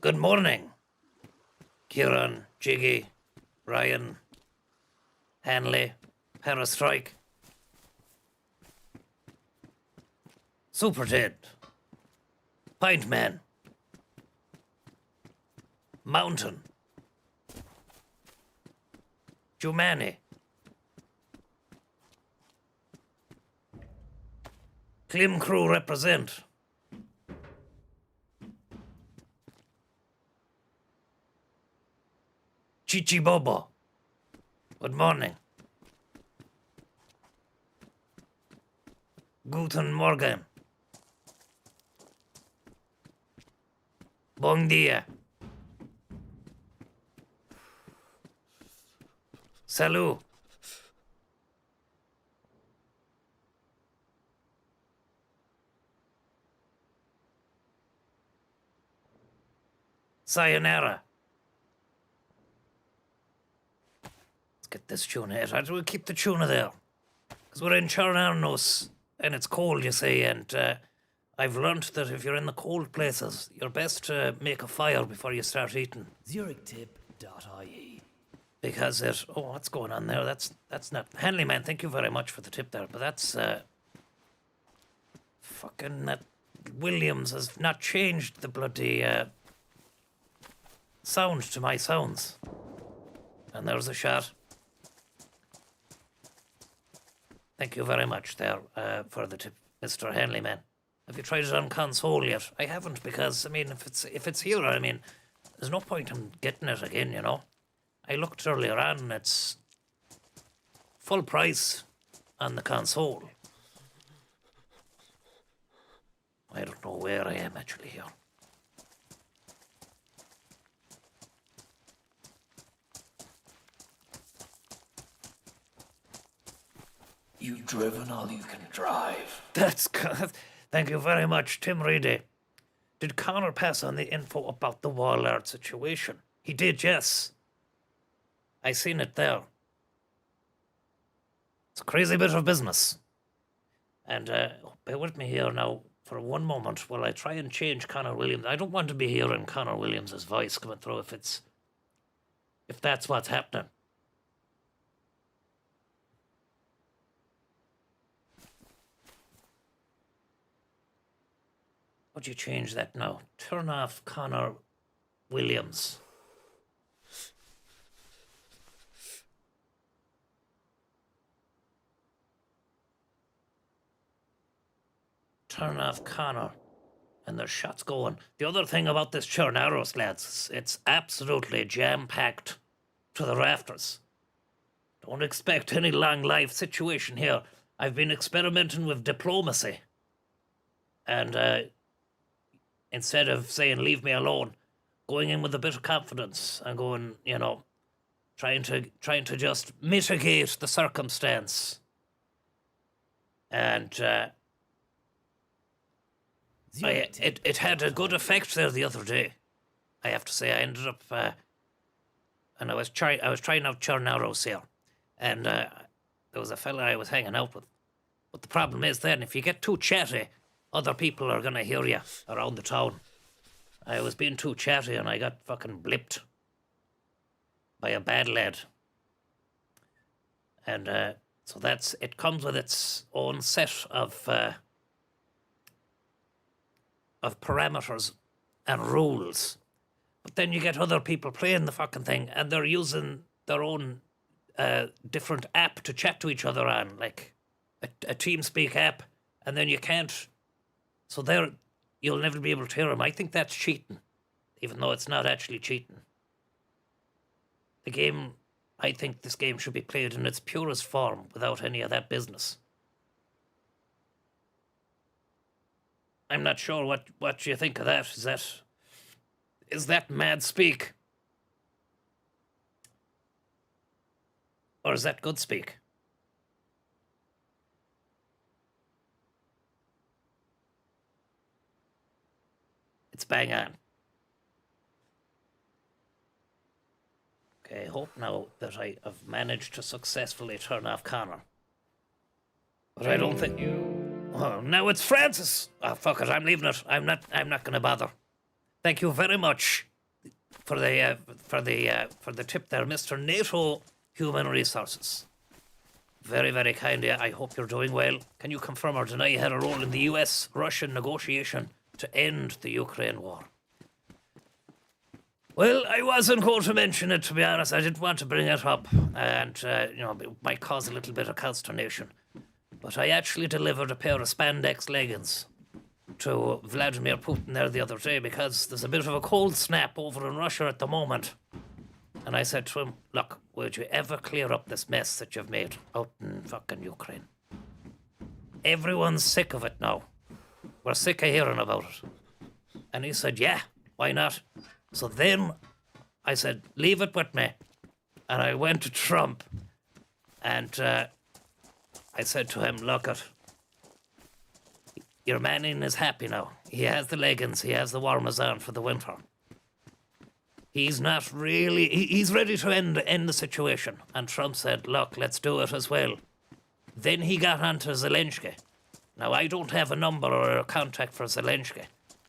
Good morning, Kieran, Jiggy, Ryan, Hanley, Parastrike, Super Ted, Pint Man, Mountain, Jumani, Clim Crew represent. Chichi Bobo. Good morning. Guten Morgen. Bon dia. Salut. Sayonara. Let's get this tuna here. How do we keep the tuna there? Because we're in Charnanos and it's cold, you see, and I've learnt that if you're in the cold places, you're best to make a fire before you start eating. ZurichTip.ie. Because what's going on there? That's not Hanley man. Thank you very much for the tip there, but that's fucking that Williams has not changed the bloody sound to my sounds. And there's a shot. Thank you very much there for the tip, Mr. Hanley man. Have you tried it on console yet? I haven't because I mean if it's here, I mean there's no point in getting it again, you know. I looked earlier on and it's full price on the console. I don't know where I am actually here. You've driven all you can drive. That's good. Thank you very much, Tim Reedy. Did Connor pass on the info about the wall art situation? He did, yes. I seen it there. It's a crazy bit of business. And bear with me here now for one moment while I try and change Connor Williams. I don't want to be hearing Connor Williams' voice coming through if that's what's happening. Would you change that now? Turn off Connor Williams. Turn off Connor. And there's shots going. The other thing about this Chernarros, lads, it's absolutely jam-packed to the rafters. Don't expect any long life situation here. I've been experimenting with diplomacy. And instead of saying leave me alone, going in with a bit of confidence and going, you know, trying to just mitigate the circumstance. And it had a good effect there the other day. I have to say, I ended up and I was trying out Chernarros here, and there was a fella I was hanging out with. But the problem is then if you get too chatty, other people are gonna hear you around the town. I was being too chatty and I got fucking blipped by a bad lad. And so it comes with its own set of parameters and rules. But then you get other people playing the fucking thing and they're using their own different app to chat to each other on, like a TeamSpeak app, and then you can't. So you'll never be able to hear him. I think that's cheating, even though it's not actually cheating. I think this game should be played in its purest form without any of that business. I'm not sure what you think of that. Is that mad speak? Or is that good speak? It's bang on. Okay, I hope now that I have managed to successfully turn off Connor. But I don't think Oh, now it's Francis. Oh, fuck it, I'm leaving it. I'm not gonna bother. Thank you very much, for the tip there, Mr. NATO Human Resources. Very, very kind of you. I hope you're doing well. Can you confirm or deny you had a role in the US-Russian negotiation to end the Ukraine war? Well, I wasn't going to mention it, to be honest. I didn't want to bring it up, and, it might cause a little bit of consternation. But I actually delivered a pair of spandex leggings to Vladimir Putin there the other day because there's a bit of a cold snap over in Russia at the moment. And I said to him, look, would you ever clear up this mess that you've made out in fucking Ukraine? Everyone's sick of it now. We're sick of hearing about it. And he said, yeah, why not? So then I said, leave it with me. And I went to Trump and I said to him, look, your Manning is happy now. He has the leggings, he has the warmers on for the winter. He's not really, he's ready to end the situation. And Trump said, look, let's do it as well. Then he got on to Zelensky. Now, I don't have a number or a contact for Zelensky,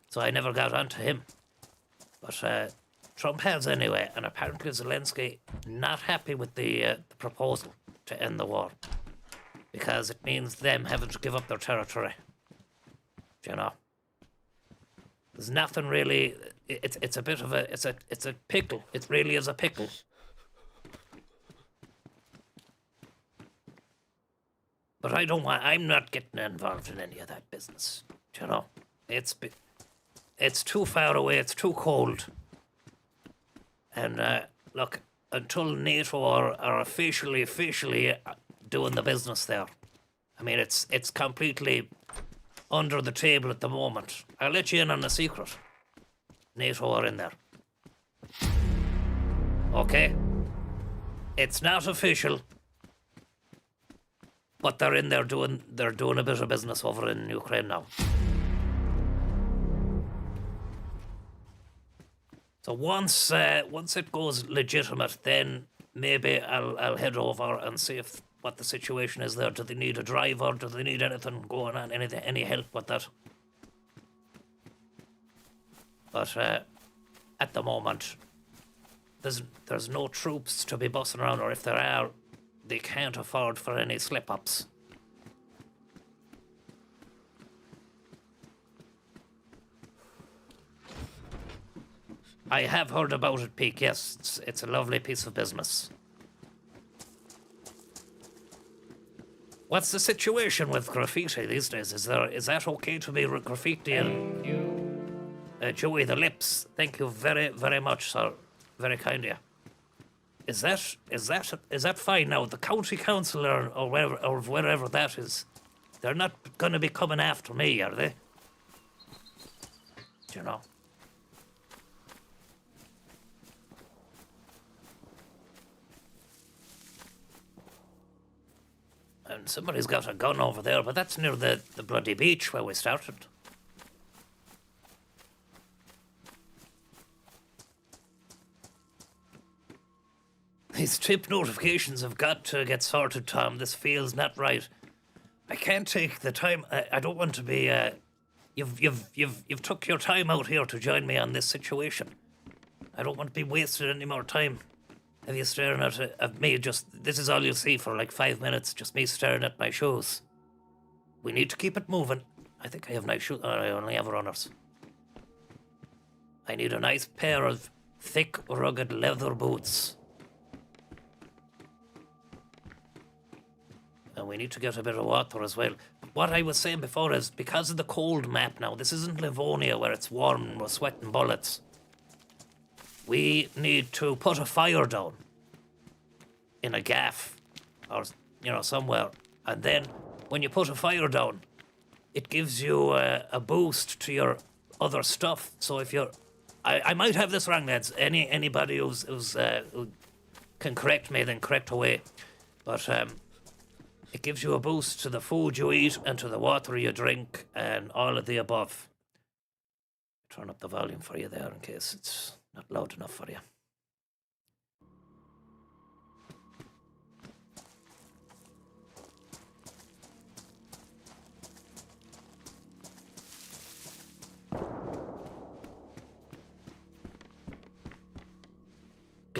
so I never got on to him. But Trump has anyway, and apparently Zelensky not happy with the proposal to end the war. Because it means them having to give up their territory. You know? There's nothing really. It's a bit of a it's a pickle. It really is a pickle. But I'm not getting involved in any of that business. You know, it's too far away. It's too cold. And look, until NATO are officially doing the business there, I mean, it's completely under the table at the moment. I'll let you in on a secret. NATO are in there. Okay? It's not official, but they're in there doing a bit of business over in Ukraine now. So once it goes legitimate, then maybe I'll head over and see what the situation is there. Do they need a driver? Do they need anything going on? Any help with that? But at the moment, there's no troops to be bussing around, or if there are, they can't afford for any slip-ups. I have heard about it, Peake. Yes, it's a lovely piece of business. What's the situation with graffiti these days? Is that okay to be graffitiing? Joey the Lips, thank you very, very much, sir. Very kind of you. Is that fine now? The county council or wherever that is, they're not going to be coming after me, are they? Do you know? And somebody's got a gun over there, but that's near the bloody beach where we started. These tip notifications have got to get sorted, Tom. This feels not right. I can't take the time. I don't want to be. You've took your time out here to join me on this situation. I don't want to be wasting any more time. Have you staring at me? This is all you'll see for like 5 minutes. Just me staring at my shoes. We need to keep it moving. I think I have nice shoes. I only have runners. I need a nice pair of thick, rugged leather boots. And we need to get a bit of water as well. What I was saying before is, because of the cold map now, this isn't Livonia where it's warm and we're sweating bullets. We need to put a fire down in a gaff or, somewhere. And then when you put a fire down, it gives you a boost to your other stuff. So if you're... I might have this wrong, lads. Anybody who can correct me, then correct away. But it gives you a boost to the food you eat and to the water you drink and all of the above. Turn up the volume for you there in case it's not loud enough for you.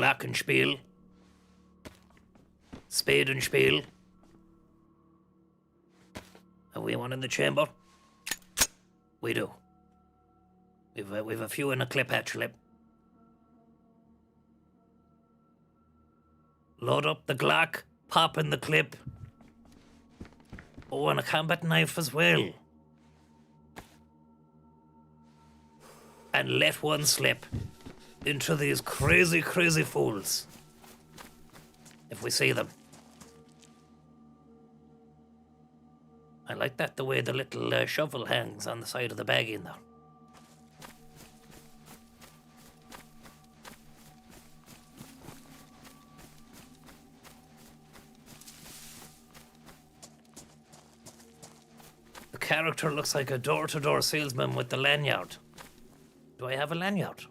glockenspiel, spadenspiel. Have we one in the chamber? We do. We've a few in a clip, actually. Load up the Glock, pop in the clip. Oh, and a combat knife as well. And let one slip into these crazy, crazy fools. If we see them. I like that, the way the little shovel hangs on the side of the bag in there. The character looks like a door-to-door salesman with the lanyard. Do I have a lanyard?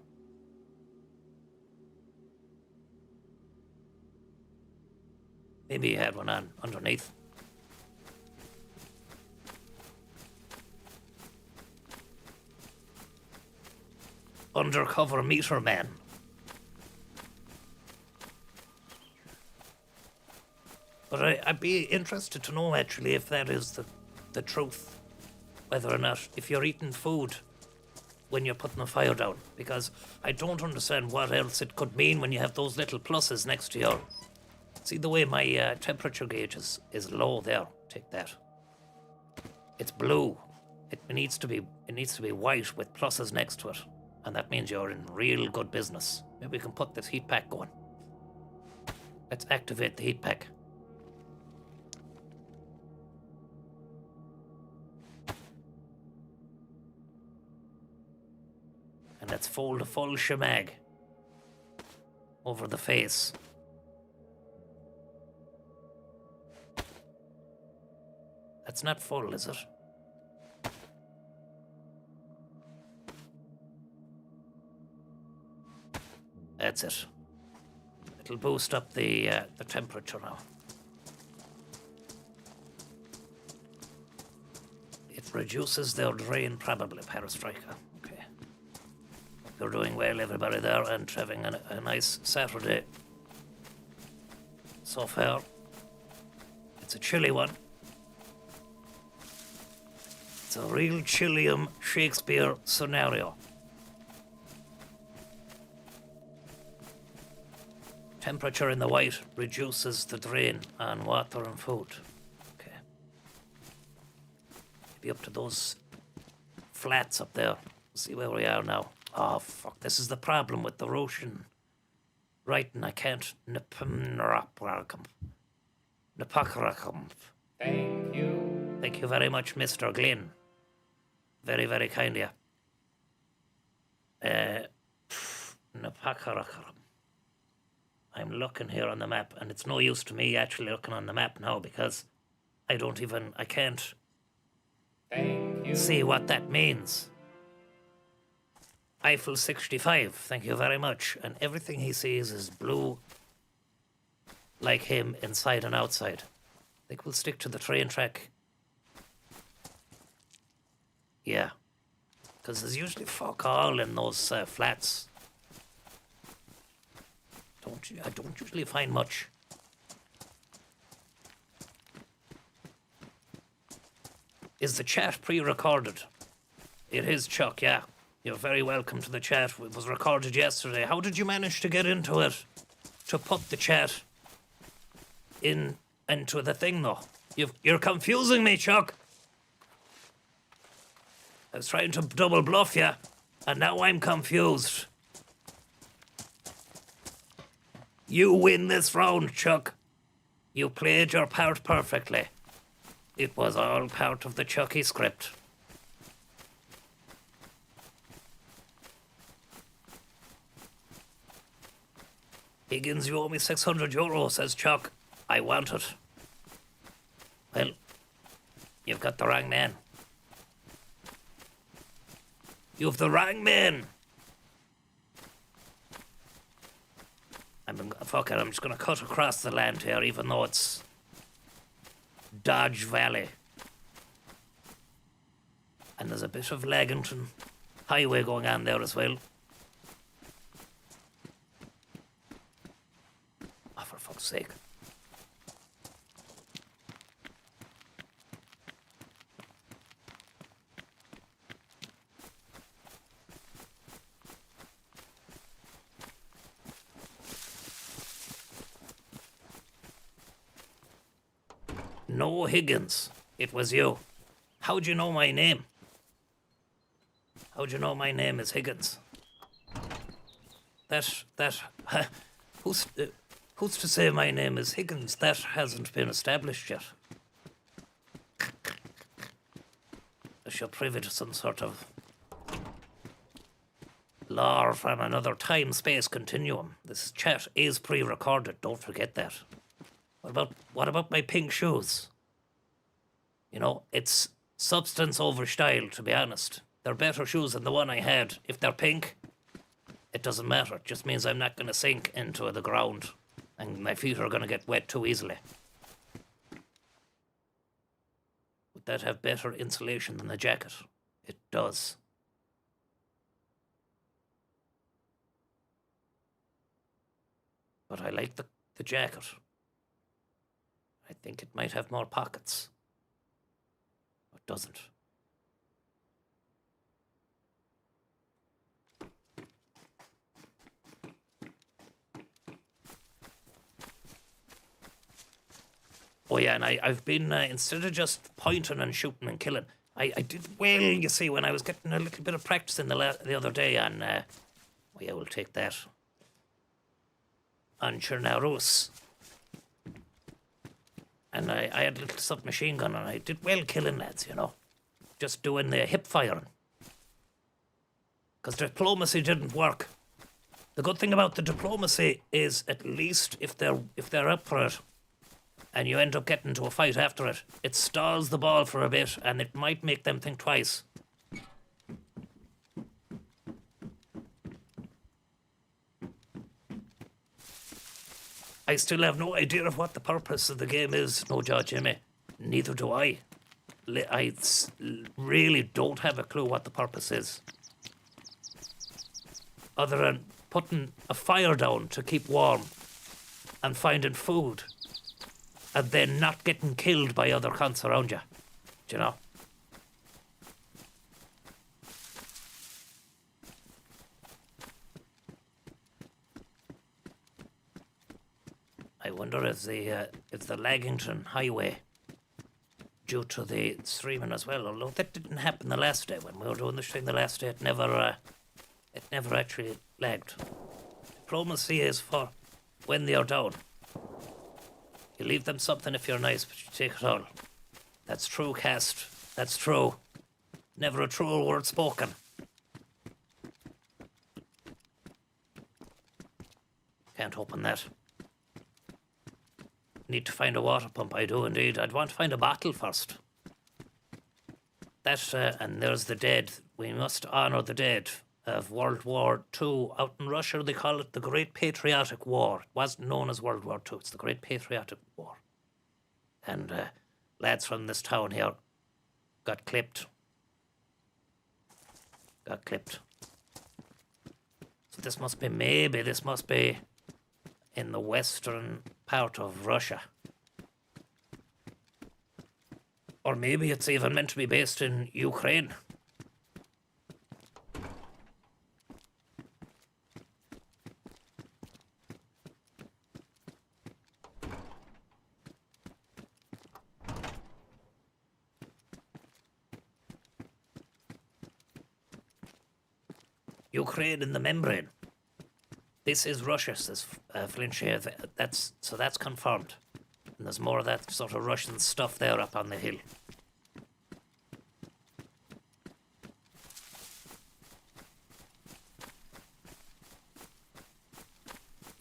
Maybe he had one on underneath. Undercover meter man. But I'd be interested to know, actually, if that is the truth. Whether or not, if you're eating food when you're putting the fire down. Because I don't understand what else it could mean when you have those little pluses next to your... See the way my temperature gauge is low there? Take that. It's blue. It needs to be white with pluses next to it. And that means you're in real good business. Maybe we can put this heat pack going. Let's activate the heat pack. And let's fold a full shemag over the face. That's not full, is it? That's it. It'll boost up the temperature now. It reduces their drain, probably, Parastriker. Okay. You're doing well, everybody there, and having a nice Saturday so far. It's a chilly one. It's a real Chillium Shakespeare scenario. Temperature in the white reduces the drain on water and food. Okay. Maybe up to those flats up there. See where we are now. Oh, fuck. This is the problem with the Russian writing. I can't... Napakarakam. Thank you. Thank you very much, Mr. Glynn. Very, very kind of you. Napakarakam. I'm looking here on the map, and it's no use to me actually looking on the map now because I can't see what that means. Eiffel 65, thank you very much. And everything he sees is blue, like him, inside and outside. I think we'll stick to the train track. Yeah, because there's usually fuck all in those flats. I don't usually find much. Is the chat pre-recorded? It is, Chuck, yeah. You're very welcome to the chat. It was recorded yesterday. How did you manage to get into it? To put the chat into the thing, though? You're confusing me, Chuck. I was trying to double bluff you, and now I'm confused. You win this round, Chuck. You played your part perfectly. It was all part of the Chucky script. Higgins, you owe me €600, says Chuck. I want it. Well, you've got the wrong man. You've the wrong man. Fuck it, I'm just going to cut across the land here, even though it's Dodge Valley. And there's a bit of Leggington Highway going on there as well. fuck's sake. No, Higgins. It was you. How'd you know my name? How'd you know my name is Higgins? Who's to say my name is Higgins? That hasn't been established yet. Unless you're privy to some sort of law from another time-space continuum. This chat is pre-recorded, don't forget that. What about my pink shoes? You know, it's substance over style, to be honest. They're better shoes than the one I had. If they're pink, it doesn't matter. It just means I'm not going to sink into the ground and my feet are going to get wet too easily. Would that have better insulation than the jacket? It does. But I like the jacket. I think it might have more pockets. It doesn't. Oh yeah, and I've been, instead of just pointing and shooting and killing, I did well, you see, when I was getting a little bit of practice in the other day on, oh yeah, we'll take that, on Chernarus. And I had a little submachine gun and I did well killing lads, you know. Just doing the hip firing. Because diplomacy didn't work. The good thing about the diplomacy is at least if they're up for it and you end up getting into a fight after it, it stalls the ball for a bit and it might make them think twice. I still have no idea of what the purpose of the game is, no Judge Jimmy. Neither do I. I really don't have a clue what the purpose is. Other than putting a fire down to keep warm and finding food and then not getting killed by other cunts around you. Do you know? I wonder if the Laggington Highway, due to the streaming as well, although that didn't happen the last day when we were doing this thing the last day, it never actually lagged. Diplomacy is for when they are down. You leave them something if you're nice, but you take it all. That's true, Cast. That's true. Never a truer word spoken. Can't open that. Need to find a water pump, I do indeed. I'd want to find a bottle first. That, and there's the dead. We must honour the dead of World War II. Out in Russia, they call it the Great Patriotic War. It wasn't known as World War II. It's the Great Patriotic War. And lads from this town here got clipped. Got clipped. So this must be in the western part of Russia. Or maybe it's even meant to be based in Ukraine. Ukraine in the membrane. This is Russia, says Flint here. That's confirmed. And there's more of that sort of Russian stuff there up on the hill.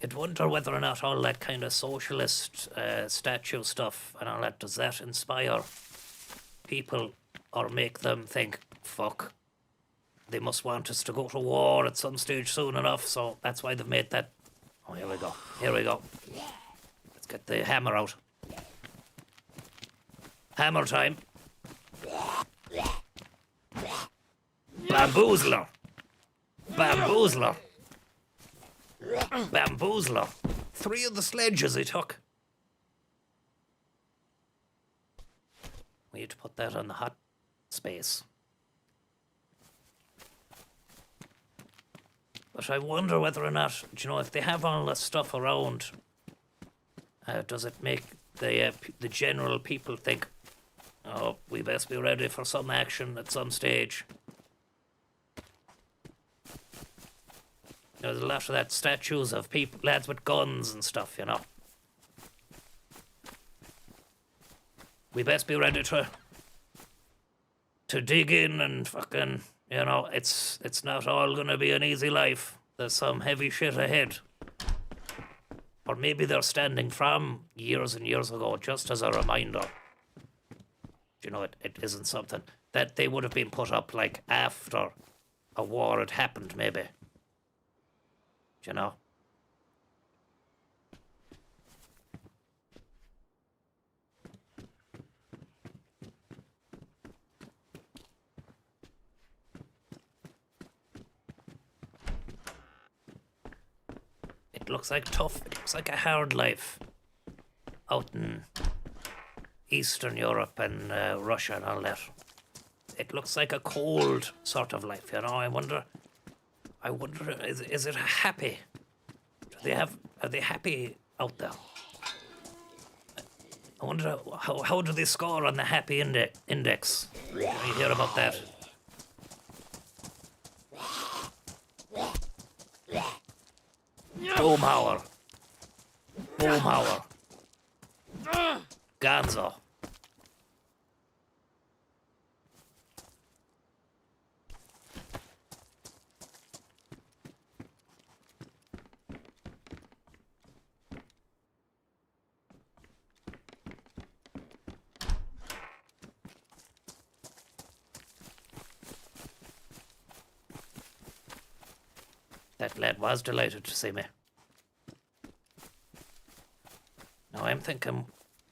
You'd wonder whether or not all that kind of socialist statue stuff and all that, does that inspire people or make them think, fuck, they must want us to go to war at some stage soon enough, so that's why they've made that. Oh, here we go. Here we go. Let's get the hammer out. Hammer time. Bamboozler. Bamboozler. Bamboozler. 3 of the sledges he took. We need to put that on the hot space. But I wonder whether or not, if they have all this stuff around, does it make the general people think, oh, we best be ready for some action at some stage? There's a lot of that statues of people, lads with guns and stuff, We best be ready to dig in and fucking, it's not all gonna be an easy life. There's some heavy shit ahead. Or maybe they're standing from years and years ago just as a reminder. It isn't something that they would have been put up like after a war had happened, maybe. It looks like tough. It looks like a hard life out in Eastern Europe and Russia and all that. It looks like a cold sort of life, I wonder, is it happy? Are they happy out there? I wonder how do they score on the happy index? You hear about that? Boomhauer. Ganzo. That lad was delighted to see me. Now I'm thinking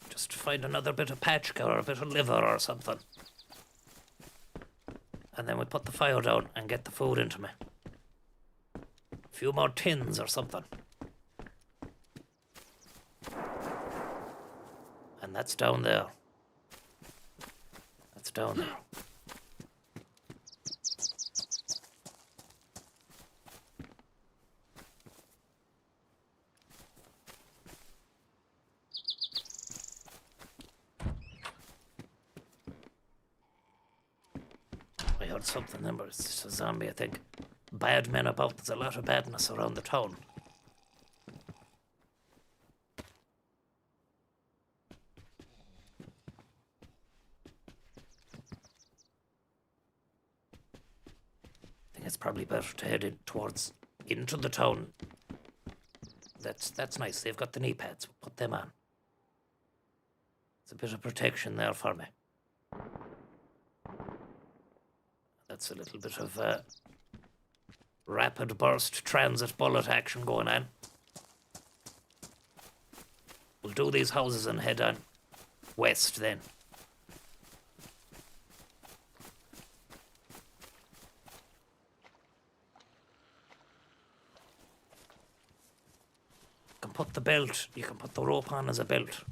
just find another bit of patchka or a bit of liver or something. And then we put the fire down and get the food into me. A few more tins or something. And that's down there. That's down there. Something then, but it's just a zombie, I think. Bad men about. There's a lot of badness around the town. I think it's probably better to head into the town. That's nice. They've got the knee pads. We'll put them on. It's a bit of protection there for me. That's a little bit of rapid burst transit bullet action going on. We'll do these houses and head on west then. You can put the rope on as a belt.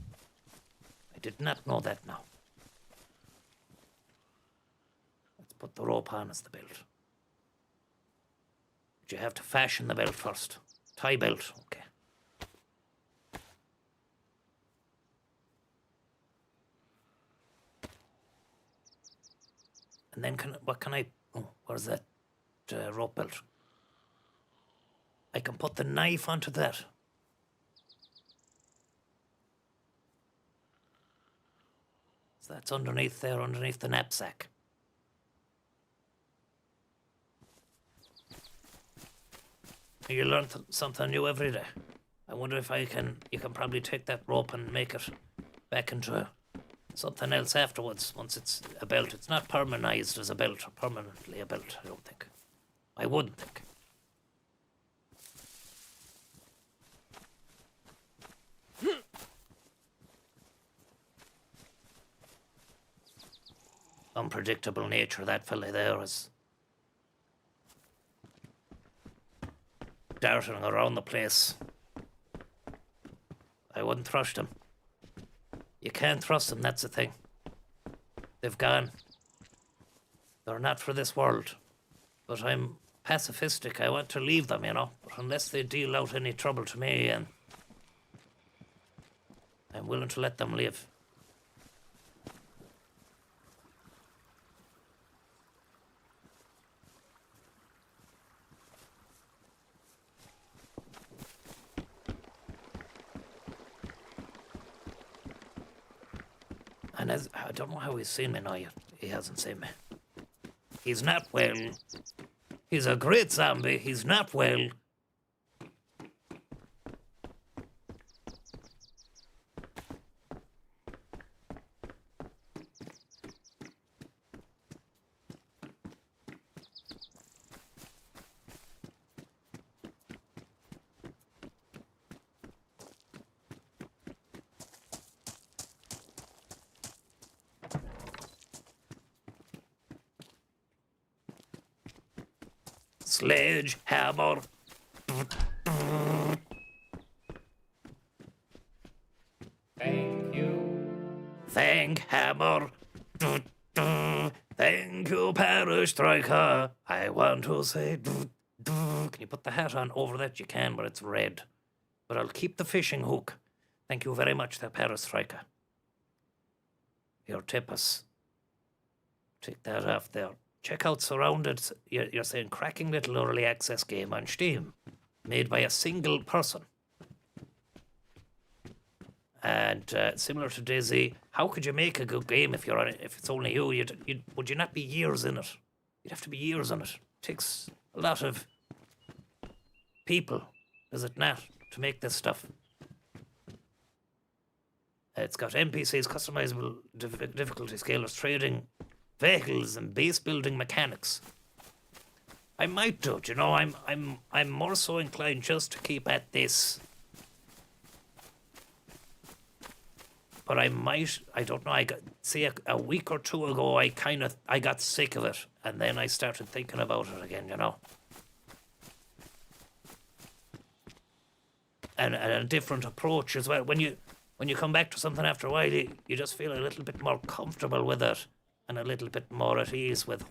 I did not know that now. Put the rope on as the belt. But you have to fashion the belt first. Tie belt, okay. And then where's that rope belt? I can put the knife onto that. So that's underneath the knapsack. You learn something new every day. I wonder if you can probably take that rope and make it back into something else afterwards, once it's a belt. It's not permanized as a belt, or permanently a belt, I don't think. I wouldn't think. Unpredictable nature, that fella there is. Darting around the place. wouldn't trust them. You can't trust them, that's the thing. They've gone. They're not for this world. But I'm pacifistic. I want to leave them, you know. But unless they deal out any trouble to me, and I'm willing to let them live. And as I don't know how he's seen me now yet. He hasn't seen me. He's not well. He's a great zombie. He's not well. Sledgehammer. Thank you. Thank hammer. Thank you, parish striker. I want to say. Can you put the hat on over that? You can, but it's red. But I'll keep the fishing hook. Thank you very much, the parish striker. Your tippers. Take that off there. Check out Surrounded. You're saying cracking little early access game on Steam, made by a single person. And similar to Daisy, how could you make a good game if you're on it, if it's only you? Would you not be years in it? You'd have to be years in it. It takes a lot of people, does it not, to make this stuff? It's got NPCs, customizable difficulty scalers, trading vehicles, and base building mechanics. I might do it, you know. I'm more so inclined just to keep at this. But I don't know, a week or two ago, I got sick of it, and then I started thinking about it again, you know. And a different approach as well. When you come back to something after a while, you just feel a little bit more comfortable with it, and a little bit more at ease with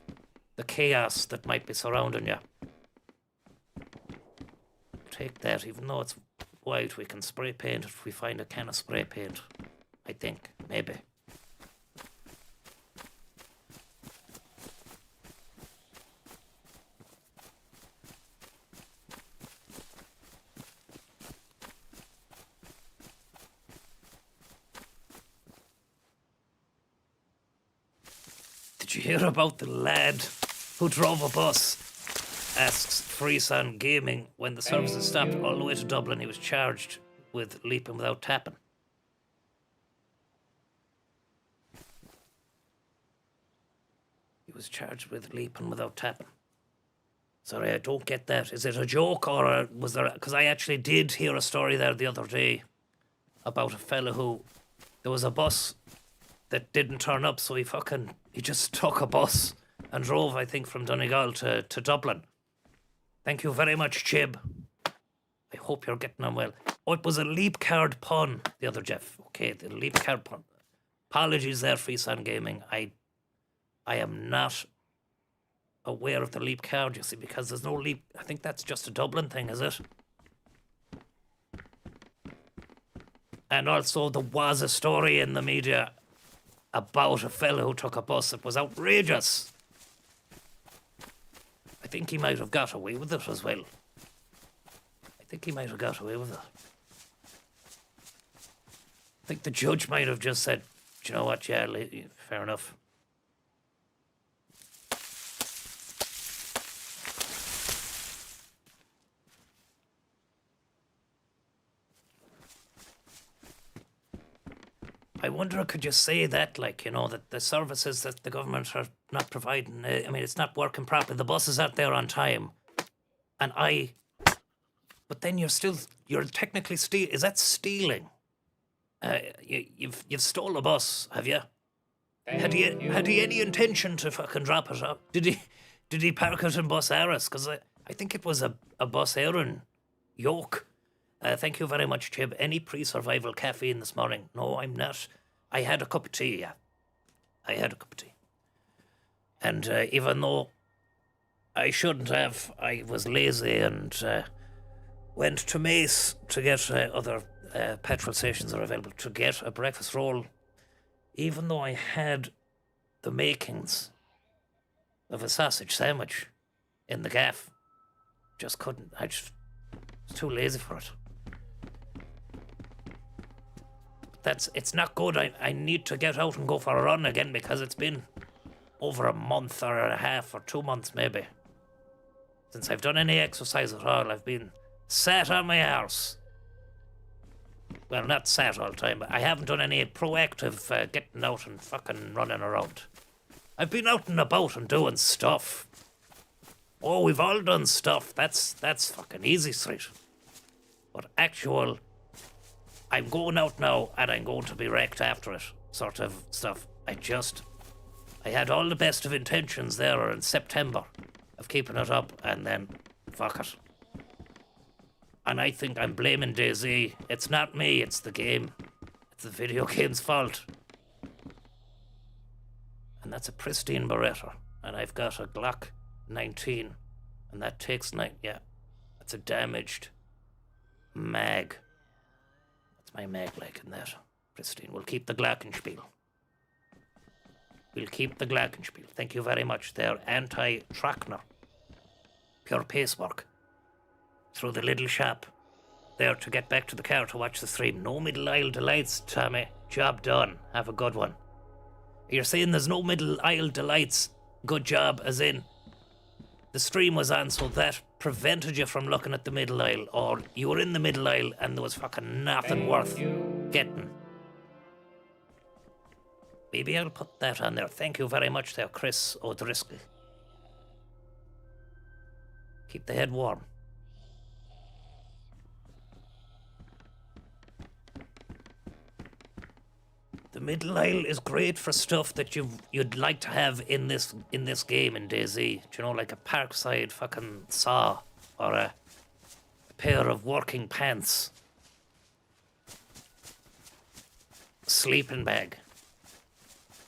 the chaos that might be surrounding you. Take that, even though it's white, we can spray paint it if we find a can of spray paint. I think, maybe. Did you hear about the lad who drove a bus? Asks Freeson Gaming. When the services stopped all the way to Dublin, he was charged with leaping without tapping. He was charged with leaping without tapping. Sorry, I don't get that. Is it a joke, or was there... Because I actually did hear a story there the other day about a fella who... There was a bus that didn't turn up, so he just took a bus and drove, I think, from Donegal to Dublin. Thank you very much, Chib. I hope you're getting on well. Oh, it was a leap card pun, the other Jeff. Okay, the leap card pun. Apologies there, Freeson Gaming. I am not aware of the leap card, you see, because there's no leap. I think that's just a Dublin thing, is it? And also, there was a story in the media about a fella who took a bus that was outrageous. I think he might have got away with it as well. I think the judge might have just said, do you know what, yeah, fair enough. I wonder, could you say that, like, you know, that the services that the government are not providing, I mean, it's not working properly, the buses aren't there on time, but then you're technically is that stealing? You've stole a bus, have you? Had he any intention to fucking drop it up? Did he park it in Bus Aris? Because I think it was a Bus Éireann yoke. Thank you very much, Chib. Any pre-survival caffeine this morning? No, I'm not. I had a cup of tea, yeah. I had a cup of tea. And even though I shouldn't have, I was lazy and went to Mace to get other petrol stations are available to get a breakfast roll, even though I had the makings of a sausage sandwich in the gaff. Just couldn't. I just was too lazy for it. It's not good. I need to get out and go for a run again because it's been over a month or a half or 2 months maybe since I've done any exercise at all. I've been sat on my arse. Well, not sat all the time, but I haven't done any proactive getting out and fucking running around. I've been out and about and doing stuff. Oh, we've all done stuff. That's fucking easy street. But actual, I'm going out now and I'm going to be wrecked after it sort of stuff. I had all the best of intentions there in September of keeping it up and then fuck it. And I think I'm blaming DayZ. It's not me, it's the game. It's the video game's fault. And that's a pristine Beretta. And I've got a Glock 19. And that takes 9, yeah. That's a damaged mag. That's my mag leg in that. Pristine. We'll keep the Glockenspiel. We'll keep the Glockenspiel. Thank you very much. They're anti-Trackner. Pure pacework. Through the little shop. There to get back to the car to watch the stream. No middle aisle delights, Tommy. Job done. Have a good one. You're saying there's no middle aisle delights. Good job, as in the stream was on, so that prevented you from looking at the middle aisle, or you were in the middle aisle and there was fucking nothing worth getting. Maybe I'll put that on there. Thank you very much there, Chris O'Driscoll. Keep the head warm. The middle aisle is great for stuff that you'd like to have in this game in DayZ. Do you know, like a Parkside fucking saw or a pair of working pants, a sleeping bag,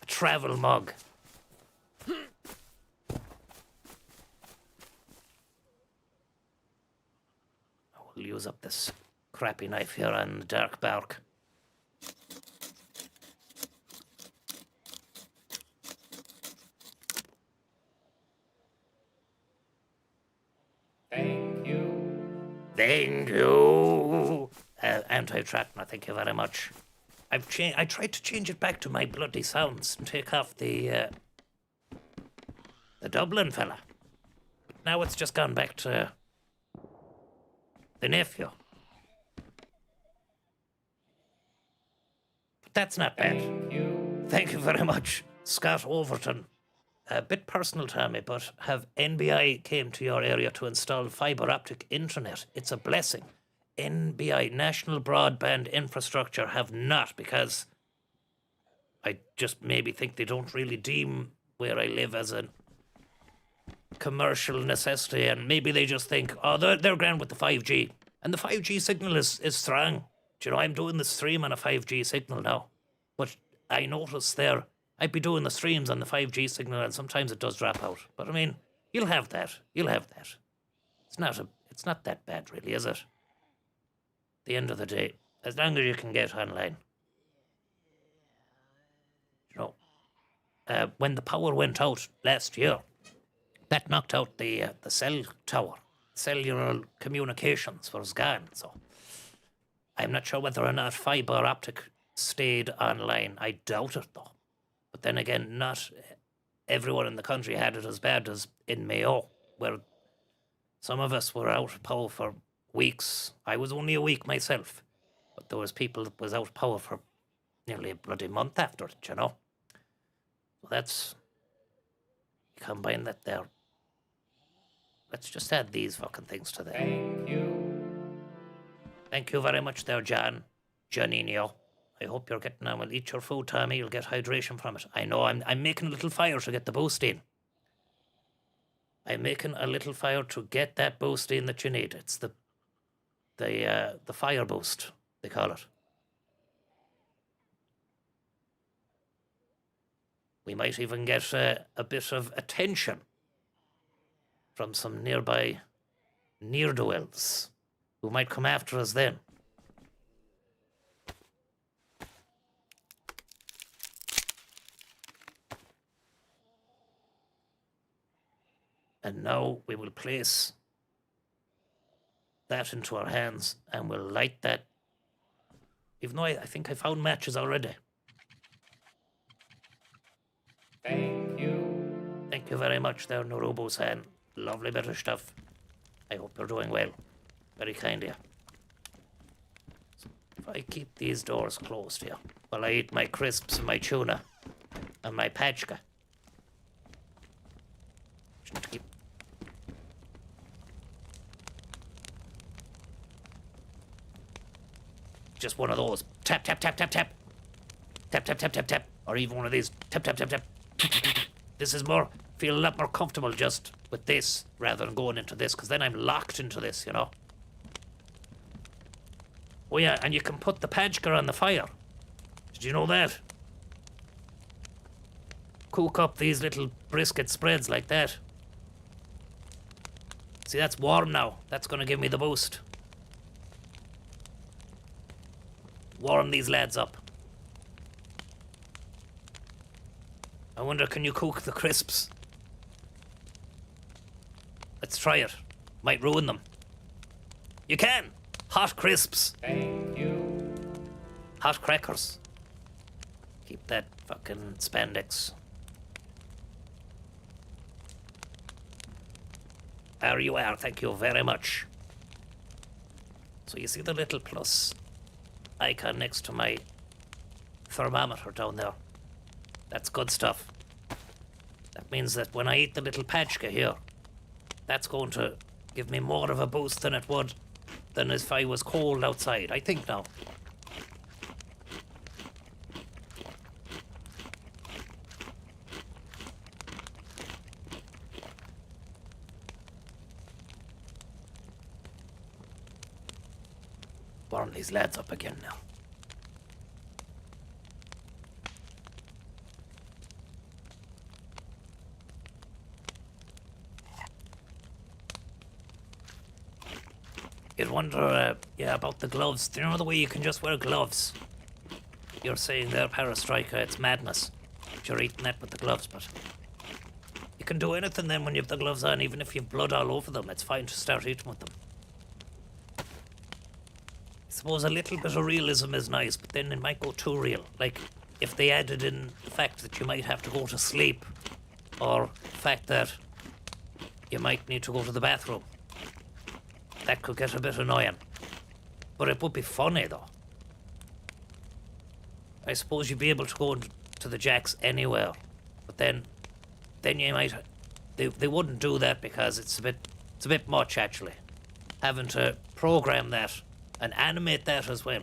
a travel mug. I will use up this crappy knife here on the dark bark. Thank you. Anti-Trackner, thank you very much. I tried to change it back to my bloody sounds and take off the Dublin fella. But now it's just gone back to the nephew. But that's not bad. Thank you very much, Scott Overton. A bit personal, Tommy, but have NBI came to your area to install fibre optic internet? It's a blessing. NBI, National Broadband Infrastructure, have not, because I just maybe think they don't really deem where I live as a commercial necessity, and maybe they just think, oh, they're grand with the 5G. And the 5G signal is strong. Do you know, I'm doing the stream on a 5G signal now. But I noticed there, I'd be doing the streams on the 5G signal and sometimes it does drop out. But I mean, you'll have that. You'll have that. It's not that bad really, is it? At the end of the day, as long as you can get online. You know, when the power went out last year, that knocked out the cell tower. Cellular communications was gone. So I'm not sure whether or not fibre optic stayed online. I doubt it though. But then again, not everyone in the country had it as bad as in Mayo, where some of us were out of power for weeks. I was only a week myself, but there was people that was out of power for nearly a bloody month after it, you know. So that's, you combine that there. Let's just add these fucking things to there. Thank you very much there, Janino. I hope you're getting on. Well, eat your food, Tommy. You'll get hydration from it. I know. I'm making a little fire to get the boost in. I'm making a little fire to get that boost in that you need. It's the the fire boost, they call it. We might even get a bit of attention from some nearby ne'er-do-wells who might come after us then. And now we will place that into our hands and we'll light that. Even though I think I found matches already. Thank you. Thank you very much there, Norubo-san. Lovely bit of stuff. I hope you're doing well. Very kind of you. So if I keep these doors closed here while I eat my crisps and my tuna and my pachka. Keep. Just one of those. Tap, tap, tap, tap, tap. Tap, tap, tap, tap, tap. Or even one of these. Tap, tap, tap, tap. This is more, feel a lot more comfortable just with this rather than going into this, because then I'm locked into this, you know. Oh yeah, and you can put the pachka on the fire. Did you know that? Cook up these little brisket spreads like that. See, that's warm now. That's going to give me the boost. Warm these lads up. I wonder, can you cook the crisps? Let's try it. Might ruin them. You can! Hot crisps. Thank you. Hot crackers. Keep that fucking spandex. There you are, thank you very much. So you see the little plus icon next to my thermometer down there? That's good stuff. That means that when I eat the little pachka here, that's going to give me more of a boost than it would than if I was cold outside, I think now. Warm these lads up again now. You'd wonder, yeah, about the gloves. Do you know the way you can just wear gloves? You're saying there, Parastriker, it's madness. You're eating that with the gloves, but you can do anything then when you have the gloves on, even if you've blood all over them. It's fine to start eating with them. I suppose a little bit of realism is nice, but then it might go too real. Like, if they added in the fact that you might have to go to sleep, or the fact that you might need to go to the bathroom. That could get a bit annoying. But it would be funny, though. I suppose you'd be able to go to the jacks anywhere. But then you might... They wouldn't do that because it's a bit much, actually. Having to program that and animate that as well.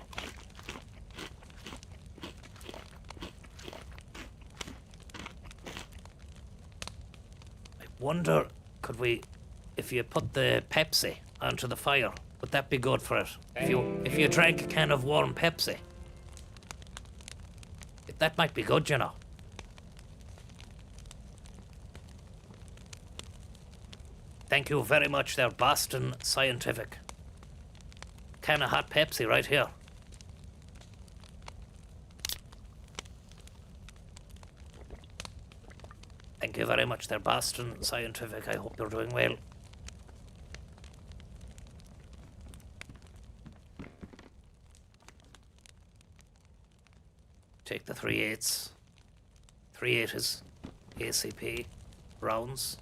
I wonder, could we... If you put the Pepsi onto the fire, would that be good for it? If you drank a can of warm Pepsi, that might be good, you know. Thank you very much there, Boston Scientific. Can of hot Pepsi right here. Thank you very much there, Boston Scientific. I hope you're doing well. Take the 3/8s, 3/8s, ACP rounds.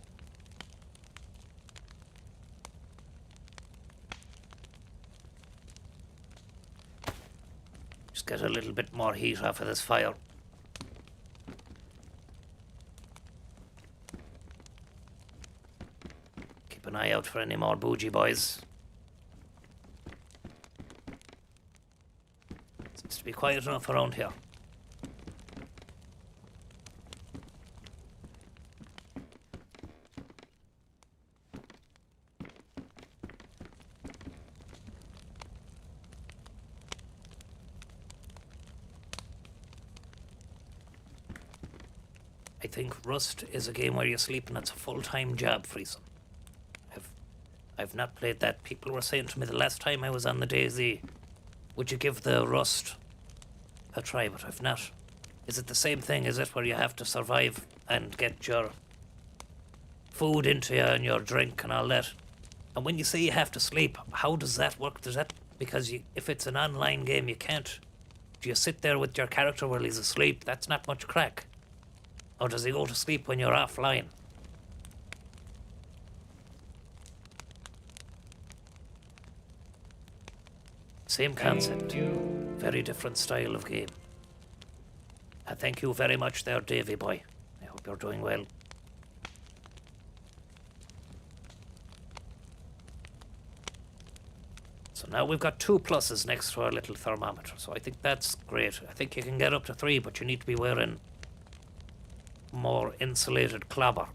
Just get a little bit more heat off of this fire. Keep an eye out for any more bougie boys. Seems to be quiet enough around here. think Rust is a game where you sleep and it's a full-time job, Friesen. I've not played that. People were saying to me the last time I was on the DayZ, would you give the Rust a try? But I've not. Is it the same thing, is it, where you have to survive and get your food into you and your drink and all that? And when you say you have to sleep, how does that work? Does that, because if it's an online game, you can't. Do you sit there with your character while he's asleep? That's not much crack. Or does he go to sleep when you're offline? Same concept. Very different style of game. And thank you very much there, Davy boy. I hope you're doing well. So now we've got 2 pluses next to our little thermometer, so I think that's great. I think you can get up to 3, but you need to be wearing more insulated clobber.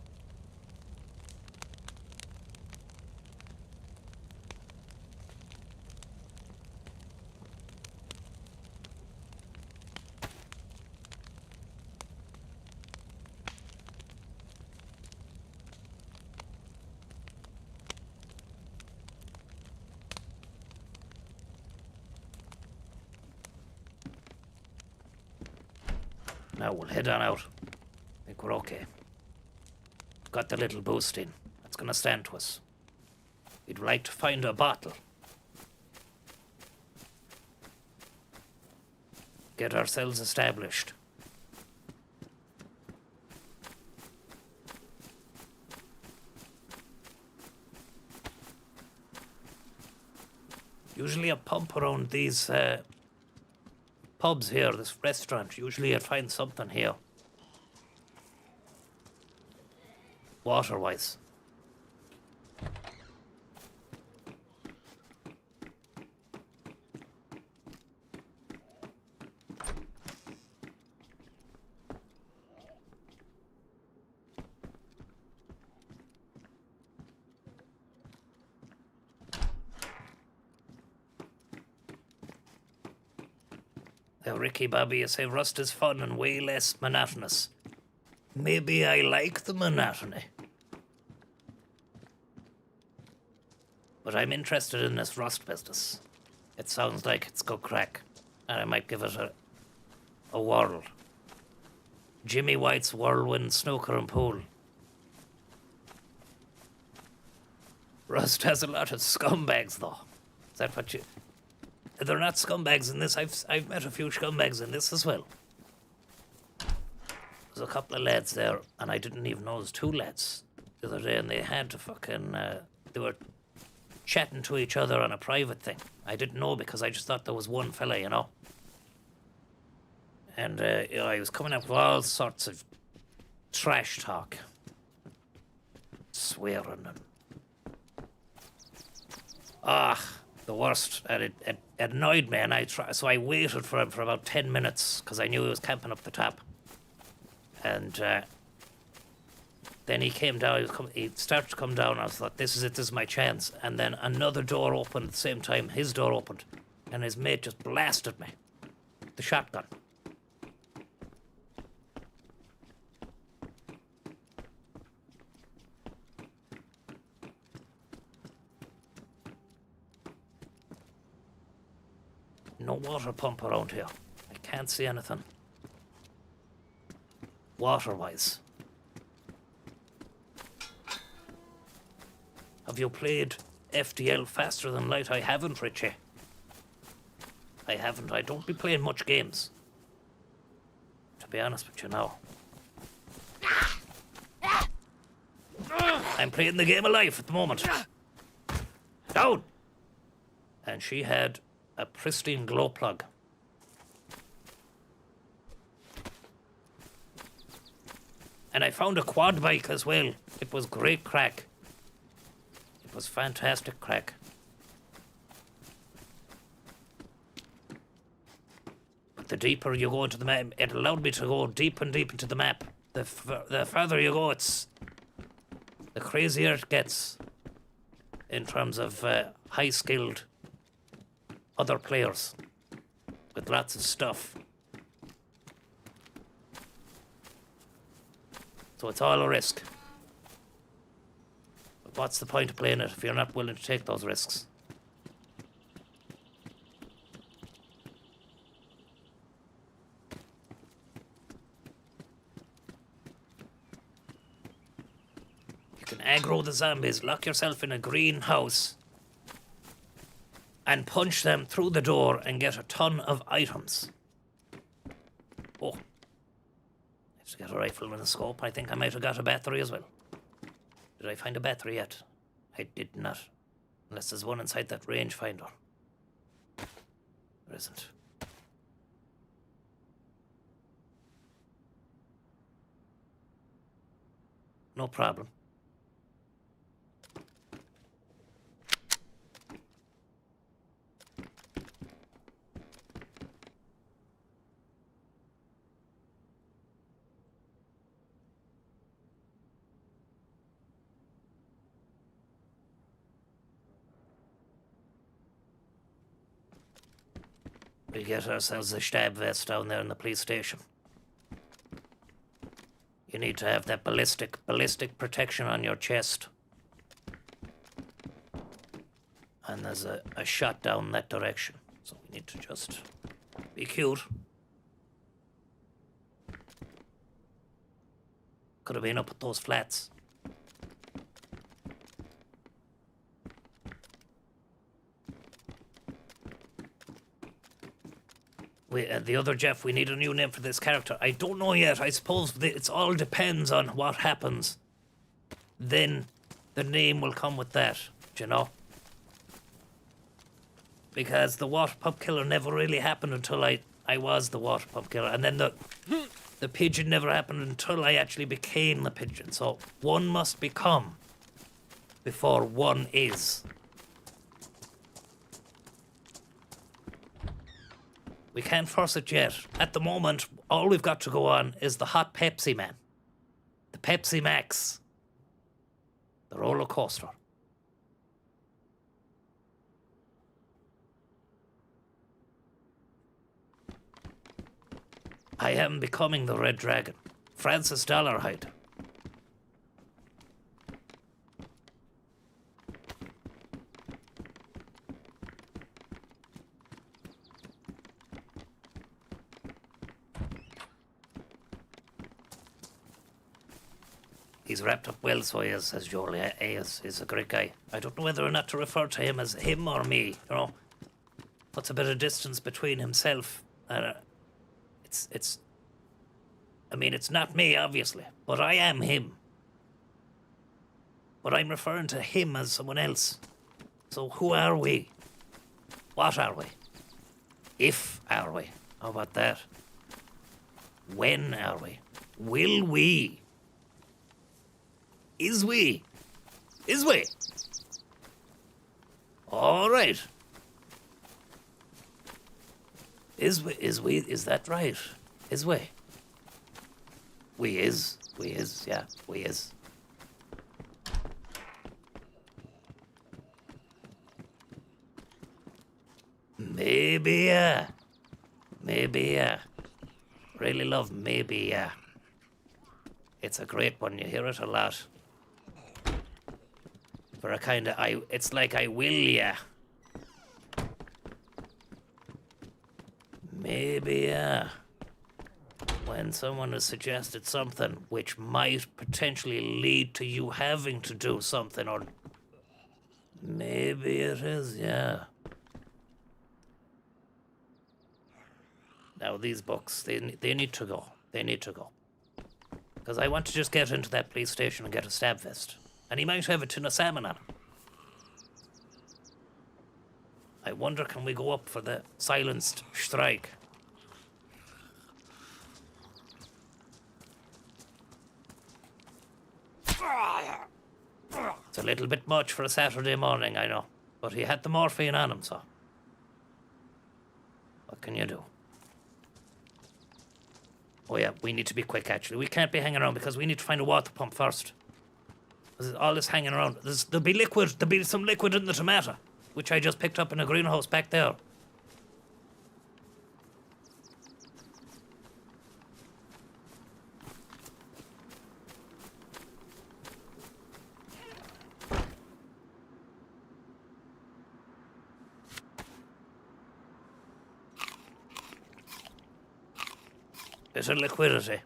Now we'll head on out. I think we're okay. Got the little boost in. That's gonna stand to us. We'd like to find a bottle. Get ourselves established. Usually a pump around these pubs here, this restaurant. Usually I'd find something here. Water-wise. Ricky Bobby, you say Rust is fun and way less monotonous. Maybe I like the monotony. But I'm interested in this Rust business. It sounds like it's good crack, and I might give it a whirl. Jimmy White's Whirlwind Snooker and Pool. Rust has a lot of scumbags, though. Is that what you... They're not scumbags in this. I've met a few scumbags in this as well. There's a couple of lads there, and I didn't even know it was 2 lads the other day, and they had to fucking... they were chatting to each other on a private thing. I didn't know because I just thought there was one fella, you know. And you know, I was coming up with all sorts of trash talk. Swearing and... the worst, and it annoyed me, and so I waited for him for about 10 minutes because I knew he was camping up the top. And then he came down. He started to come down. I thought, this is it. This is my chance. And then another door opened at the same time. His door opened, and his mate just blasted me with the shotgun. No water pump around here. I can't see anything. Water-wise. Have you played FDL faster than light? I haven't, Richie. I haven't. I don't be playing much games. To be honest with you now. I'm playing the game of life at the moment. Down! And she had a pristine glow plug. And I found a quad bike as well. It was great crack. It was fantastic crack. But the deeper you go into the map, it allowed me to go deep and deep into the map. The further you go, the crazier it gets in terms of high-skilled other players with lots of stuff. So it's all a risk. But what's the point of playing it if you're not willing to take those risks? You can aggro the zombies, lock yourself in a greenhouse, and punch them through the door and get a ton of items. Oh. I have to get a rifle and a scope. I think I might have got a battery as well. Did I find a battery yet? I did not. Unless there's one inside that rangefinder. There isn't. No problem. We get ourselves a stab vest down there in the police station. You need to have that ballistic protection on your chest. And there's a shot down that direction. So we need to just be cute. Could have been up at those flats. The other Jeff, we need a new name for this character. I don't know yet. I suppose it all depends on what happens. Then the name will come with that, do you know? Because the water pub killer never really happened until I was the water pub killer. And then the pigeon never happened until I actually became the pigeon. So one must become before one is. We can't force it yet. At the moment, all we've got to go on is the hot Pepsi Man. The Pepsi Max. The roller coaster. I am becoming the Red Dragon. Francis Dollarhide. He's wrapped up well, so he is, says Joel. He's a great guy. I don't know whether or not to refer to him as him or me, you know. Puts a bit of distance between himself. It's not me, obviously, but I am him. But I'm referring to him as someone else. So who are we? What are we? If are we? How about that? When are we? Will we? Is we? Is we? All right. Is we? Is that right? Is we? We is, yeah, we is. Maybe, really love maybe, It's a great one, you hear it a lot. For a kind of, it's like I will, yeah. Maybe, when someone has suggested something which might potentially lead to you having to do something, or maybe it is, yeah. Now these books, they need to go. They need to go. Because I want to just get into that police station and get a stab vest. And he might have a tin of salmon on him. I wonder, can we go up for the silenced strike? It's a little bit much for a Saturday morning, I know. But he had the morphine on him, so what can you do? Oh yeah, we need to be quick, actually. We can't be hanging around because we need to find a water pump first. There's all this hanging around. There'll be some liquid in the tomato, which I just picked up in a greenhouse back there. Bit of liquidity.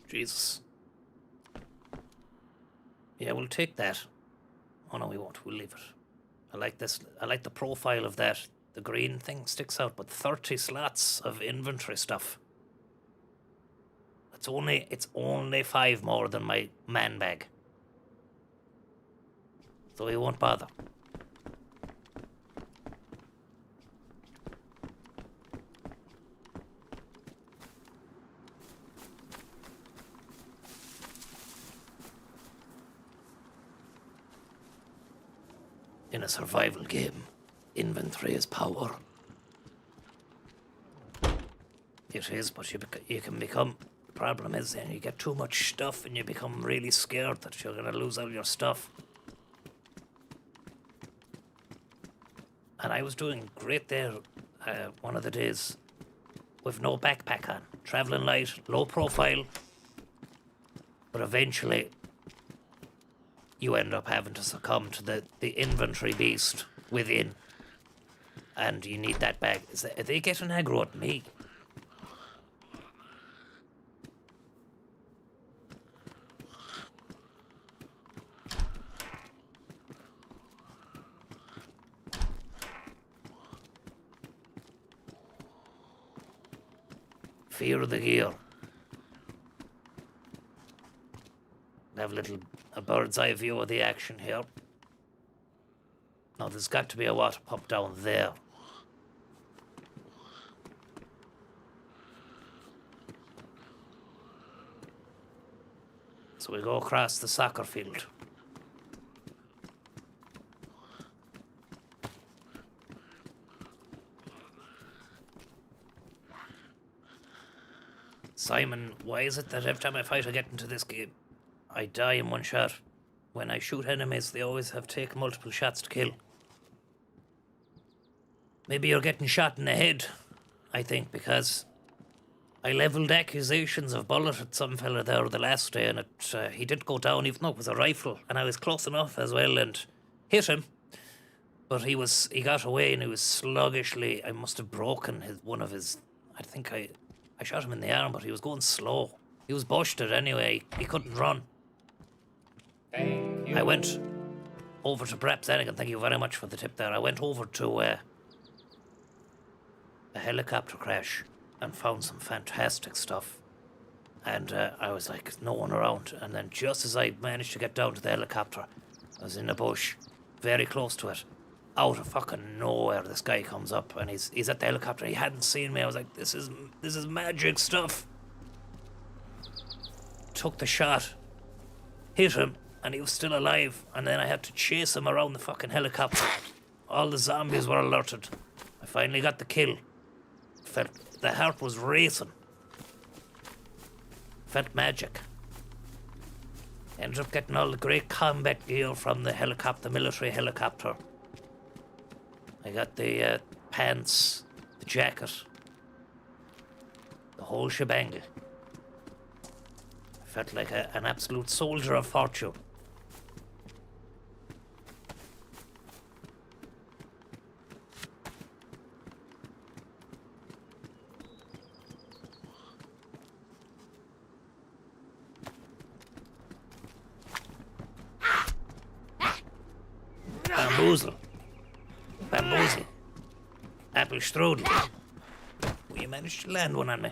Jesus. Yeah, we'll take that. Oh no, we won't. We'll leave it. I like this. I like the profile of that. The green thing sticks out, but 30 slots of inventory stuff. It's only 5 more than my man bag. So we won't bother. In a survival game, inventory is power. It is, but you can become... The problem is then you get too much stuff and you become really scared that you're going to lose all your stuff. And I was doing great there one of the days with no backpack on. Travelling light, low profile. But eventually you end up having to succumb to the inventory beast within. And you need that bag. Are they getting aggro at me? Fear of the gear. Have a bird's eye view of the action here. Now there's got to be a water pump down there. So we go across the soccer field. Simon, why is it that every time I fight I get into this game, I die in one shot? When I shoot enemies, they always have to take multiple shots to kill. Maybe you're getting shot in the head, I think, because I levelled accusations of bullet at some fella there the last day, and he did go down, even though it was a rifle, and I was close enough as well and hit him. But he got away, and he was sluggishly... I must have broken one of his... I think I shot him in the arm, but he was going slow. He was busted anyway. He couldn't run. Thank you. I went over to Preps Anakin. Thank you very much for the tip there. I went over to a helicopter crash and found some fantastic stuff. And I was like, no one around. And then just as I managed to get down to the helicopter, I was in the bush, very close to it. Out of fucking nowhere, this guy comes up and he's at the helicopter. He hadn't seen me. I was like, this is magic stuff. Took the shot, hit him, and he was still alive. And then I had to chase him around the fucking helicopter. All the zombies were alerted. I finally got the kill. Felt the heart was racing. Felt magic. Ended up getting all the great combat gear from the helicopter, military helicopter. I got the pants, the jacket, the whole shebang. I felt like an absolute soldier of fortune. Bamboozle. Bamboozle. Apple strudel. Will you manage to land one on me?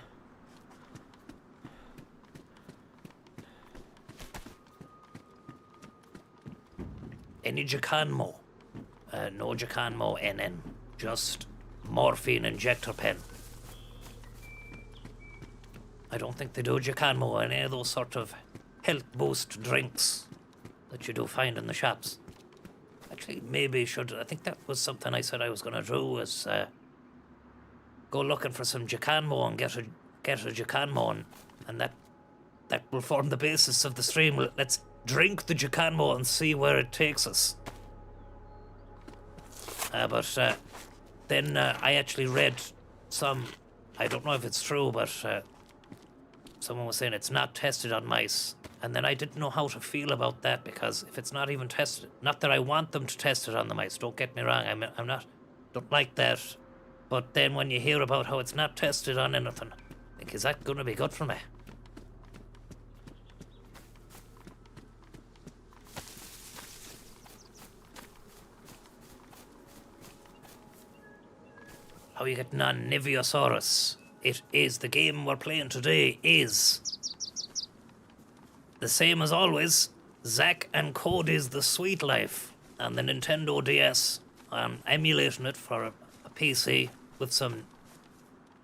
Any Jacanmo? No Jacanmo NN. Just morphine injector pen. I don't think they do Jacanmo, any of those sort of health boost drinks that you do find in the shops. Actually, maybe should. I think that was something I said I was going to do, was go looking for some Jacanmo and get a Jacanmo, and that will form the basis of the stream. Let's drink the Jacanmo and see where it takes us. But then I actually read some, I don't know if it's true, but someone was saying it's not tested on mice. And then I didn't know how to feel about that, because if it's not even tested, not that I want them to test it on the mice, don't get me wrong, I'm not, don't like that. But then when you hear about how it's not tested on anything, I think, is that going to be good for me? How are you getting on, Niviosaurus? It is, the game we're playing today is the same as always, Zack and Cody's The Sweet Life on the Nintendo DS. I'm emulating it for a PC with some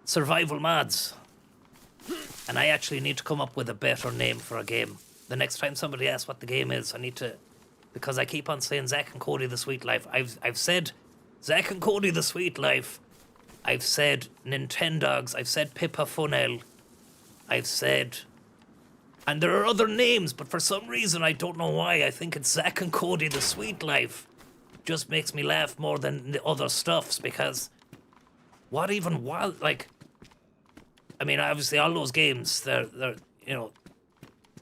survival mods. And I actually need to come up with a better name for a game. The next time somebody asks what the game is, I need to, because I keep on saying Zack and Cody The Sweet Life. I've said Zack and Cody The Sweet Life. I've said Nintendogs. I've said Pippa Funnel. I've said... And there are other names, but for some reason, I don't know why, I think it's Zack and Cody The Sweet Life. Just makes me laugh more than the other stuffs, because... What even was... Like... I mean, obviously, all those games, they're you know...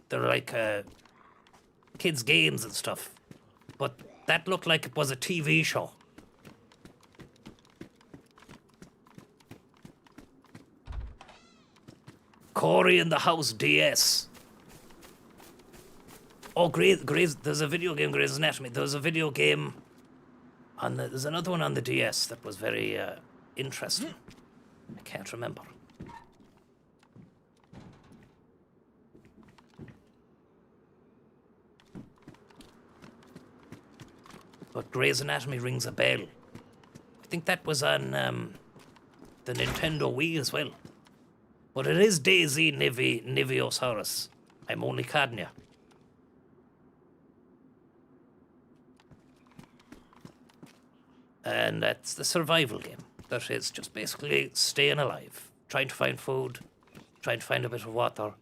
They're like, kids' games and stuff. But that looked like it was a TV show. Corey in the House DS. Oh, Grey's, there's a video game, Grey's Anatomy. There's a video game on the, there's another one on the DS that was very interesting. I can't remember. But Grey's Anatomy rings a bell. I think that was on the Nintendo Wii as well. But it is Daisy Niviosaurus. I'm only kidding you. And that's the survival game. That is just basically staying alive, trying to find food, trying to find a bit of water,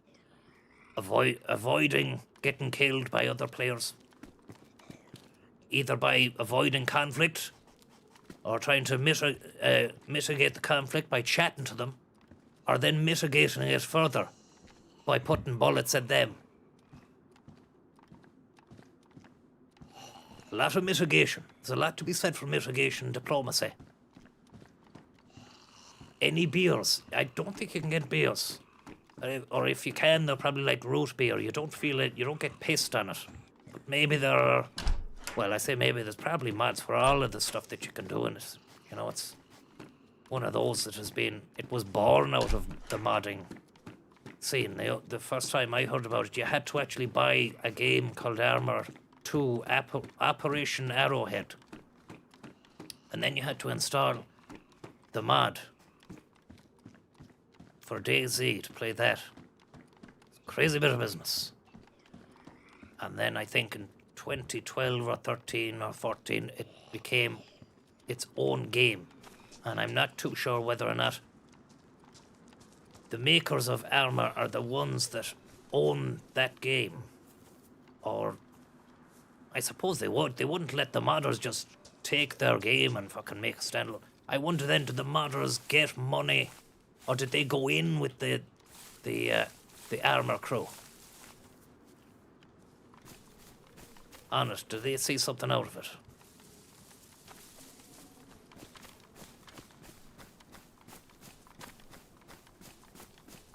avoiding getting killed by other players, either by avoiding conflict or trying to mitigate the conflict by chatting to them, or then mitigating it further by putting bullets at them. A lot of mitigation. There's a lot to be said for mitigation diplomacy. Any beers? I don't think you can get beers. Or if you can, they're probably like root beer. You don't feel it, you don't get pissed on it. But maybe there are, well, I say maybe, there's probably mods for all of the stuff that you can do in it. You know, it's one of those that has been, it was born out of the modding scene. The first time I heard about it, you had to actually buy a game called Armour 2 Operation Arrowhead. And then you had to install the mod for DayZ to play that. It's a crazy bit of business. And then I think in 2012 or 13 or 14, it became its own game. And I'm not too sure whether or not the makers of Armour are the ones that own that game. Or I suppose they would. They wouldn't let the modders just take their game and fucking make a standalone. I wonder then, did the modders get money, or did they go in with the Armour crew? Honest, did they see something out of it?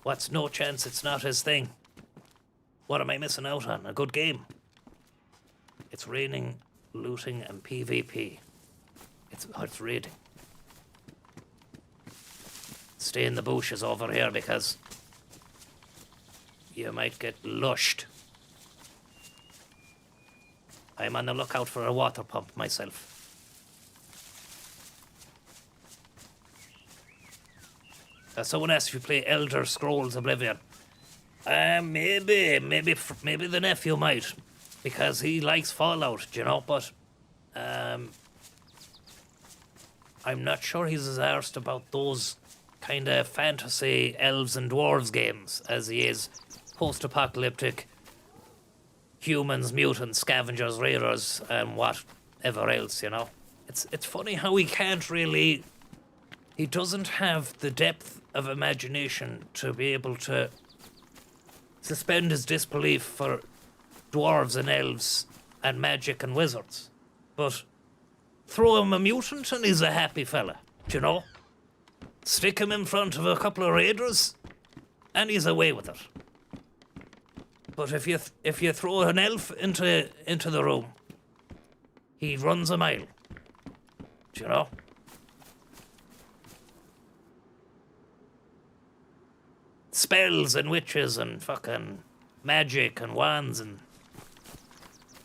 What's no chance it's not his thing? What am I missing out on? A good game. It's raining, looting, and PvP. It's raiding. Stay in the bushes over here because you might get lushed. I'm on the lookout for a water pump myself. Someone asked if you play Elder Scrolls Oblivion. Maybe the nephew might, because he likes Fallout, you know, but I'm not sure he's as arsed about those kind of fantasy elves and dwarves games as he is post-apocalyptic humans, mutants, scavengers, raiders, and whatever else, you know. It's funny how he can't really he doesn't have the depth of imagination to be able to suspend his disbelief for dwarves and elves and magic and wizards. But throw him a mutant and he's a happy fella, do you know? Stick him in front of a couple of raiders and he's away with it. But if you throw an elf into the room, he runs a mile, do you know? Spells and witches and fucking magic and wands and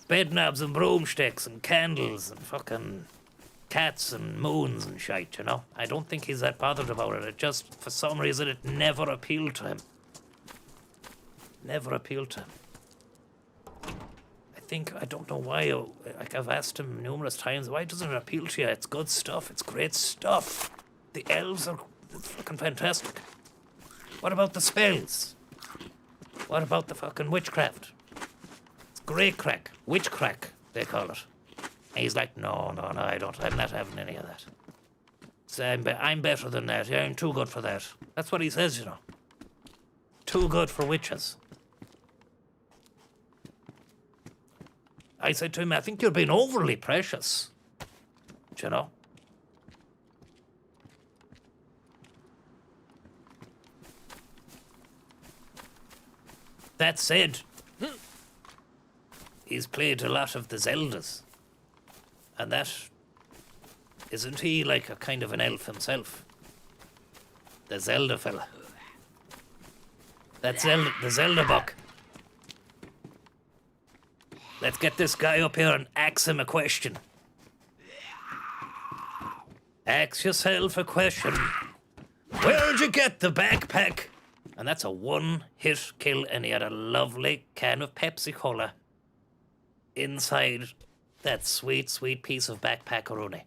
bedknobs and broomsticks and candles and fucking cats and moons and shite, you know? I don't think he's that bothered about it. It just, for some reason, it never appealed to him. Never appealed to him. I don't know why, like I've asked him numerous times, why doesn't it appeal to you? It's good stuff, it's great stuff. The elves are fucking fantastic. What about the spells? What about the fucking witchcraft? It's great crack. Witch crack, they call it. And he's like, no, I don't. I'm not having any of that. So I'm better than that. Yeah, I'm too good for that. That's what he says, you know. Too good for witches. I said to him, I think you're being overly precious. Do you know? That said, he's played a lot of the Zeldas. And that, isn't he like a kind of an elf himself? The Zelda fella. That's the Zelda buck. Let's get this guy up here and ask him a question. Ask yourself a question. Where'd you get the backpack? And that's a one-hit kill, and he had a lovely can of Pepsi Cola inside that sweet, sweet piece of backpackaroni.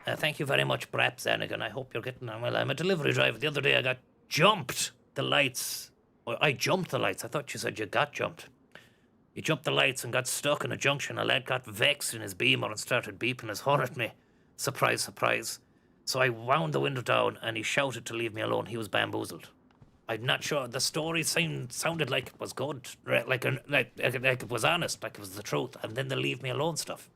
Thank you very much, Brap Zanigan. I hope you're getting on well. I'm a delivery driver. The other day I got jumped the lights. Or I jumped the lights. I thought you said you got jumped. You jumped the lights and got stuck in a junction. A lad got vexed in his Beamer and started beeping his horn at me. Surprise, surprise. So I wound the window down and he shouted to leave me alone. He was bamboozled. I'm not sure. The story sounded like it was good, like it was honest, like it was the truth. And then the leave me alone stuff.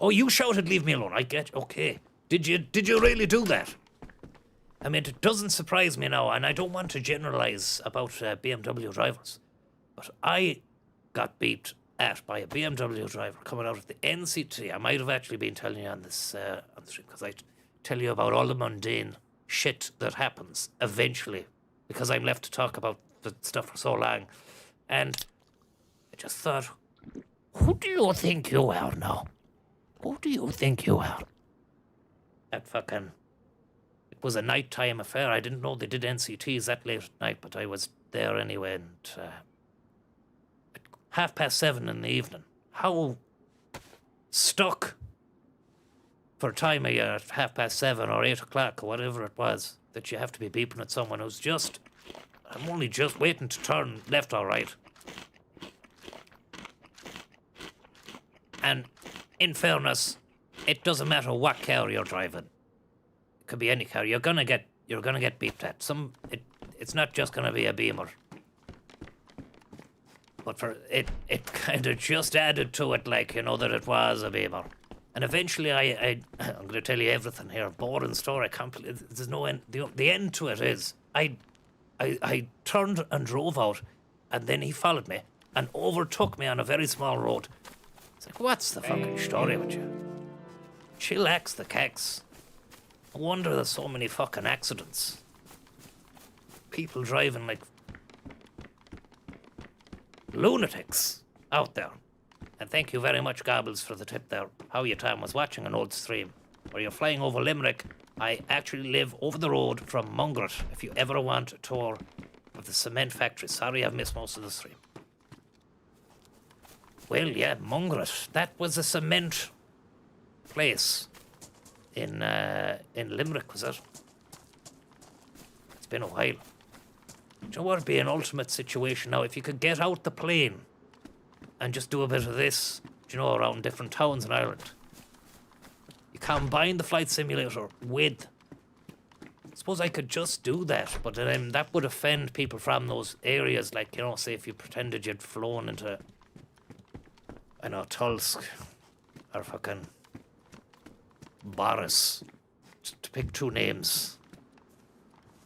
Oh, you shouted leave me alone. I get, okay. Did you really do that? I mean, it doesn't surprise me now, and I don't want to generalize about BMW drivers. But I got beeped at by a BMW driver coming out of the NCT. I might have actually been telling you on this on the stream, because I tell you about all the mundane shit that happens eventually, because I'm left to talk about the stuff for so long. And I just thought, who do you think you are now? Who do you think you are? That fucking... It was a nighttime affair. I didn't know they did NCTs that late at night, but I was there anyway, and... 7:30 in the evening. How stuck for time of year at 7:30 or 8 o'clock or whatever it was that you have to be beeping at someone who's just... I'm only just waiting to turn left or right. And in fairness, it doesn't matter what car you're driving. It could be any car. You're gonna get beeped at. It's not just gonna be a Beamer. But for it kind of just added to it, like, you know, that it was a Beamer. And eventually I'm going to tell you everything here. Boring story. There's no end. The end to it is I turned and drove out, and then he followed me and overtook me on a very small road. It's like, what's the fucking story with you? Chillax the cax. No wonder there's so many fucking accidents. People driving like lunatics out there. And thank you very much, Gobbles, for the tip there. How you, Tom, was watching an old stream where you're flying over Limerick. I actually live over the road from Mungret, if you ever want a tour of the cement factory. Sorry I've missed most of the stream. Well, yeah, Mungret. That was a cement place in Limerick, was it? It's been a while. Do you know what would be an ultimate situation now? If you could get out the plane and just do a bit of this, you know, around different towns in Ireland. combine the flight simulator with... I suppose I could just do that, but then that would offend people from those areas. Like, you know, say if you pretended you'd flown into, I know, Tulsk or fucking Boris, to pick two names.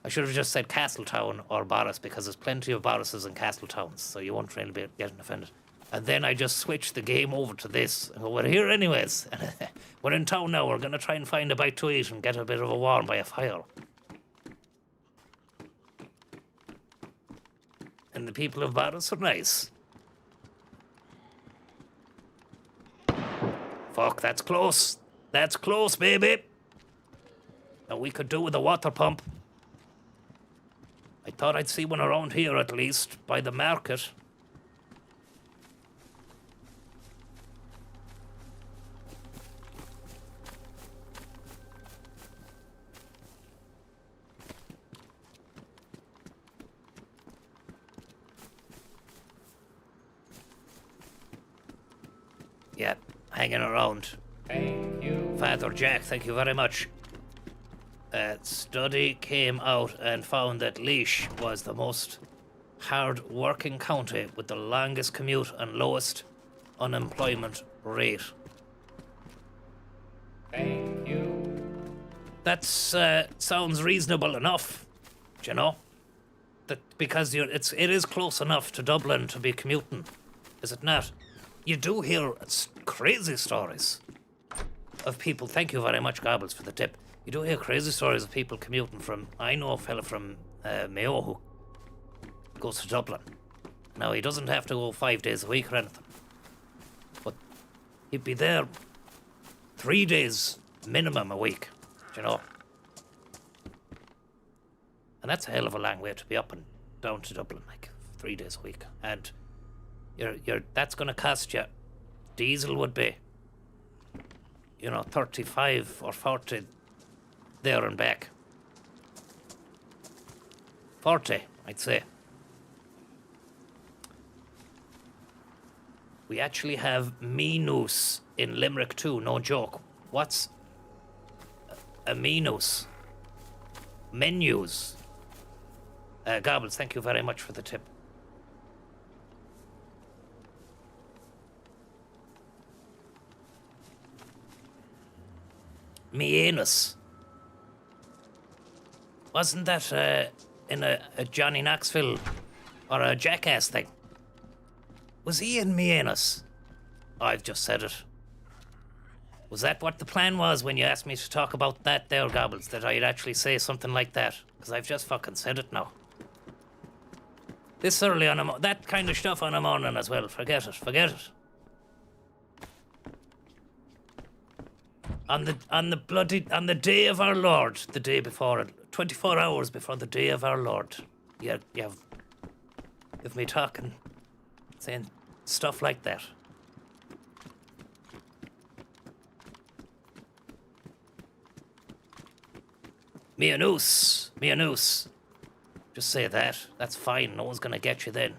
I should have just said Castletown or Boris, because there's plenty of Borises and Castletowns, so you won't really be getting offended. And then I just switch the game over to this. And go, we're here anyways. We're in town now. We're going to try and find a bite to eat and get a bit of a warm by a fire. And the people of Boris are nice. Fuck, that's close. That's close, baby. Now we could do with a water pump. I thought I'd see one around here at least, by the market. Yeah, hanging around. Thank you. Father Jack, thank you very much. A study came out and found that Laois was the most hard-working county with the longest commute and lowest unemployment rate. Thank you. That sounds reasonable enough, do you know? That because it is close enough to Dublin to be commuting, is it not? You do hear crazy stories of people. Thank you very much, Gobbles, for the tip. You do hear crazy stories of people commuting from... I know a fella from Mayo who goes to Dublin. Now, he doesn't have to go 5 days a week or anything. But he'd be there 3 days minimum a week, do you know? And that's a hell of a long way to be up and down to Dublin, like 3 days a week. And that's going to cost you... Diesel would be, 35 or 40... there and back. 40, I'd say. We actually have Minus in Limerick too, no joke. What's a Minus? Menus. Gobbles, thank you very much for the tip. Me anus. Wasn't that in a Johnny Knoxville or a Jackass thing? Was he in me anus? I've just said it. Was that what the plan was when you asked me to talk about that there, Gobbles? That I'd actually say something like that? Because I've just fucking said it now. This early on that kind of stuff on a morning as well. Forget it. On the day of our Lord, the day before it, 24 hours before the day of our Lord, you have me talking, saying stuff like that. Me a noose. Just say that. That's fine. No one's gonna get you then.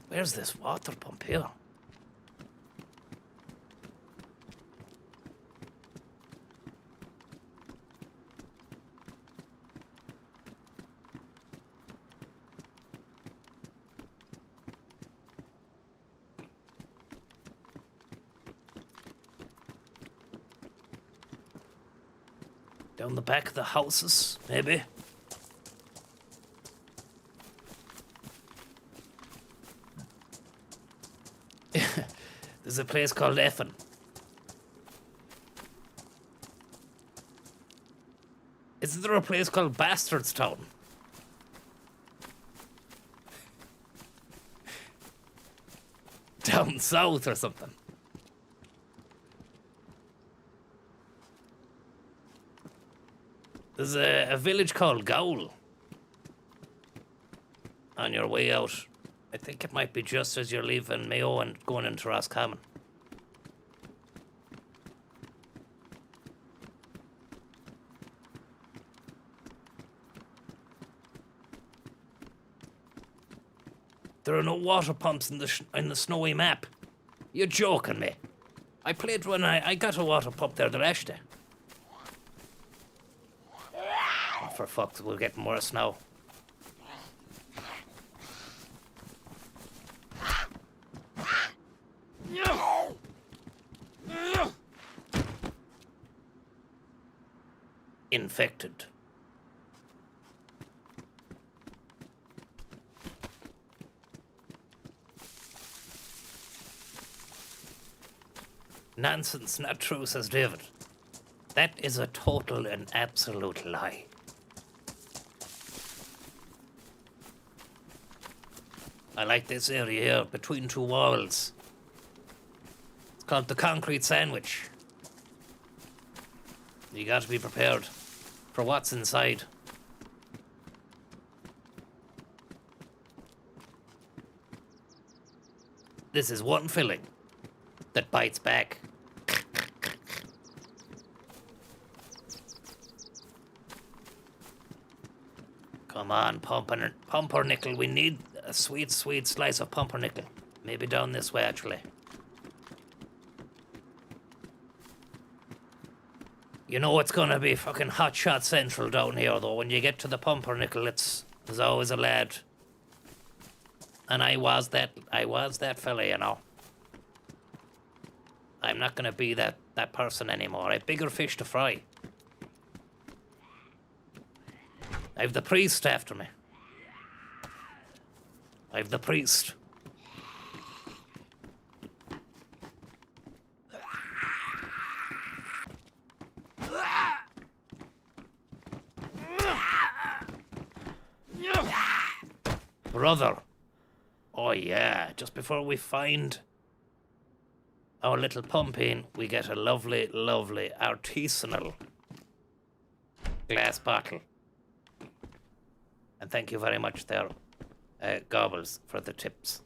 Where's this water pump here? Down the back of the houses, maybe. There's a place called Effin. Isn't there a place called Bastardstown? Down south or something. There's a village called Gowl on your way out. I think it might be just as you're leaving Mayo and going into Roscommon. There are no water pumps in the snowy map. You're joking me. I played when I got a water pump there the last day. Oh, for fuck's sake, we're getting worse now. Infected. Nonsense, not true, says David. That is a total and absolute lie. I like this area here, between two walls. It's called the concrete sandwich. You got to be prepared for what's inside. This is one filling that bites back. Come on, pumpernickel. We need a sweet, sweet slice of pumpernickel. Maybe down this way, actually. You know it's gonna be fucking hot shot central down here, though. When you get to the pumpernickel, there's always a lad. And I was that fella, you know. I'm not gonna be that person anymore. I have bigger fish to fry. I have the priest after me. I have the priest. Brother. Oh yeah, just before we find our little pumpkin, we get a lovely, lovely artisanal glass bottle. And thank you very much there, Gobbles, for the tips.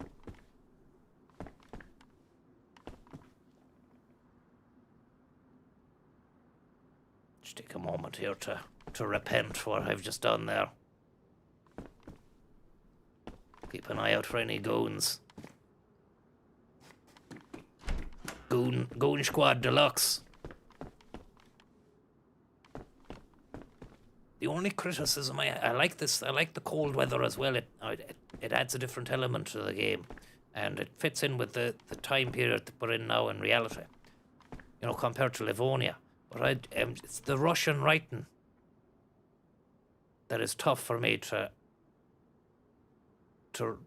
Just take a moment here to repent for what I've just done there. Keep an eye out for any goons. Goon Squad Deluxe. The only criticism I like this, I like the cold weather as well. It adds a different element to the game, and it fits in with the time period that we're in now in reality. You know, compared to Livonia. But it's the Russian writing that is tough for me to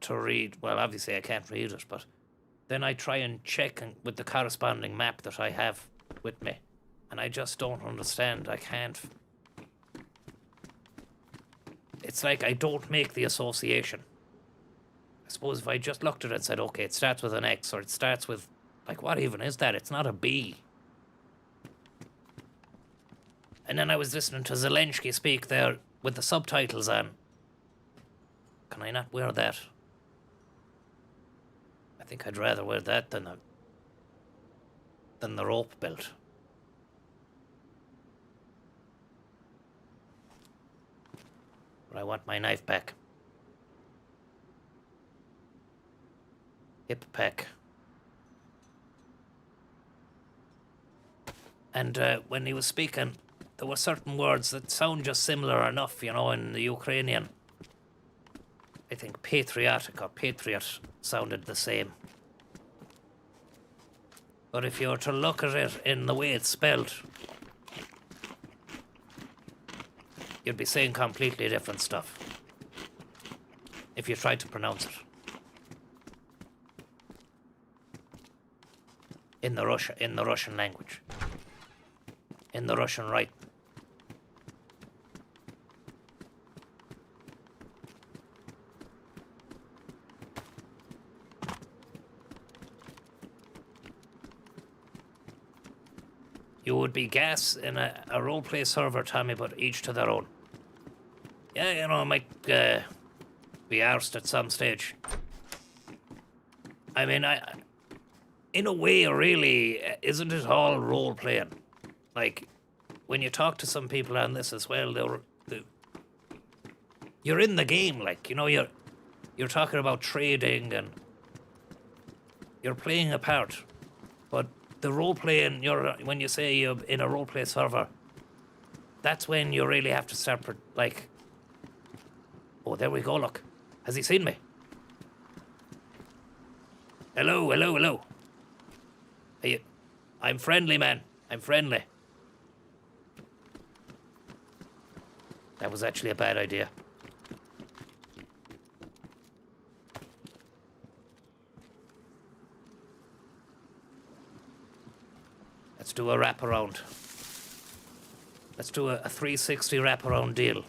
read. Well, obviously I can't read it, but then I try and check with the corresponding map that I have with me, and I just don't understand. I can't. It's like I don't make the association. I suppose if I just looked at it and said, okay, it starts with an X, or it starts with, like, what even is that? It's not a B. And then I was listening to Zelensky speak there with the subtitles on. Can I not wear that? I think I'd rather wear that than the rope belt. But I want my knife back. Hip pack. And when he was speaking, there were certain words that sound just similar enough, you know, in the Ukrainian. I think patriotic or patriot sounded the same. But if you were to look at it in the way it's spelled, you'd be saying completely different stuff if you tried to pronounce it in the Russian language, in the Russian writing. You would be gas in a roleplay server, Tommy, but each to their own. Yeah, you know, I might be arsed at some stage. I mean, in a way, really, isn't it all role-playing? Like, when you talk to some people on this as well, you're in the game, like, you know, you're talking about trading and you're playing a part, but the role playing, when you say you're in a role play server, that's when you really have to start, like, oh, there we go, look. Has he seen me? Hello, hello, hello. I'm friendly, man. I'm friendly. That was actually a bad idea. Let's do a wraparound. Let's do a 360 wraparound deal.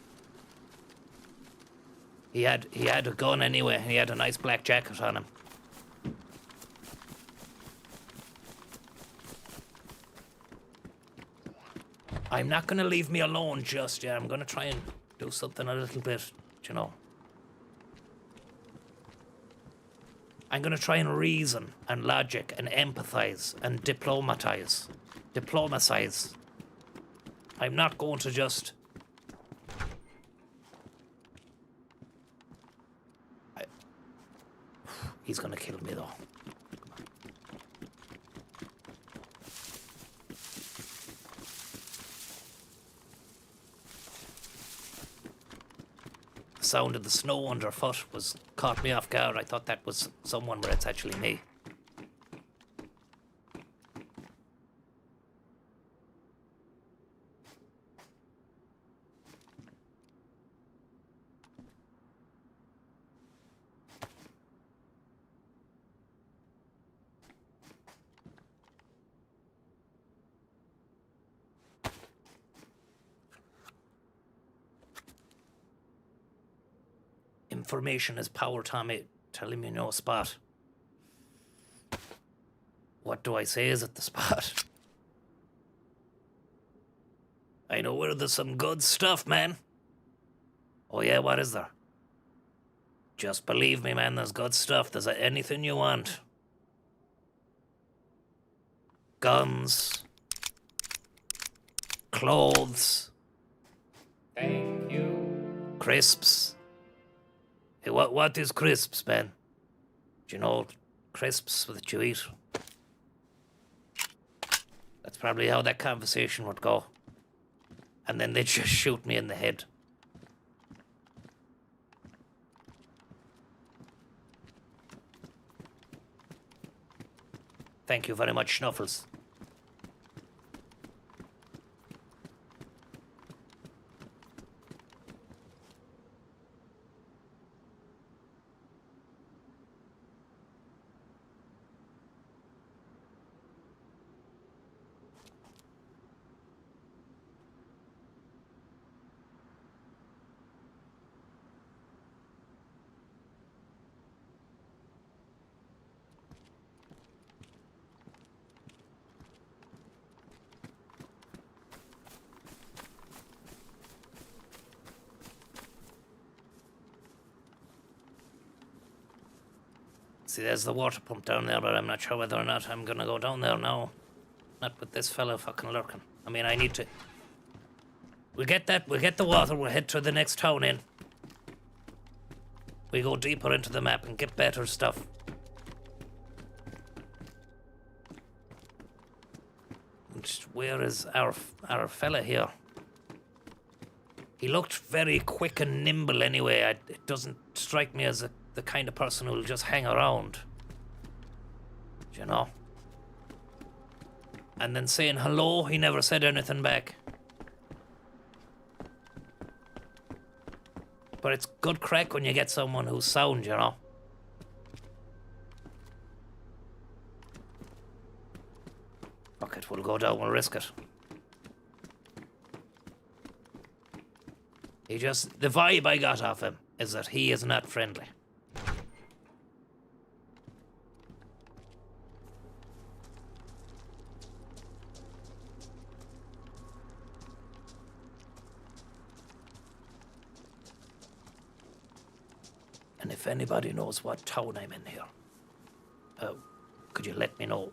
He had a gun anyway. He had a nice black jacket on him. I'm not going to leave me alone just yet. I'm going to try and do something a little bit, you know. I'm going to try and reason and logic and empathize and diplomatize. I'm not going to just... He's going to kill me, though. The sound of the snow underfoot caught me off guard. I thought that was someone, but it's actually me. Information is power, Tommy. Telling me no spot. What do I say is it the spot? I know where there's some good stuff, man. Oh yeah, what is there? Just believe me, man, there's good stuff. There's anything you want. Guns. Clothes. Thank you. Crisps. Hey, what is crisps, man? Do you know crisps that you eat? That's probably how that conversation would go. And then they'd just shoot me in the head. Thank you very much, Snuffles. See, there's the water pump down there, but I'm not sure whether or not I'm gonna go down there now. Not with this fella fucking lurking. I mean, I need to... We'll get the water, we'll head to the next town in. We go deeper into the map and get better stuff. Where is our fella here? He looked very quick and nimble anyway. It doesn't strike me as the kind of person who'll just hang around. You know? And then saying hello, he never said anything back. But it's good crack when you get someone who's sound, you know? Fuck it, we'll go down, we'll risk it. The vibe I got off him is that he is not friendly. And if anybody knows what town I'm in here, could you let me know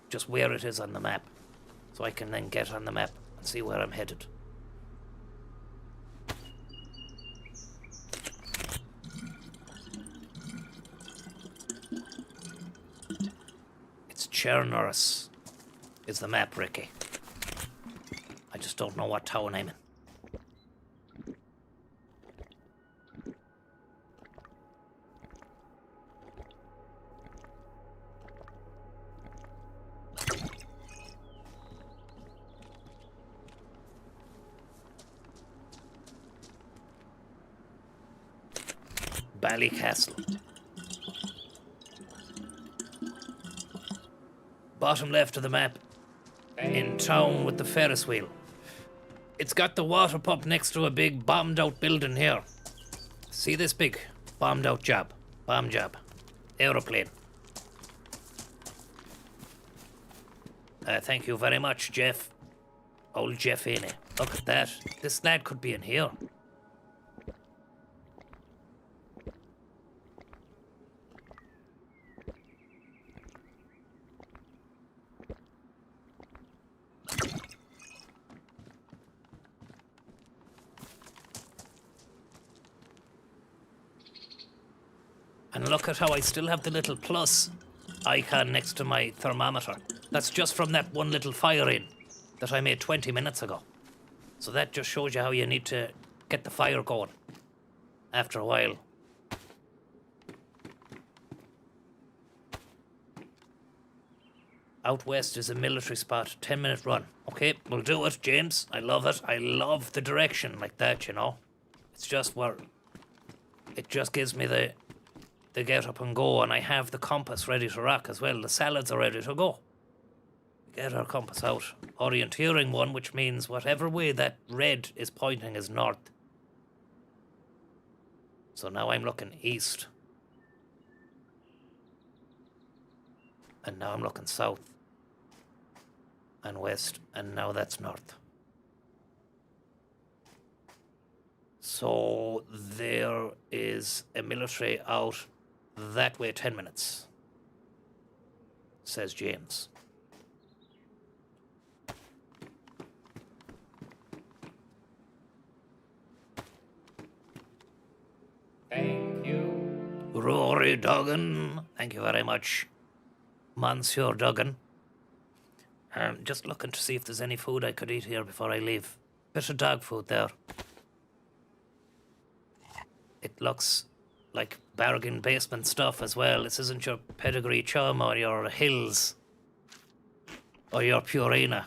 just where it is on the map, so I can then get on the map and see where I'm headed. Chernoris is the map, Ricky. I just don't know what town I'm in. Ballycastle. Bottom left of the map. In town with the Ferris wheel. It's got the water pump next to a big bombed out building here. See this big bombed out job? Bomb job. Aeroplane. Thank you very much, Jeff. Old Jeff, ain't it? Look at that. This lad could be in here. And look at how I still have the little plus icon next to my thermometer. That's just from that one little fire in that I made 20 minutes ago. So that just shows you how you need to get the fire going after a while. Out west is a military spot, 10-minute run. Okay, we'll do it, James. I love it. I love the direction like that, you know. It's just where it just gives me the get up and go, and I have the compass ready to rock as well. The salads are ready to go. Get our compass out. Orienteering one, which means whatever way that red is pointing is north. So now I'm looking east. And now I'm looking south. And west, and now that's north. So there is a military out that way 10 minutes, says James. Thank you. Rory Duggan. Thank you very much, Monsieur Duggan. Just looking to see if there's any food I could eat here before I leave. Bit of dog food there. It looks like bargain basement stuff as well. This isn't your pedigree chum or your hills or your Purina.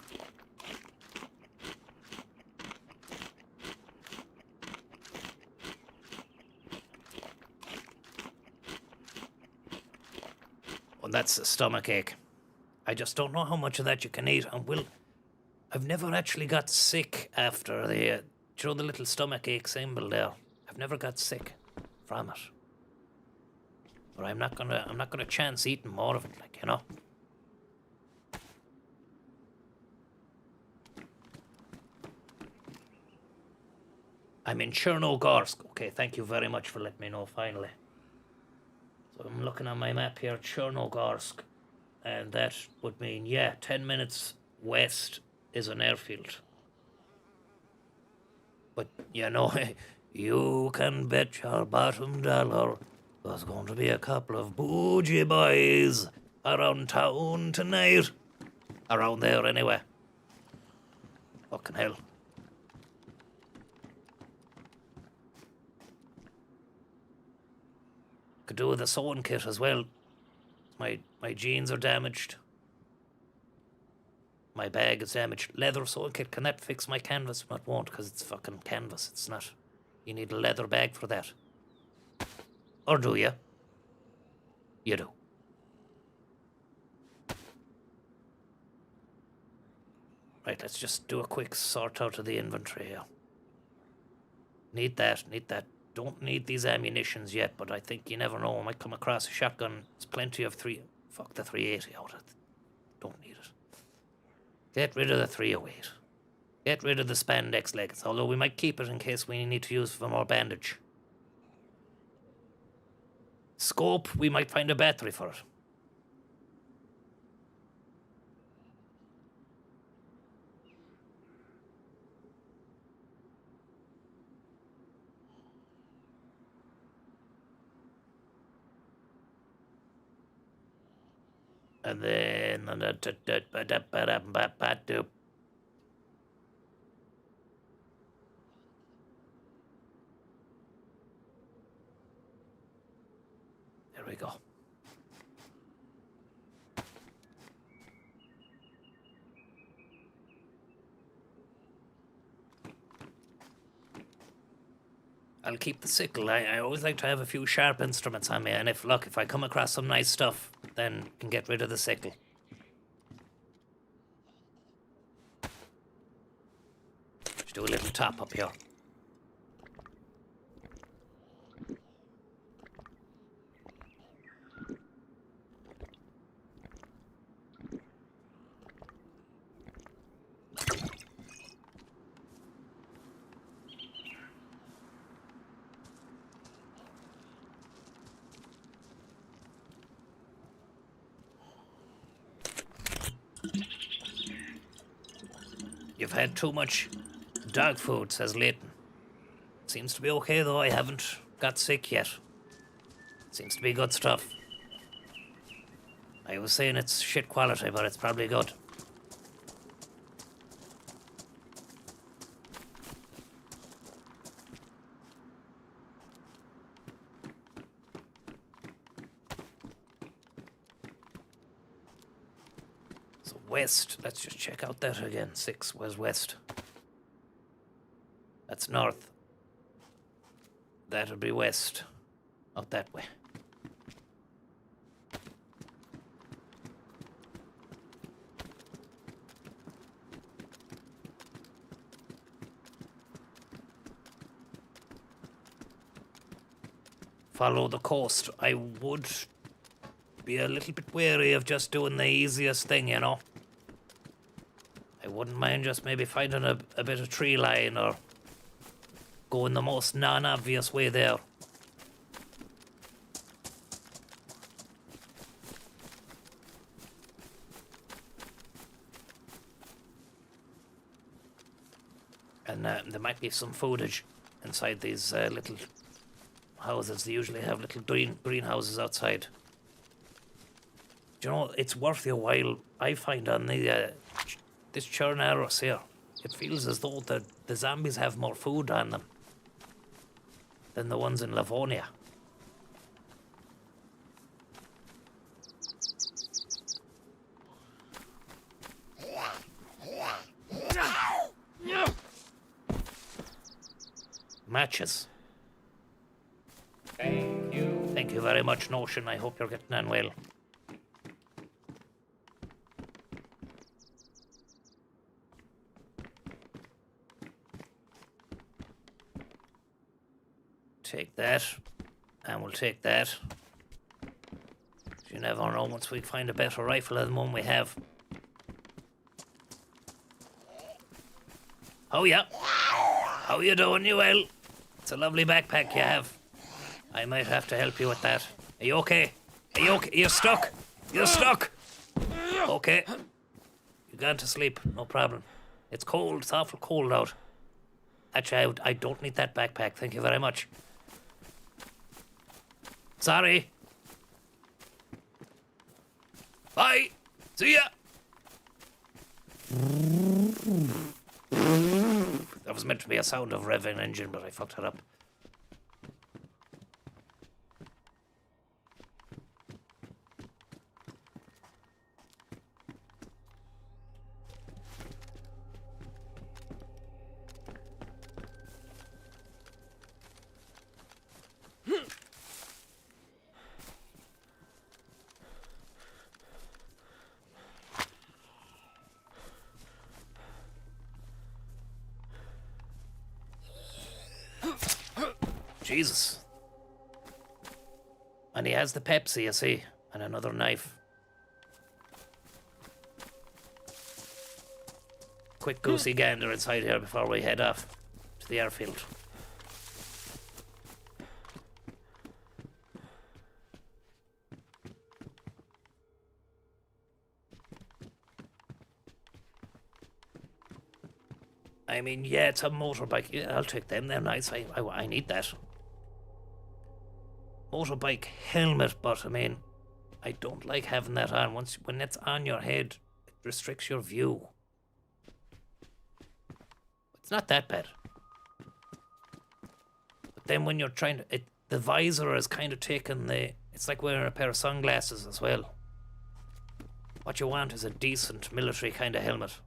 Well, that's a stomach ache. I just don't know how much of that you can eat. And I've never actually got sick after the the little stomach ache symbol there. I've never got sick from it. But I'm not gonna chance eating more of it, like, you know. I'm in Chernogorsk. Okay, thank you very much for letting me know finally. So I'm looking on my map here, Chernogorsk, and that would mean, yeah, 10 minutes west is an airfield. But, you know, you can bet your bottom dollar there's going to be a couple of bougie boys around town tonight. Around there, anyway. Fucking hell. Could do with a sewing kit as well. My jeans are damaged. My bag is damaged. Leather sewing kit, can that fix my canvas? It won't, because it's fucking canvas. It's not. You need a leather bag for that. Or do you? You do. Right, let's just do a quick sort out of the inventory here. Need that. Don't need these ammunitions yet, but I think you never know. I might come across a shotgun. There's plenty of fuck the 380 out of it. Don't need it. Get rid of the 308. Get rid of the spandex legs, although we might keep it in case we need to use for more bandage. Scope, we might find a battery for it. And then... There we go. I'll keep the sickle. I always like to have a few sharp instruments on me, and if I come across some nice stuff, then can get rid of the sickle. Just do a little top up here. You've had too much dog food, says Leighton. Seems to be okay though, I haven't got sick yet. Seems to be good stuff. I was saying it's shit quality, but it's probably good. West. Let's just check out that again. 6 was west. That's north. That'll be west. Out that way. Follow the coast. I would be a little bit wary of just doing the easiest thing, you know. I wouldn't mind just maybe finding a bit of tree line or going the most non-obvious way there. And there might be some footage inside these little houses. They usually have little greenhouses outside. Do you know, it's worth your while, I find, on the this Churnaros here. It feels as though the zombies have more food on them than the ones in Livonia. Matches. Thank you. Thank you very much, Notion. I hope you're getting on well. Take that, and we'll take that. You never know once we find a better rifle than the one we have. Oh yeah. How you doing, you well? It's a lovely backpack you have. I might have to help you with that. Are you okay? Are you okay? You're stuck. You're stuck. Okay. You've gone to sleep. No problem. It's cold. It's awful cold out. Actually, I don't need that backpack. Thank you very much. Sorry. Bye. See ya. That was meant to be a sound of revving engine, but I fucked it up. Jesus. And he has the Pepsi, you see, and another knife. Quick goosey gander inside here before we head off to the airfield. I mean, yeah, it's a motorbike. Yeah, I'll take them. They're nice. I need that. Motorbike helmet, but I mean, I don't like having that on. When it's on your head, it restricts your view. It's not that bad. But then when you're trying to, the visor is kind of taking the. It's like wearing a pair of sunglasses as well. What you want is a decent military kind of helmet.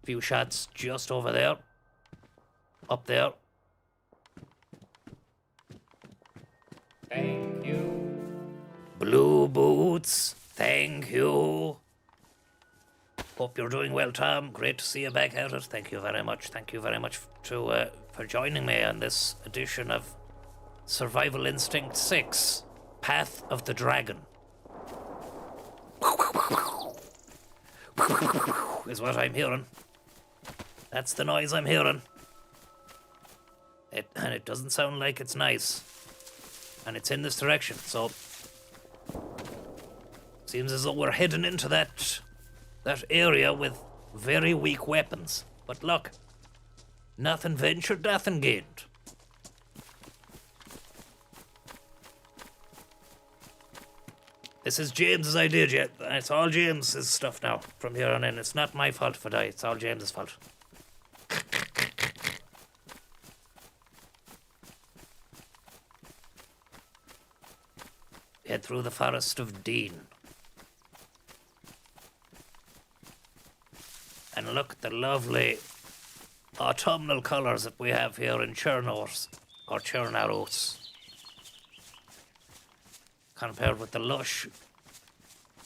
Few shots just over there. Up there. Thank you. Blue boots. Thank you. Hope you're doing well, Tom. Great to see you back at it. Thank you very much. Thank you very much for joining me on this edition of Survival Instinct 6, Path of the Dragon. Is what I'm hearing. That's the noise I'm hearing. And it doesn't sound like it's nice. And it's in this direction, so seems as though we're heading into that area with very weak weapons. But look, nothing ventured, nothing gained. This is James's idea, Jet. It's all James's stuff now from here on in. It's not my fault if I die. It's all James's fault. Head through the forest of Dean. And look at the lovely autumnal colours that we have here in Chernos, or Chernaros, compared with the lush,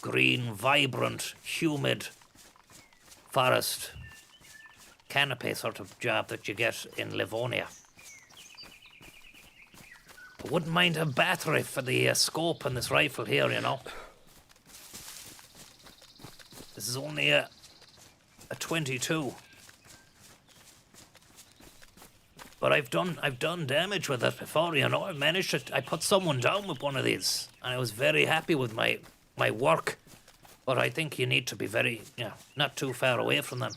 green, vibrant, humid forest canopy sort of job that you get in Livonia. I wouldn't mind a battery for the scope on this rifle here, you know. This is only a 22. But I've done damage with it before, you know. I managed to, I put someone down with one of these, and I was very happy with my work. But I think you need to be very, not too far away from them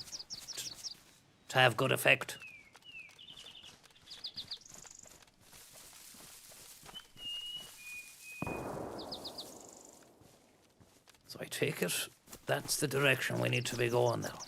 to have good effect. So I take it that's the direction we need to be going now.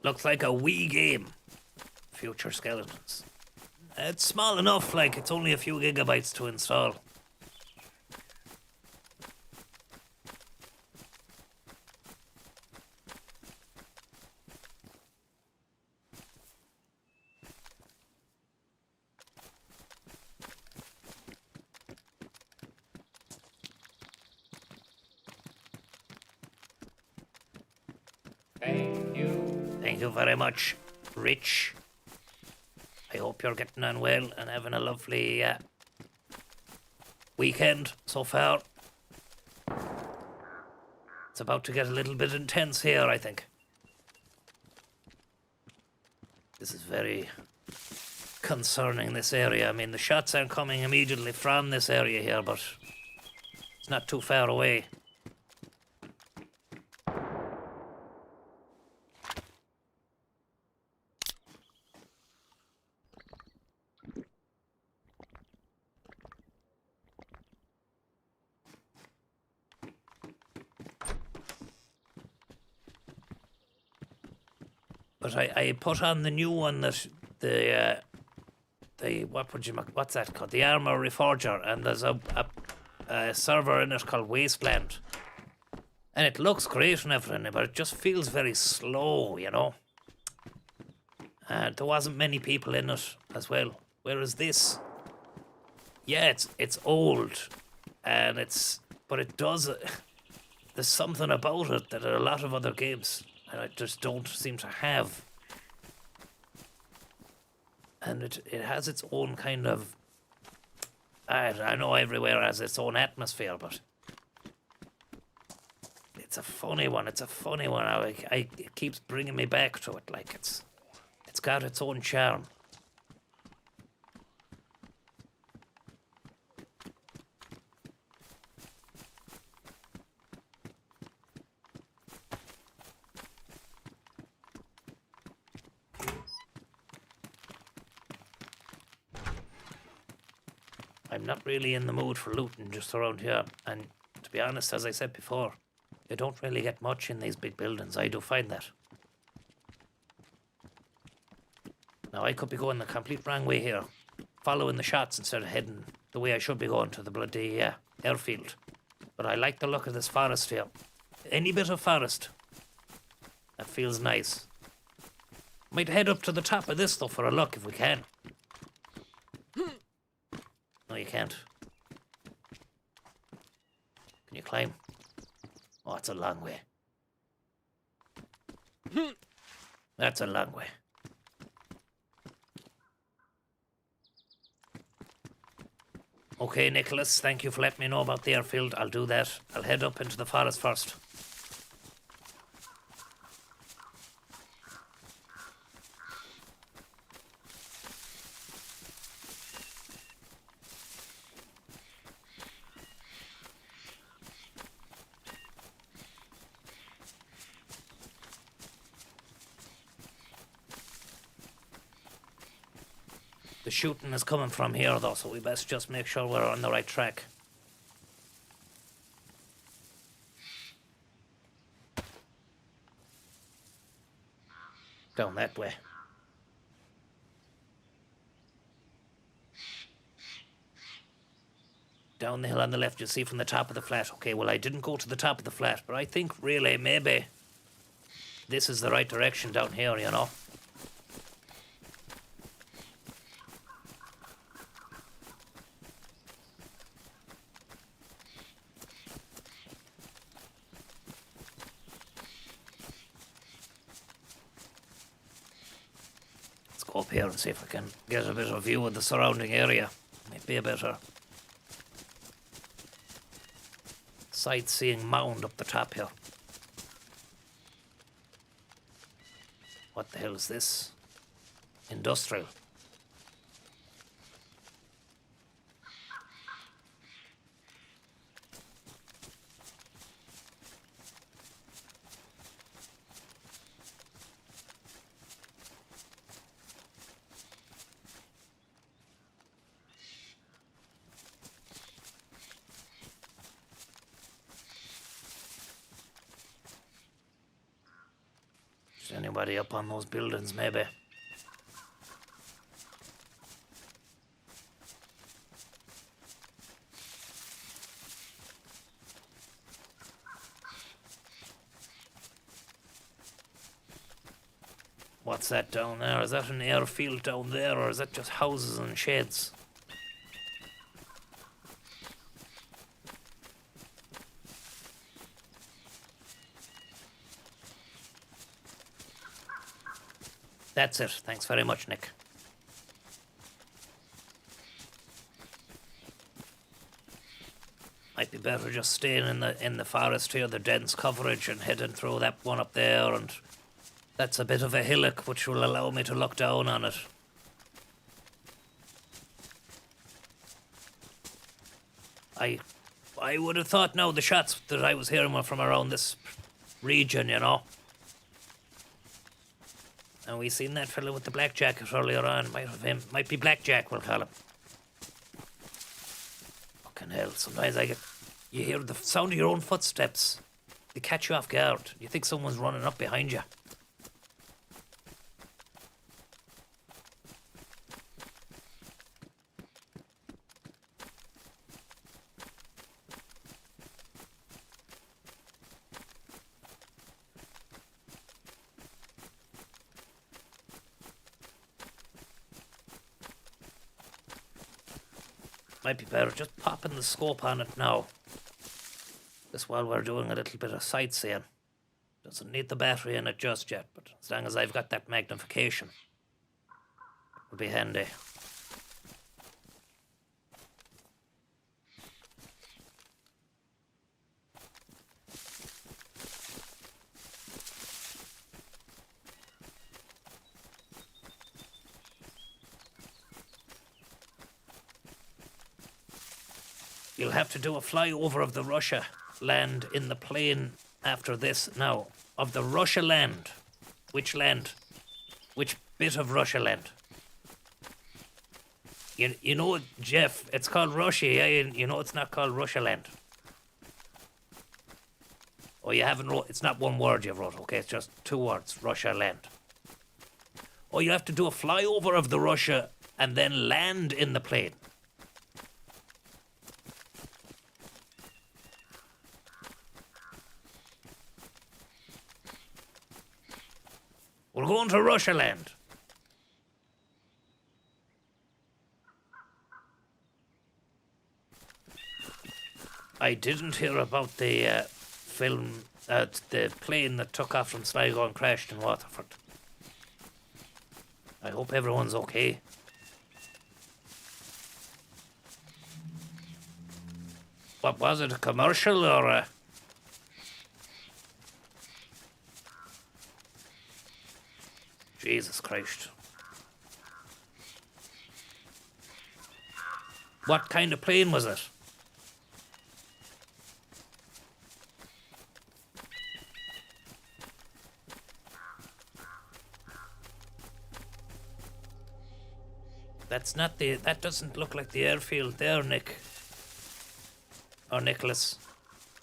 Looks like a wee game. Future Skeletons. It's small enough, like it's only a few gigabytes to install. Thank you. Thank you very much, Rich. I hope you're getting on well and having a lovely weekend so far. It's about to get a little bit intense here, I think. This is very concerning, this area. I mean, the shots aren't coming immediately from this area here, but it's not too far away. But I put on the new one that the what's that called? The Armor Reforger, and there's a server in it called Wasteland. And it looks great and everything, but it just feels very slow, you know. And there wasn't many people in it as well. Whereas this, yeah, it's old, and but it does. There's something about it that a lot of other games I just don't seem to have. And it has its own kind of, I know everywhere has its own atmosphere, but it's a funny one. It's a funny one. It keeps bringing me back to it. Like it's got its own charm. I'm not really in the mood for looting just around here. And to be honest, as I said before, you don't really get much in these big buildings. I do find that. Now, I could be going the complete wrong way here, following the shots instead of heading the way I should be going to the bloody airfield. But I like the look of this forest here. Any bit of forest, that feels nice. Might head up to the top of this though for a look if we can. No, you can't. Can you climb? Oh, it's a long way. That's a long way. Okay, Nicholas, thank you for letting me know about the airfield. I'll do that. I'll head up into the forest first. The shooting is coming from here though, so we best just make sure we're on the right track. Down that way. Down the hill on the left, you see from the top of the flat. Okay, well I didn't go to the top of the flat, but I think really maybe this is the right direction down here, you know. Go up here and see if I can get a bit of view of the surrounding area. Might be a better sightseeing mound up the top here. What the hell is this? Industrial. Is anybody up on those buildings, maybe? What's that down there? Is that an airfield down there, or is that just houses and sheds? That's it. Thanks very much, Nick. Might be better just staying in the forest here, the dense coverage, and heading through that one up there, and that's a bit of a hillock which will allow me to look down on it. I would have thought now the shots that I was hearing were from around this region, you know. And we seen that fella with the black jacket earlier on. Might be Blackjack, we'll call him. Fucking hell, sometimes you hear the sound of your own footsteps. They catch you off guard. You think someone's running up behind you. Might be better just popping the scope on it now. Just while we're doing a little bit of sightseeing. Doesn't need the battery in it just yet, but as long as I've got that magnification, it'll be handy. You'll have to do a flyover of the Russia land in the plane after this. Now, of the Russia land, which land? Which bit of Russia land? You know, Jeff, it's called Russia, yeah? You know it's not called Russia land. Oh, you haven't wrote, it's not one word you've wrote, okay? It's just 2 words, Russia land. Oh, you have to do a flyover of the Russia and then land in the plane. We're going to Russia land. I didn't hear about the film, the plane that took off from Sligo and crashed in Waterford. I hope everyone's okay. What was it, a commercial or a... Jesus Christ. What kind of plane was it? That's not the... That doesn't look like the airfield there, Nick. Or Nicholas.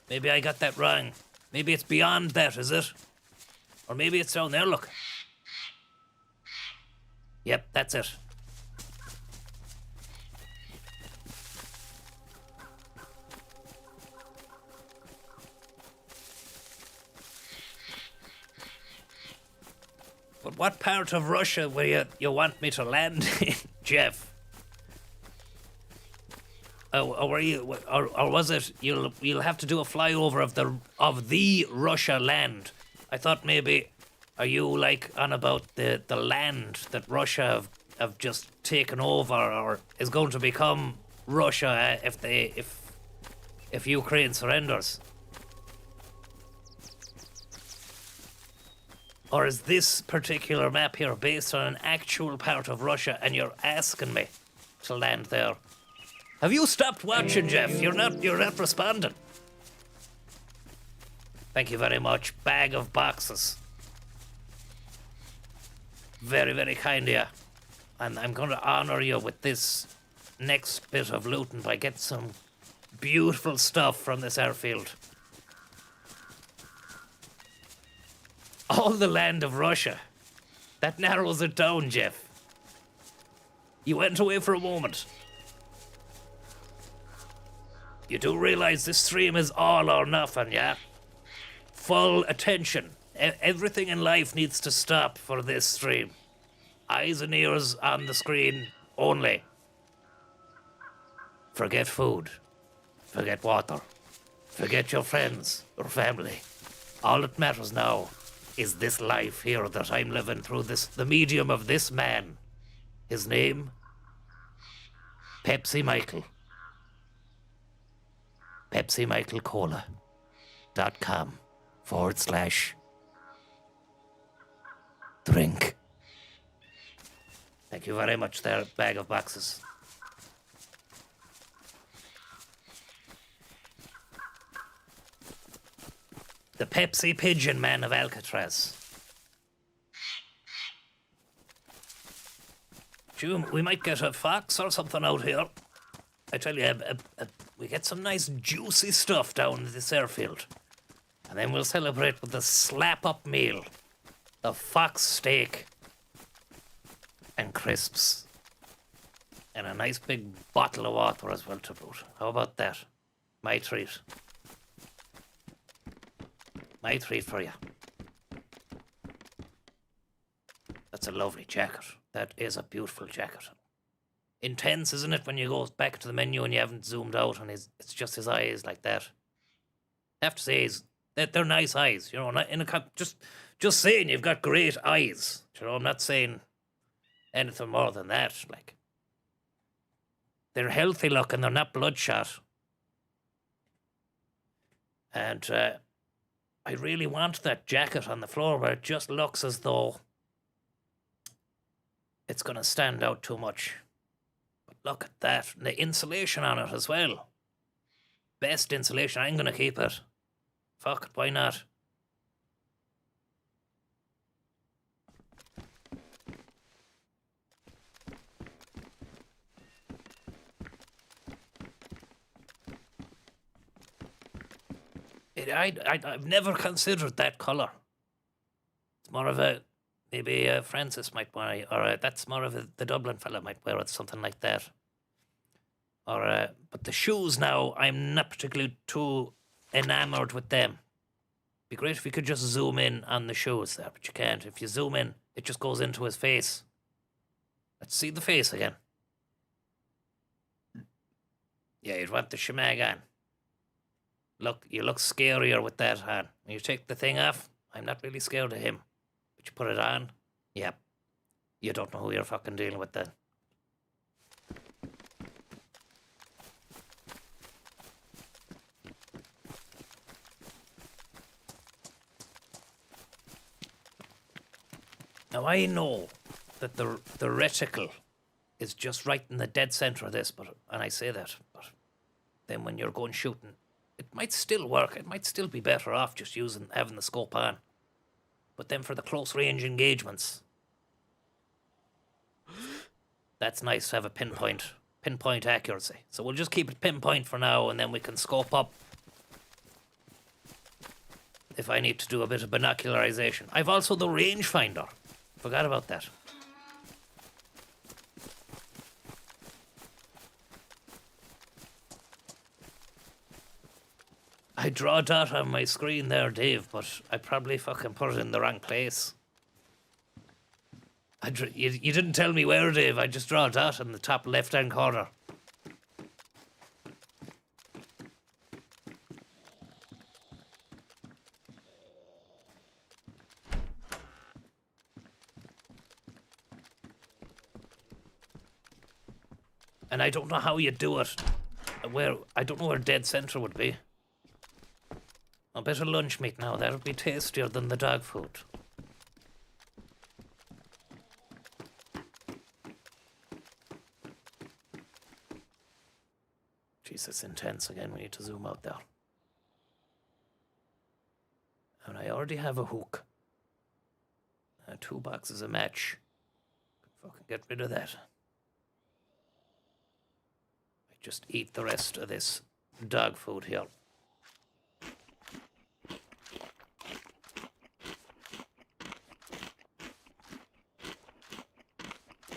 Maybe I got that wrong. Maybe it's beyond that, is it? Or maybe it's down there, look. Yep, that's it. But what part of Russia will you want me to land in, Jeff? Or were you, or was it you'll have to do a flyover of the Russia land? I thought maybe, are you like on about the land that Russia have just taken over or is going to become Russia if Ukraine surrenders? Or is this particular map here based on an actual part of Russia and you're asking me to land there? Have you stopped watching, Jeff? You're not responding. Thank you very much. Bag of boxes. Very, very kind of you. And I'm going to honor you with this next bit of looting by getting some beautiful stuff from this airfield. All the land of Russia. That narrows it down, Jeff. You went away for a moment. You do realize this stream is all or nothing, yeah? Full attention. Everything in life needs to stop for this stream. Eyes and ears on the screen only. Forget food. Forget water. Forget your friends or family. All that matters now is this life here that I'm living through the medium of this man. His name? Pepsi Michael. PepsiMichaelCola.com/drink. Thank you very much there, bag of boxes. The Pepsi Pigeon Man of Alcatraz. June, we might get a fox or something out here. I tell you, we get some nice juicy stuff down in this airfield. And then we'll celebrate with the slap-up meal. The fox steak. And crisps. And a nice big bottle of water as well to boot. How about that? My treat. My treat for you. That's a lovely jacket. That is a beautiful jacket. Intense, isn't it, when you go back to the menu and you haven't zoomed out and it's just his eyes like that. I have to say, they're nice eyes, you know. Not in just saying you've got great eyes. You know, I'm not saying anything more than that. Like, they're healthy looking, they're not bloodshot. And I really want that jacket on the floor where it just looks as though it's going to stand out too much. But look at that. And the insulation on it as well. Best insulation. I'm going to keep it. Fuck it, why not? I've never considered that colour. It's more of a maybe Francis might wear it, or that's more of the Dublin fella might wear it, something like that. Or but the shoes now, I'm not particularly too enamoured with them. Be great if you could just zoom in on the shoes there, but you can't. If you zoom in, it just goes into his face. Let's see the face again. Yeah, you'd want the shemag on. Look, you look scarier with that on. When you take the thing off, I'm not really scared of him. But you put it on, yep. You don't know who you're fucking dealing with then. Now I know that the reticle is just right in the dead centre of this, and I say that, but then when you're going shooting, it might still work. It might still be better off just having the scope on. But then for the close range engagements, that's nice to have a pinpoint accuracy. So we'll just keep it pinpoint for now, and then we can scope up if I need to do a bit of binocularization. I've also the rangefinder. Forgot about that. I draw a dot on my screen there, Dave, but I probably fucking put it in the wrong place. You didn't tell me where, Dave. I just draw a dot in the top left-hand corner. And I don't know how you do it. I don't know where dead center would be. A bit of lunch meat now. That would be tastier than the dog food. Jeez, it's intense again. We need to zoom out there. And I already have a hook. 2 boxes of match. Fucking get rid of that. I just eat the rest of this dog food here.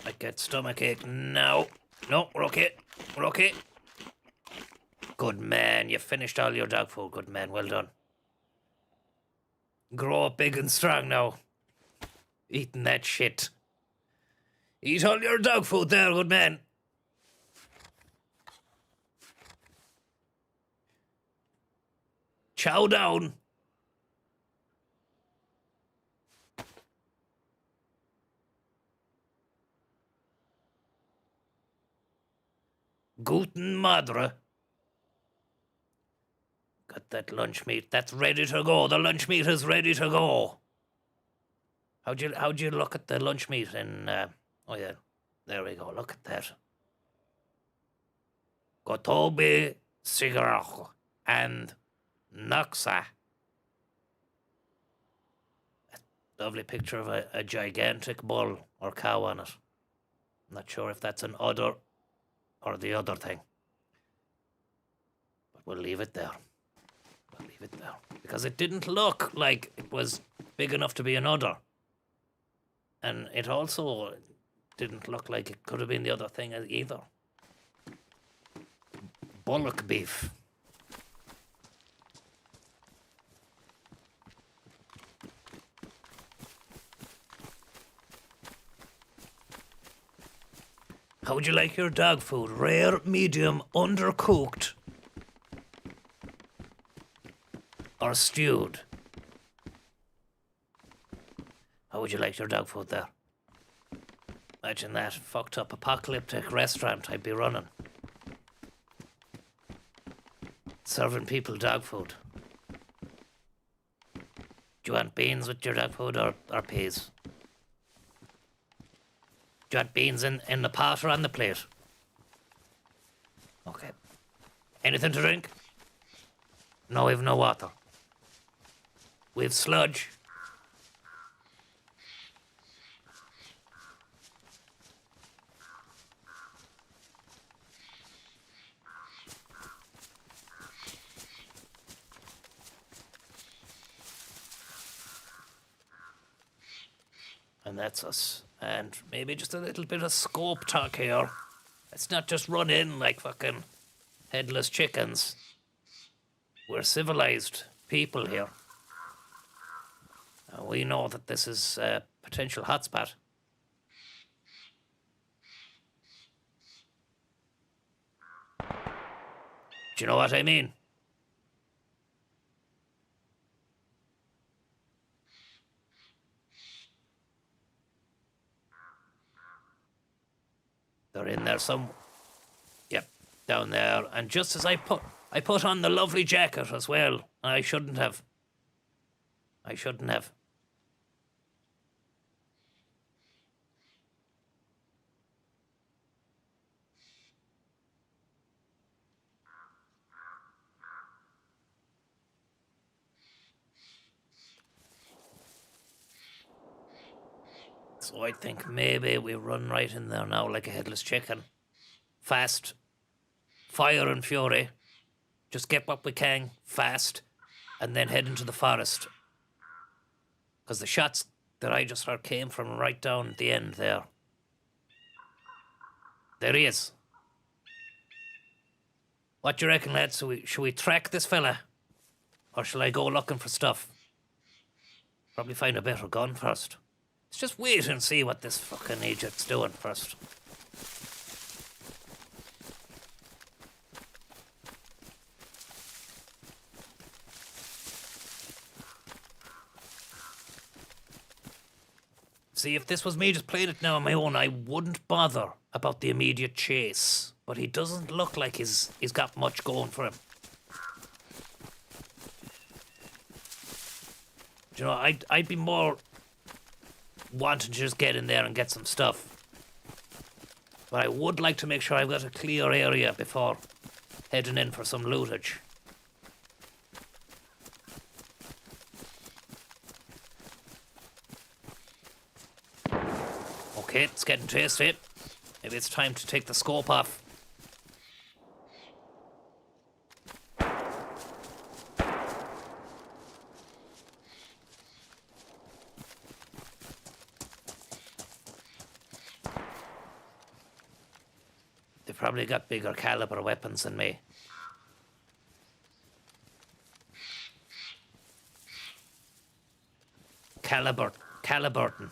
I get stomachache now. No, we're okay. We're okay. Good man, you finished all your dog food. Good man, well done. Grow up big and strong now. Eating that shit. Eat all your dog food there, good man. Chow down. Guten Madre. Got that lunch meat. That's ready to go. The lunch meat is ready to go. How'd you look at the lunch meat in... oh, yeah. There we go. Look at that. Gotobi, Sigarach, and Noxa. Lovely picture of a gigantic bull or cow on it. I'm not sure if that's an udder or the other thing. But we'll leave it there. We'll leave it there. Because it didn't look like it was big enough to be an udder. And it also didn't look like it could have been the other thing either. Bullock beef. How would you like your dog food? Rare, medium, undercooked, or stewed? How would you like your dog food there? Imagine that fucked up apocalyptic restaurant I'd be running. Serving people dog food. Do you want beans with your dog food or peas? Do you want beans in the pot or on the plate? Okay. Anything to drink? No, we've no water. We've sludge. And that's us. And maybe just a little bit of scope talk here. Let's not just run in like fucking headless chickens. We're civilized people here. We know that this is a potential hotspot. Do you know what I mean? They're in there some. Yep, down there. And just as I put on the lovely jacket as well. I shouldn't have. I shouldn't have. So I think maybe we run right in there now like a headless chicken. Fast. Fire and fury. Just get what we can fast. And then head into the forest. Because the shots that I just heard came from right down at the end there. There he is. What do you reckon, lads? Should we track this fella? Or shall I go looking for stuff? Probably find a better gun first. Let's just wait and see what this fucking Egypt's doing first. See, if this was me just playing it now on my own, I wouldn't bother about the immediate chase. But he doesn't look like he's got much going for him. Do you know, I'd be more wanting to just get in there and get some stuff. But I would like to make sure I've got a clear area before heading in for some lootage. Okay, it's getting tasty. Maybe it's time to take the scope off. They've probably got bigger caliber weapons than me. Caliburton.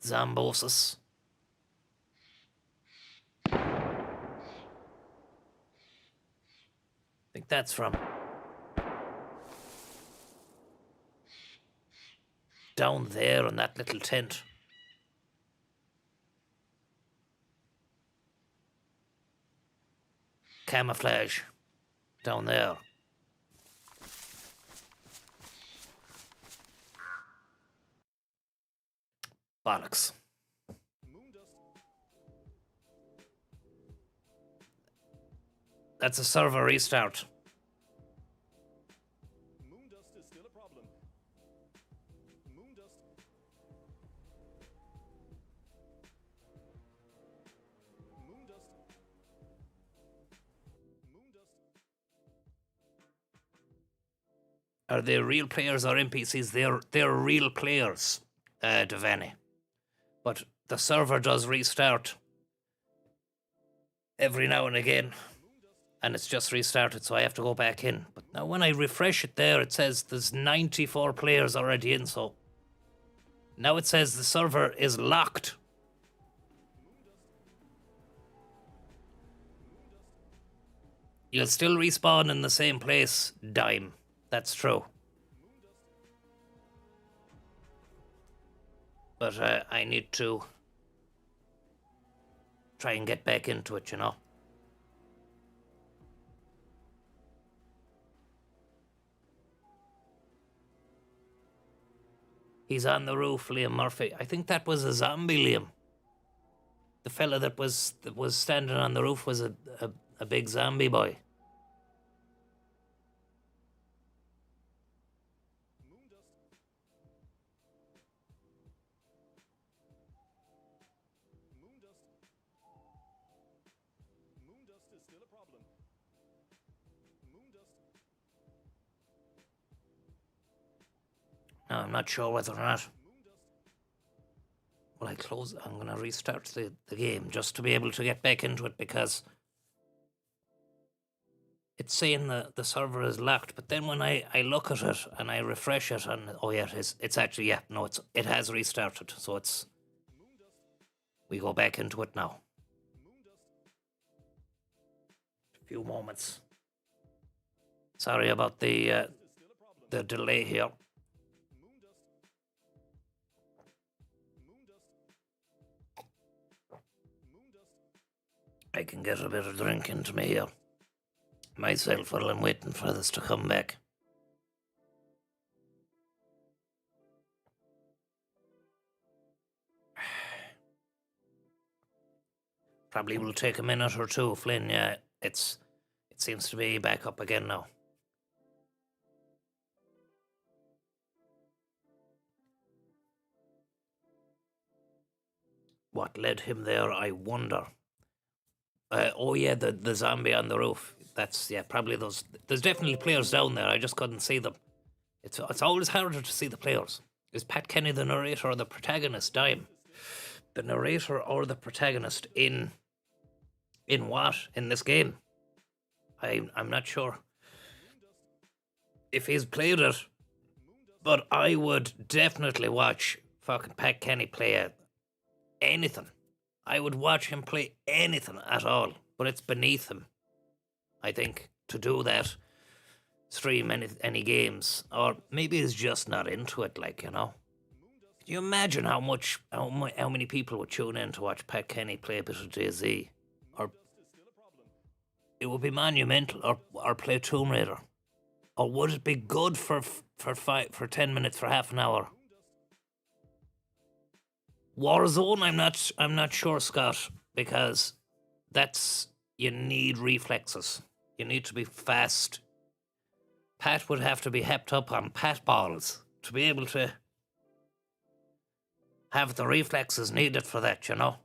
Zombosis. I think that's from down there in that little tent. Camouflage down there. Bollocks. That's a server restart. Moondust is still a problem. Moondust. Are they real players or NPCs? They're real players, Devani. But the server does restart every now and again. And it's just restarted, so I have to go back in. But now when I refresh it there, it says there's 94 players already in, so... Now it says the server is locked. You'll still respawn in the same place, Dime. That's true. But I need to try and get back into it, you know. He's on the roof, Liam Murphy. I think that was a zombie, Liam. The fella that was standing on the roof was a big zombie boy. Moondust is still a problem. Moondust. No, I'm not sure whether or not. Well, I'm going to restart the game just to be able to get back into it because it's saying the server is locked. But then when I look at it and I refresh it, and oh yeah, it's actually, yeah, no, it has restarted. So we go back into it now. A few moments. Sorry about the delay here. I can get a bit of drink into me here myself while I'm waiting for this to come back. Probably will take a minute or two, Flynn. Yeah, it seems to be back up again now. What led him there, I wonder. Oh yeah, the zombie on the roof. That's, yeah, probably those. There's definitely players down there. I just couldn't see them. It's always harder to see the players. Is Pat Kenny the narrator or the protagonist? Dime. The narrator or the protagonist in what? In this game? I'm not sure if he's played it, but I would definitely watch fucking Pat Kenny play anything. I would watch him play anything at all, but it's beneath him, I think, to do that, stream any games, or maybe he's just not into it, like, you know. Can you imagine how many people would tune in to watch Pat Kenny play a bit of Jay-Z? Or it would be monumental, or play Tomb Raider. Or would it be good for 10 minutes, for half an hour? Warzone, I'm not sure, Scott, because you need reflexes. You need to be fast. Pat would have to be hepped up on pat balls to be able to have the reflexes needed for that, you know.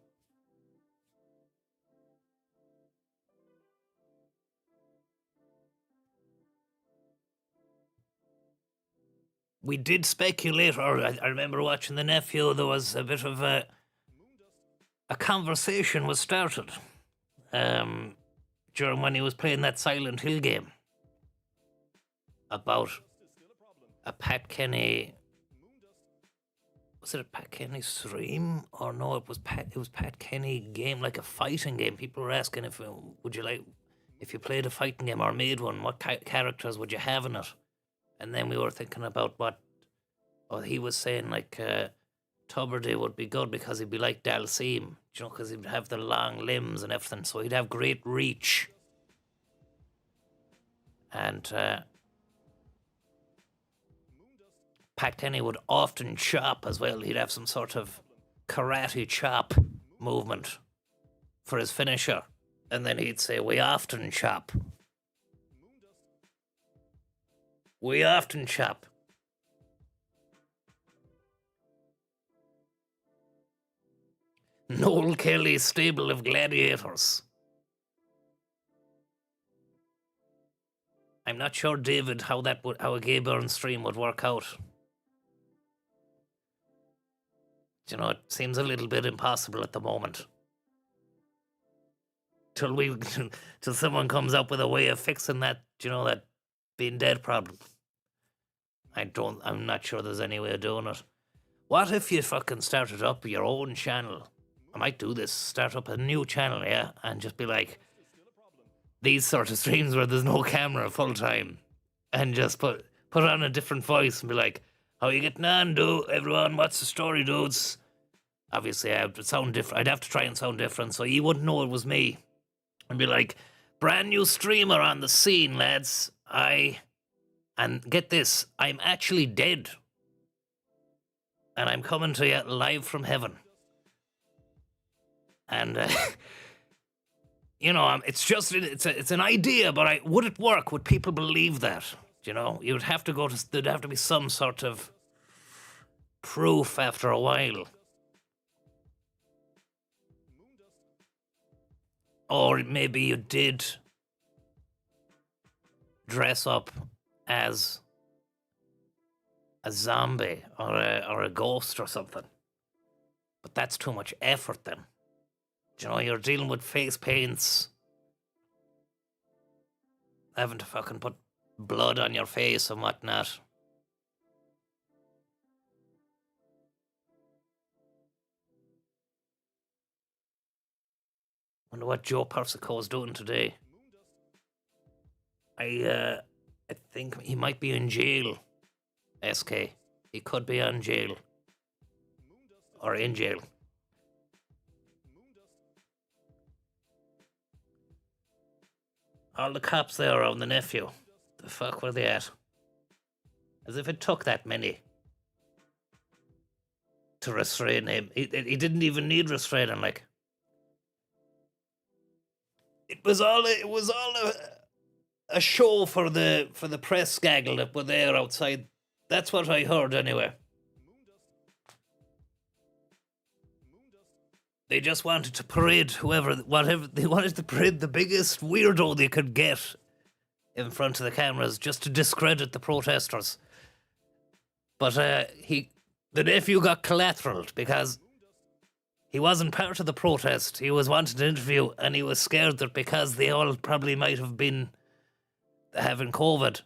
We did speculate, or I remember watching The Nephew, there was a bit of a conversation was started during when he was playing that Silent Hill game about a Pat Kenny. Was it a Pat Kenny stream? Or no, it was Pat Kenny game, like a fighting game. People were asking if you played a fighting game or made one, what characters would you have in it? And then we were thinking about he was saying, like, Tuberty would be good because he'd be like Dalsim, you know, because he'd have the long limbs and everything, so he'd have great reach. And Pat Kenny would often chop as well. He'd have some sort of karate chop movement for his finisher. And then he'd say, we often chop. We often chop. Noel Kelly's stable of gladiators. I'm not sure, David, how a Gay Burns stream would work out. You know, it seems a little bit impossible at the moment. Till someone comes up with a way of fixing that, you know, that being dead problem. I'm not sure there's any way of doing it. What if you fucking started up your own channel? I might do this, start up a new channel, yeah, and just be like, these sort of streams where there's no camera full time, and just put on a different voice and be like, how you getting on, everyone? What's the story, dudes? Obviously, I have to sound different. I'd have to try and sound different, so you wouldn't know it was me. And be like, brand new streamer on the scene, lads. And get this, I'm actually dead. and I'm coming to you live from heaven. And you know, it's an idea, but would it work? Would people believe that? You know, you'd have to there'd have to be some sort of proof after a while. Or maybe you did dress up as a zombie or a ghost or something. But that's too much effort then. You know, you're dealing with face paints, having to fucking put blood on your face and whatnot. Wonder what Joe Persico's doing today. I think he might be in jail. SK. He could be on jail. Or in jail. All the cops there around the nephew. The fuck were they at? As if it took that many to restrain him. He didn't even need restraining, like. It was all a show for the press gaggle that were there outside. That's what I heard anyway. They just wanted to parade whatever they wanted to parade the biggest weirdo they could get in front of the cameras just to discredit the protesters. But the nephew got collateraled because he wasn't part of the protest. He was wanted to interview, and he was scared that because they all probably might have been having COVID,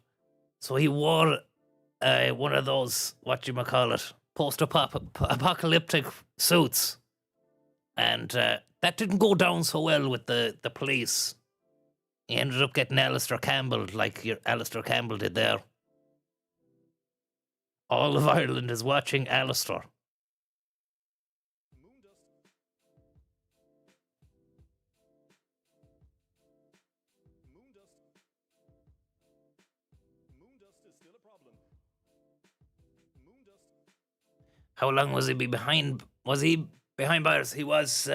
so he wore one of those, post-apocalyptic suits. And that didn't go down so well with the police. He ended up getting Alistair Campbell, like Alistair Campbell did there. All of Ireland is watching Alistair. How long was he behind? Was he behind bars? He was.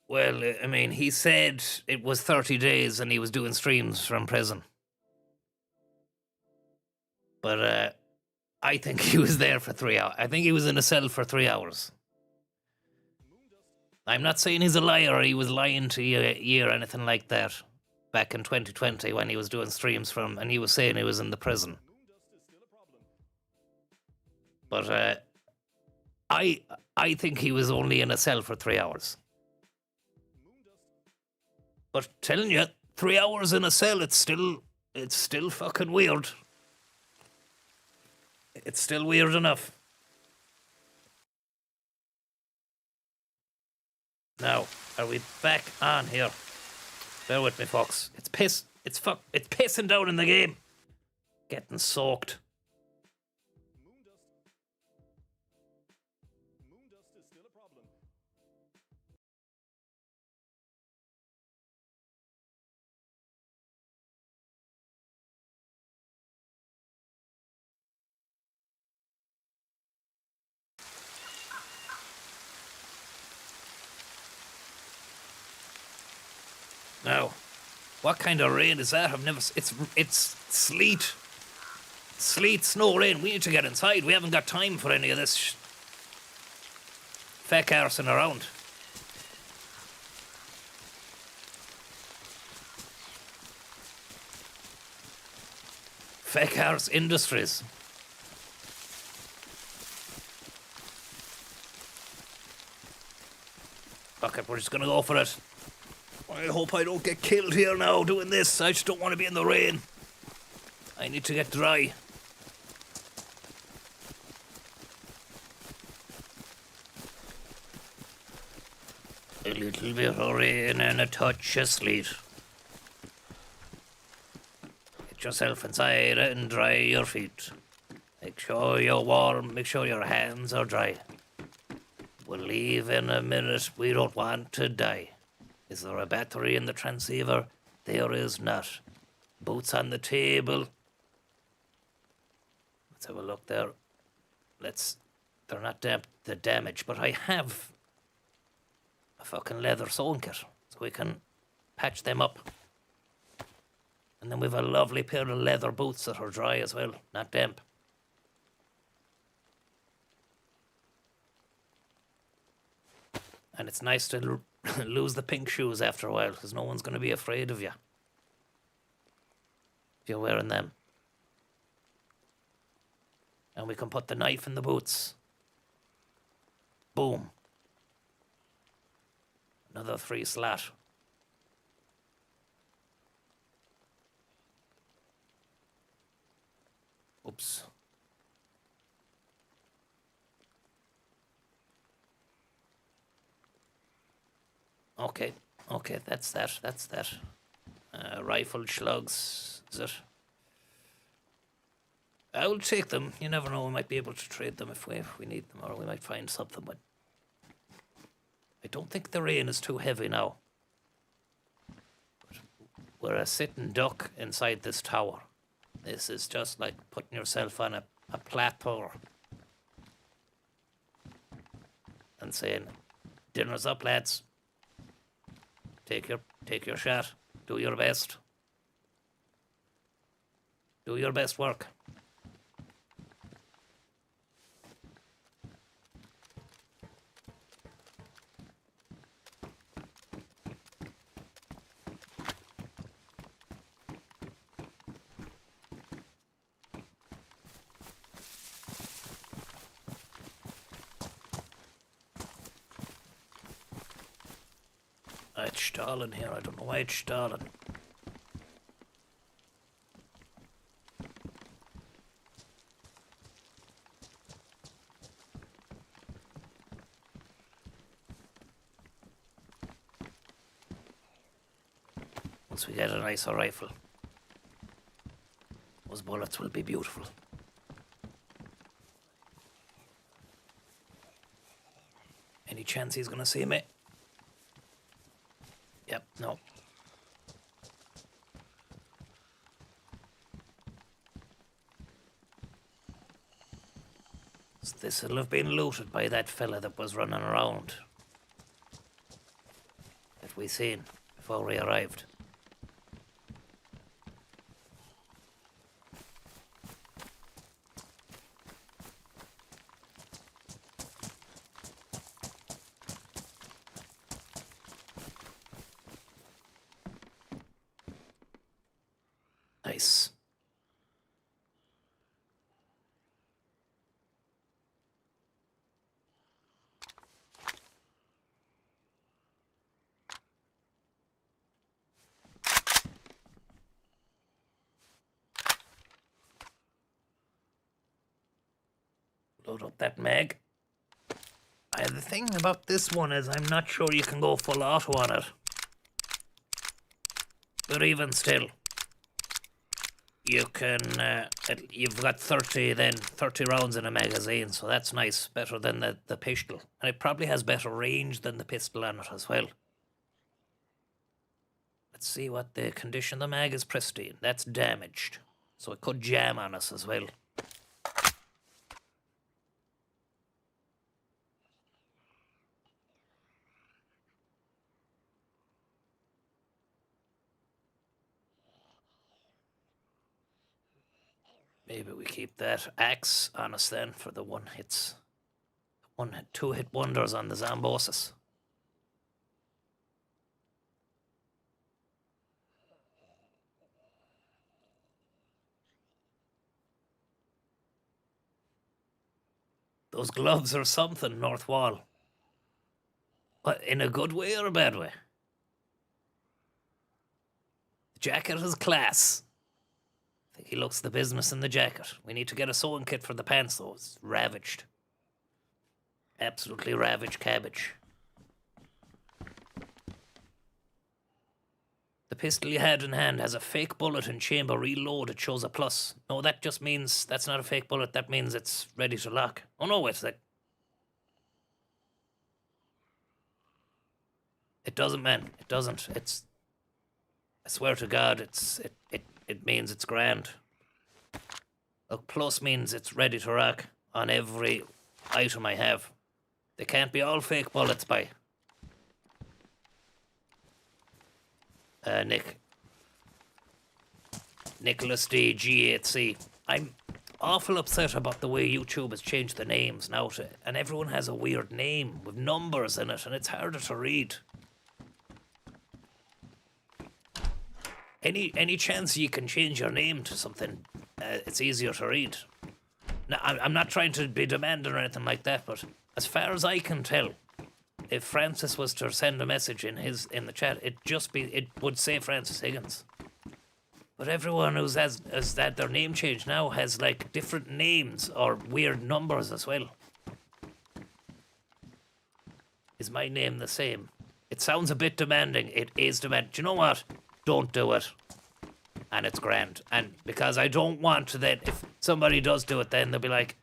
Well, I mean, he said it was 30 days and he was doing streams from prison. But I think he was there for 3 hours. I think he was in a cell for 3 hours. I'm not saying he's a liar or he was lying to you or anything like that. Back in 2020 when he was doing streams from, and he was saying he was in the prison. But I think he was only in a cell for 3 hours. But telling you, 3 hours in a cell, it's still fucking weird. It's still weird enough. Now, are we back on here? Bear with me, folks. It's pissing down in the game. Getting soaked. Now, what kind of rain is that? It's sleet. Sleet, snow, rain. We need to get inside. We haven't got time for any of this feck arsing around. Feck arse Industries. Okay, we're just gonna go for it. I hope I don't get killed here now doing this. I just don't want to be in the rain. I need to get dry. A little bit of rain and a touch of sleet. Get yourself inside and dry your feet. Make sure you're warm, make sure your hands are dry. We'll leave in a minute, we don't want to die. Is there a battery in the transceiver? There is not. Boots on the table. Let's have a look there. They're not the damage, but I have a fucking leather sewing kit, so we can patch them up. And then we've a lovely pair of leather boots that are dry as well, not damp. And it's nice to lose the pink shoes after a while, because no one's going to be afraid of you if you're wearing them. And we can put the knife in the boots. Boom. Another 3 slot. Oops. Okay, that's that. Rifled slugs, is it? I'll take them. You never know, we might be able to trade them if we need them, or we might find something, but I don't think the rain is too heavy now. But we're a sitting duck inside this tower. This is just like putting yourself on a platform and saying, dinner's up, lads. Take your shot. Do your best. Do your best work. It's stalling here. I don't know why it's stalling. Once we get a nicer rifle, those bullets will be beautiful. Any chance he's gonna see me? Yep, no. So this'll have been looted by that fella that was running around that we seen before we arrived. Nice. Load up that mag. The thing about this one is I'm not sure you can go full auto on it. But even still, you can, you've got 30 rounds in a magazine, so that's nice, better than the pistol. And it probably has better range than the pistol on it as well. Let's see what the condition. The mag is pristine. That's damaged, so it could jam on us as well. Maybe we keep that axe on us then for the two hit wonders on the Zombosis. Those gloves are something, North Wall. What, in a good way or a bad way? The jacket is class. I think he looks the business in the jacket. We need to get a sewing kit for the pants, though. It's ravaged. Absolutely ravaged cabbage. The pistol you had in hand has a fake bullet and chamber reload. It shows a plus. No, that just means that's not a fake bullet. That means it's ready to lock. Oh, no, wait a sec. It doesn't, man. It doesn't. It's... I swear to God, it means it's grand. A plus means it's ready to rock on every item I have. They can't be all fake bullets by. Nicholas D. G8C. I'm awful upset about the way YouTube has changed the names now to, and everyone has a weird name with numbers in it, and it's harder to read. Any chance you can change your name to something, it's easier to read. Now, I'm not trying to be demanding or anything like that, but as far as I can tell, if Francis was to send a message in the chat, it would say Francis Higgins. But everyone has had their name changed now has like different names or weird numbers as well. Is my name the same? It sounds a bit demanding. It is demanding. Do you know what? Don't do it. And it's grand. And because I don't want to then, if somebody does do it, then they'll be like,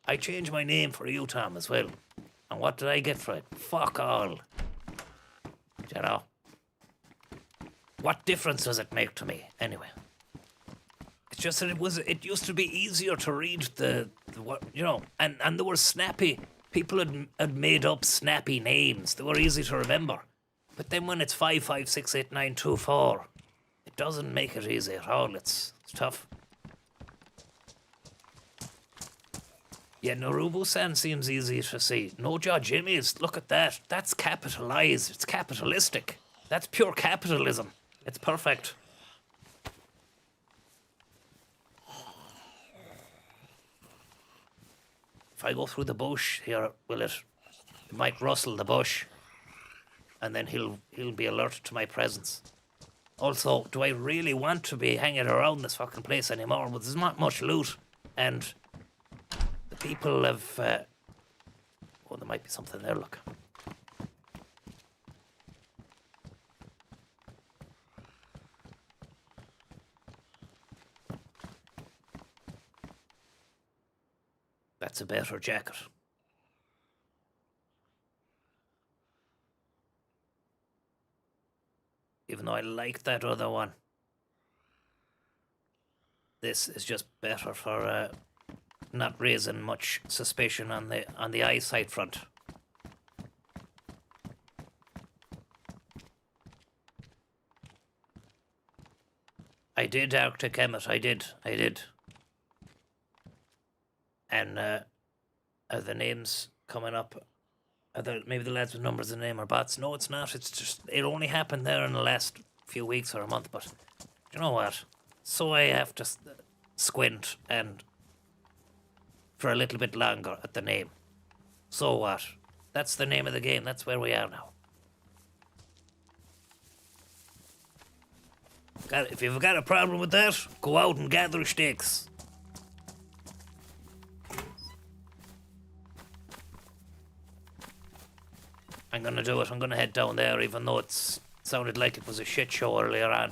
I changed my name for you, Tom, as well. And what did I get for it? Fuck all. You know? What difference does it make to me, anyway? It's just that it used to be easier to read the what, you know, and there were snappy, people had made up snappy names. They were easy to remember. But then when it's 5568924, it doesn't make it easy at all. It's tough. Yeah, Narubu-san seems easy to see. No Jaw Jimmy's, look at that. That's capitalized. It's capitalistic. That's pure capitalism. It's perfect. If I go through the bush here, it might rustle the bush. And then he'll be alerted to my presence. Also, do I really want to be hanging around this fucking place anymore? Well, there's not much loot. And the people have... oh, there might be something there, look. That's a better jacket. Even though I like that other one. This is just better for not raising much suspicion on the eyesight front. I did Arctic Emmet, I did. And are the names coming up? Maybe the lads with numbers in the name are bots. No, it's not. It's just, it only happened there in the last few weeks or a month. But you know what? So I have to squint and for a little bit longer at the name. So what? That's the name of the game. That's where we are now. If you've got a problem with that, go out and gather sticks. I'm gonna do it. I'm gonna head down there, even though it sounded like it was a shit show earlier on.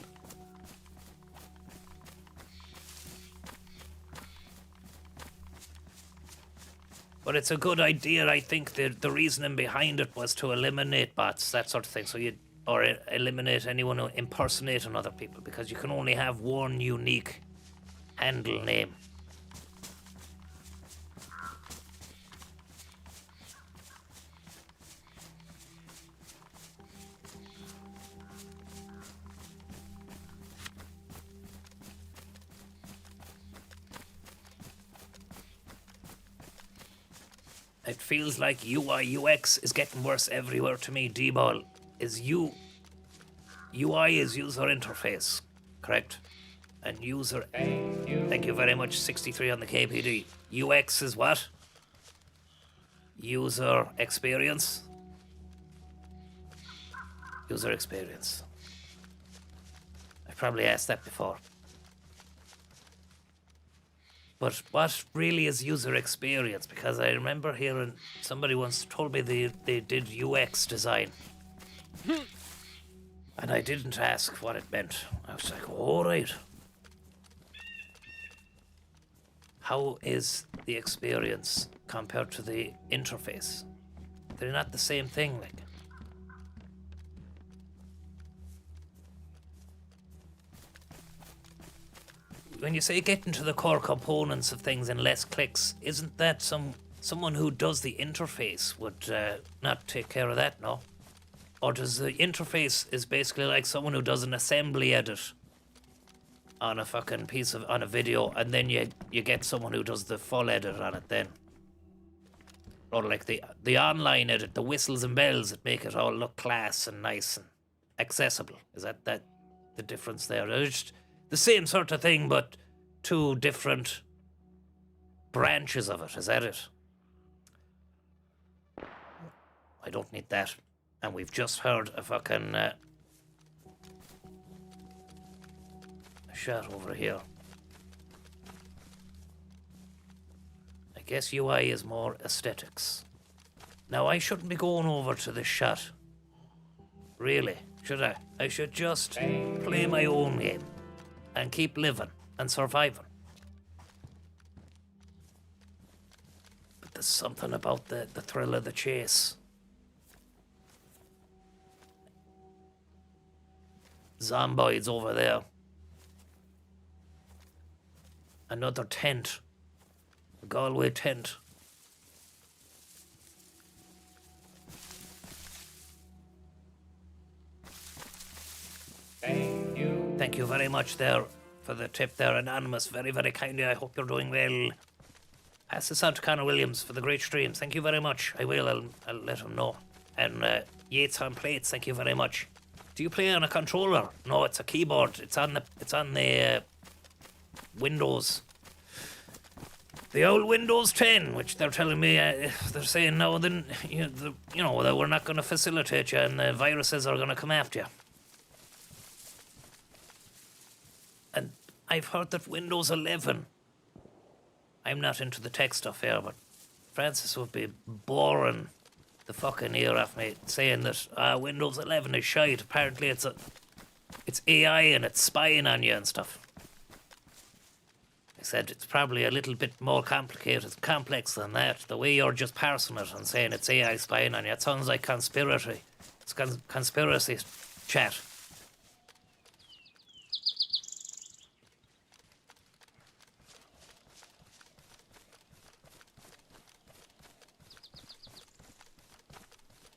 But it's a good idea. I think the reasoning behind it was to eliminate bots, that sort of thing. So or eliminate anyone impersonating other people, because you can only have one unique handle name. It feels like UI UX is getting worse everywhere to me. D-ball is UI is user interface, correct? And user. Thank you very much. 63 on the KPD. UX is what? User experience. User experience. I probably asked that before. But what really is user experience? Because I remember hearing somebody once told me they did UX design. And I didn't ask what it meant. I was like, all right. How is the experience compared to the interface? They're not the same thing, like. when you say get into the core components of things in less clicks, isn't that someone who does the interface would not take care of that, no? Or does the interface is basically like someone who does an assembly edit on a fucking on a video, and then you get someone who does the full edit on it then? Or like the online edit, the whistles and bells that make it all look class and nice and accessible. Is that the difference there? It's just the same sort of thing, but two different branches of it. Is that it? I don't need that. And we've just heard a fucking a shot over here. I guess UI is more aesthetics. Now, I shouldn't be going over to this shot. Really, should I? I should just play my own game and keep living and surviving. But there's something about the thrill of the chase. Zomboids over there. Another tent. A Galway tent. Thank you. Thank you very much there for the tip there, Anonymous. Very, very kindly. I hope you're doing well. Pass this on to Connor Williams for the great streams. Thank you very much. I will. I'll let him know. And Yates on plates. Thank you very much. Do you play on a controller? No, it's a keyboard. It's on the Windows. The old Windows 10, which they're telling me they're saying no. Then that we're not going to facilitate you, and the viruses are going to come after you. And I've heard that Windows 11. I'm not into the tech stuff here, but Francis would be boring the fucking ear off me saying that Windows 11 is shite. Apparently it's AI and it's spying on you and stuff. I said it's probably a little bit more complex than that. The way you're just parsing it and saying it's AI spying on you, it sounds like conspiracy. It's conspiracy chat.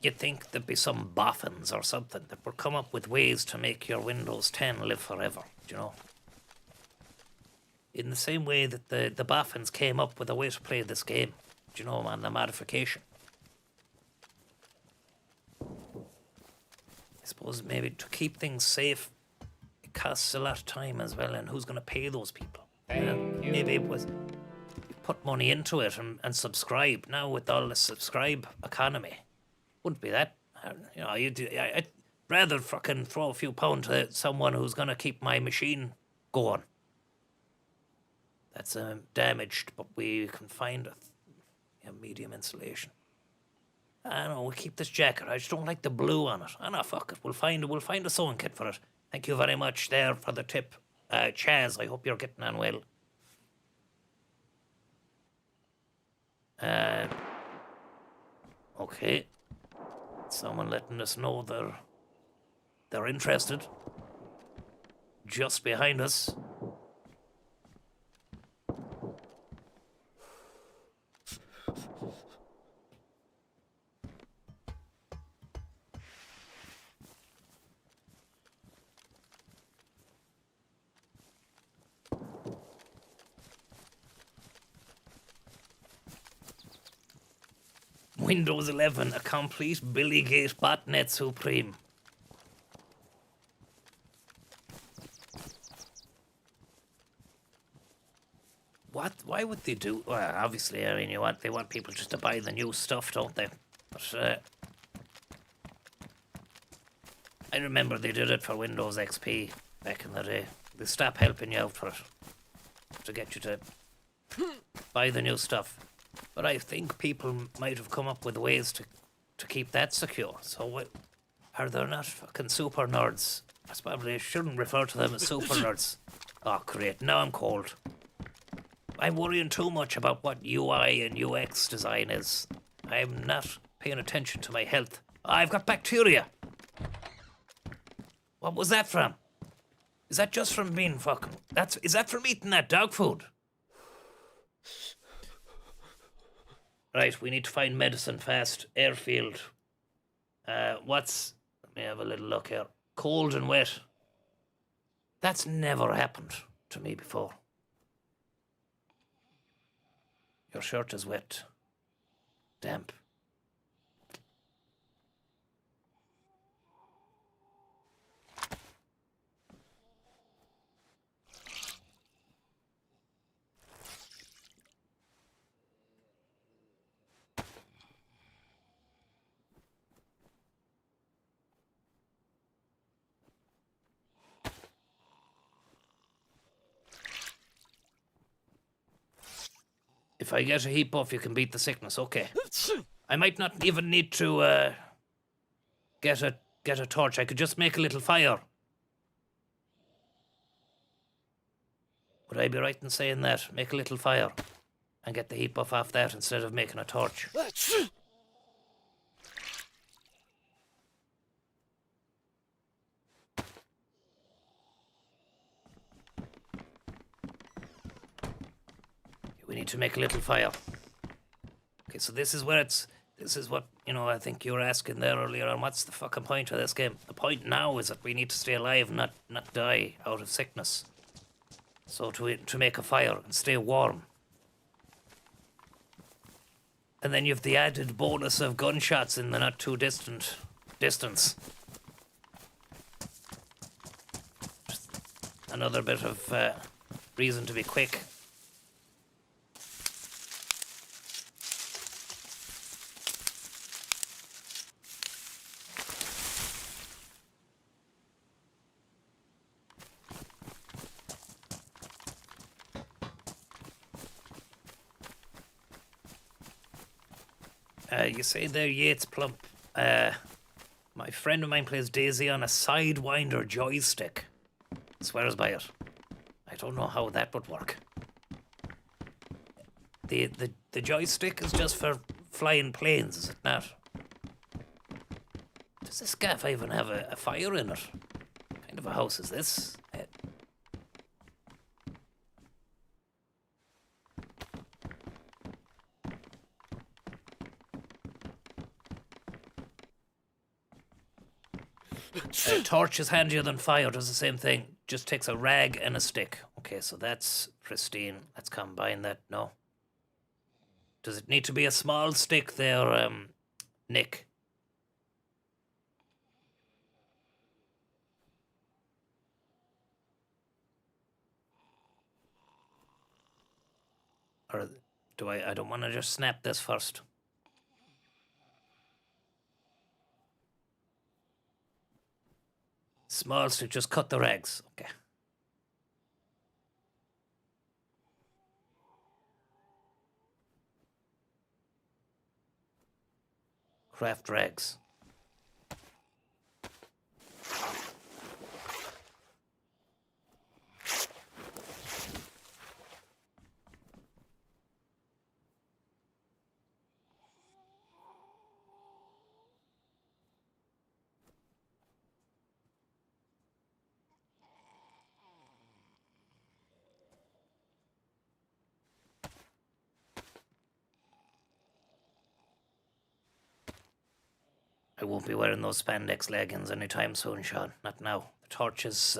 You'd think there'd be some boffins or something that would come up with ways to make your Windows 10 live forever, do you know? In the same way that the boffins came up with a way to play this game, do you know, on the modification. I suppose maybe to keep things safe, it costs a lot of time as well, and who's going to pay those people? Thank you. Maybe it was you put money into it and subscribe. Now with all the subscribe economy, wouldn't be that. I'd rather fucking throw a few pounds to someone who's going to keep my machine going. That's damaged, but we can find a medium insulation. I know, we'll keep this jacket. I just don't like the blue on it. I know, fuck it. We'll find a sewing kit for it. Thank you very much there for the tip. Chaz, I hope you're getting on well. Okay. Someone letting us know they're interested. Just behind us. Windows 11, a complete Billy Gate botnet supreme. What? Why would they do? Well, obviously, I mean, they want people just to buy the new stuff, don't they? But I remember they did it for Windows XP back in the day. They stopped helping you out for it to get you to buy the new stuff. But I think people might have come up with ways to keep that secure. So are there not fucking super nerds? I probably shouldn't refer to them as super nerds. Oh, great. Now I'm cold. I'm worrying too much about what UI and UX design is. I'm not paying attention to my health. I've got bacteria. What was that from? Is that just from being fucking... Is that from eating that dog food? Right, we need to find medicine fast. Airfield. Let me have a little look here. Cold and wet. That's never happened to me before. Your shirt is wet. Damp. If I get a heat buff, you can beat the sickness. Okay. I might not even need to get a torch. I could just make a little fire. Would I be right in saying that? Make a little fire and get the heat buff off that instead of making a torch. We need to make a little fire. Okay, so this is what, I think you were asking there earlier on. What's the fucking point of this game? The point now is that we need to stay alive, not die out of sickness. So to make a fire and stay warm. And then you have the added bonus of gunshots in the not too distant distance. Just another bit of reason to be quick. You say there, Yates Plump. My friend of mine plays Daisy on a Sidewinder joystick. Swears by it. I don't know how that would work. The joystick is just for flying planes, is it not? Does this gaff even have a fire in it? What kind of a house is this? A torch is handier than fire, does the same thing. Just takes a rag and a stick. Okay, so that's pristine. Let's combine that. No. Does it need to be a small stick there, Nick? Or do I don't want to just snap this first. Small stick, just cut the rags. Okay. Craft rags. I won't be wearing those spandex leggings anytime soon, Sean. Not now. The torch is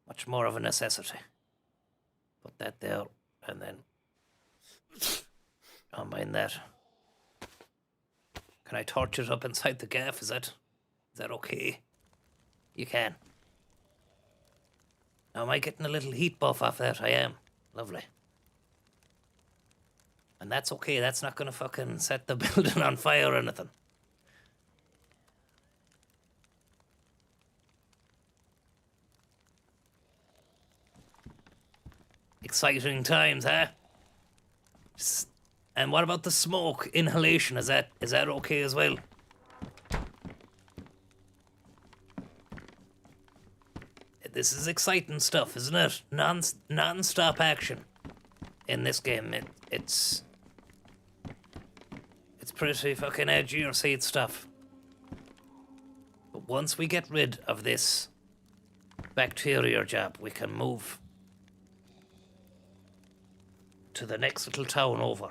much more of a necessity. Put that there, and then combine that. Can I torch it up inside the gaff? Is that okay? You can. Now, am I getting a little heat buff off that? I am. Lovely. And that's okay. That's not going to fucking set the building on fire or anything. Exciting times, huh? And what about the smoke inhalation? Is that okay as well? This is exciting stuff, isn't it? Non-stop action in this game. It's pretty fucking edgy your seat stuff. But once we get rid of this bacteria jab, we can move to the next little town over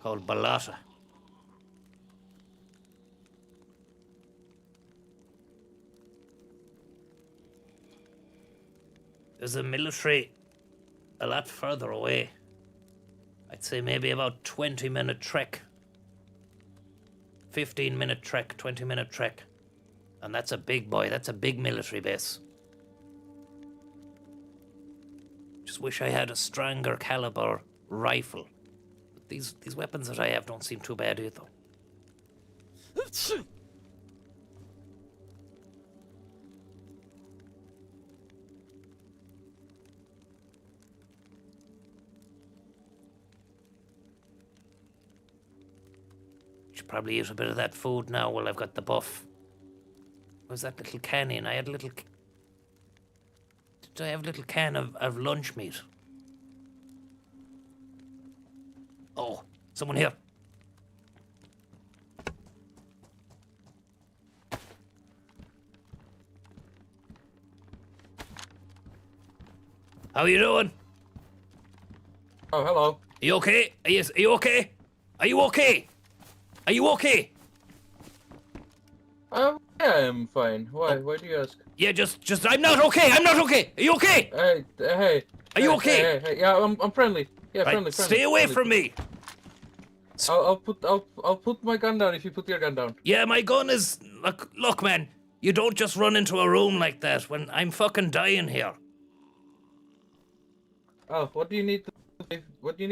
called Balata. There's a military a lot further away. I'd say maybe about 20-minute trek. 15-minute trek, 20-minute trek. And that's a big boy, that's a big military base. Just wish I had a stronger caliber rifle. But these weapons that I have don't seem too bad either. Should probably eat a bit of that food now while I've got the buff. Where's that little can in? I had a little... Did I have a little can of lunch meat? Oh, someone here. How you doing? Oh, hello. Are you okay? Are you okay? Are you okay? Are you okay? Yeah, I'm fine. Why? Why do you ask? Yeah, just, I'm not okay. I'm not okay. Are you okay? Hey. Are you okay? Hey. Yeah, I'm friendly. Yeah, Right, friendly. stay away from me. I'll put my gun down if you put your gun down. Yeah, my gun is... Look, man. You don't just run into a room like that when I'm fucking dying here. Oh, what do you need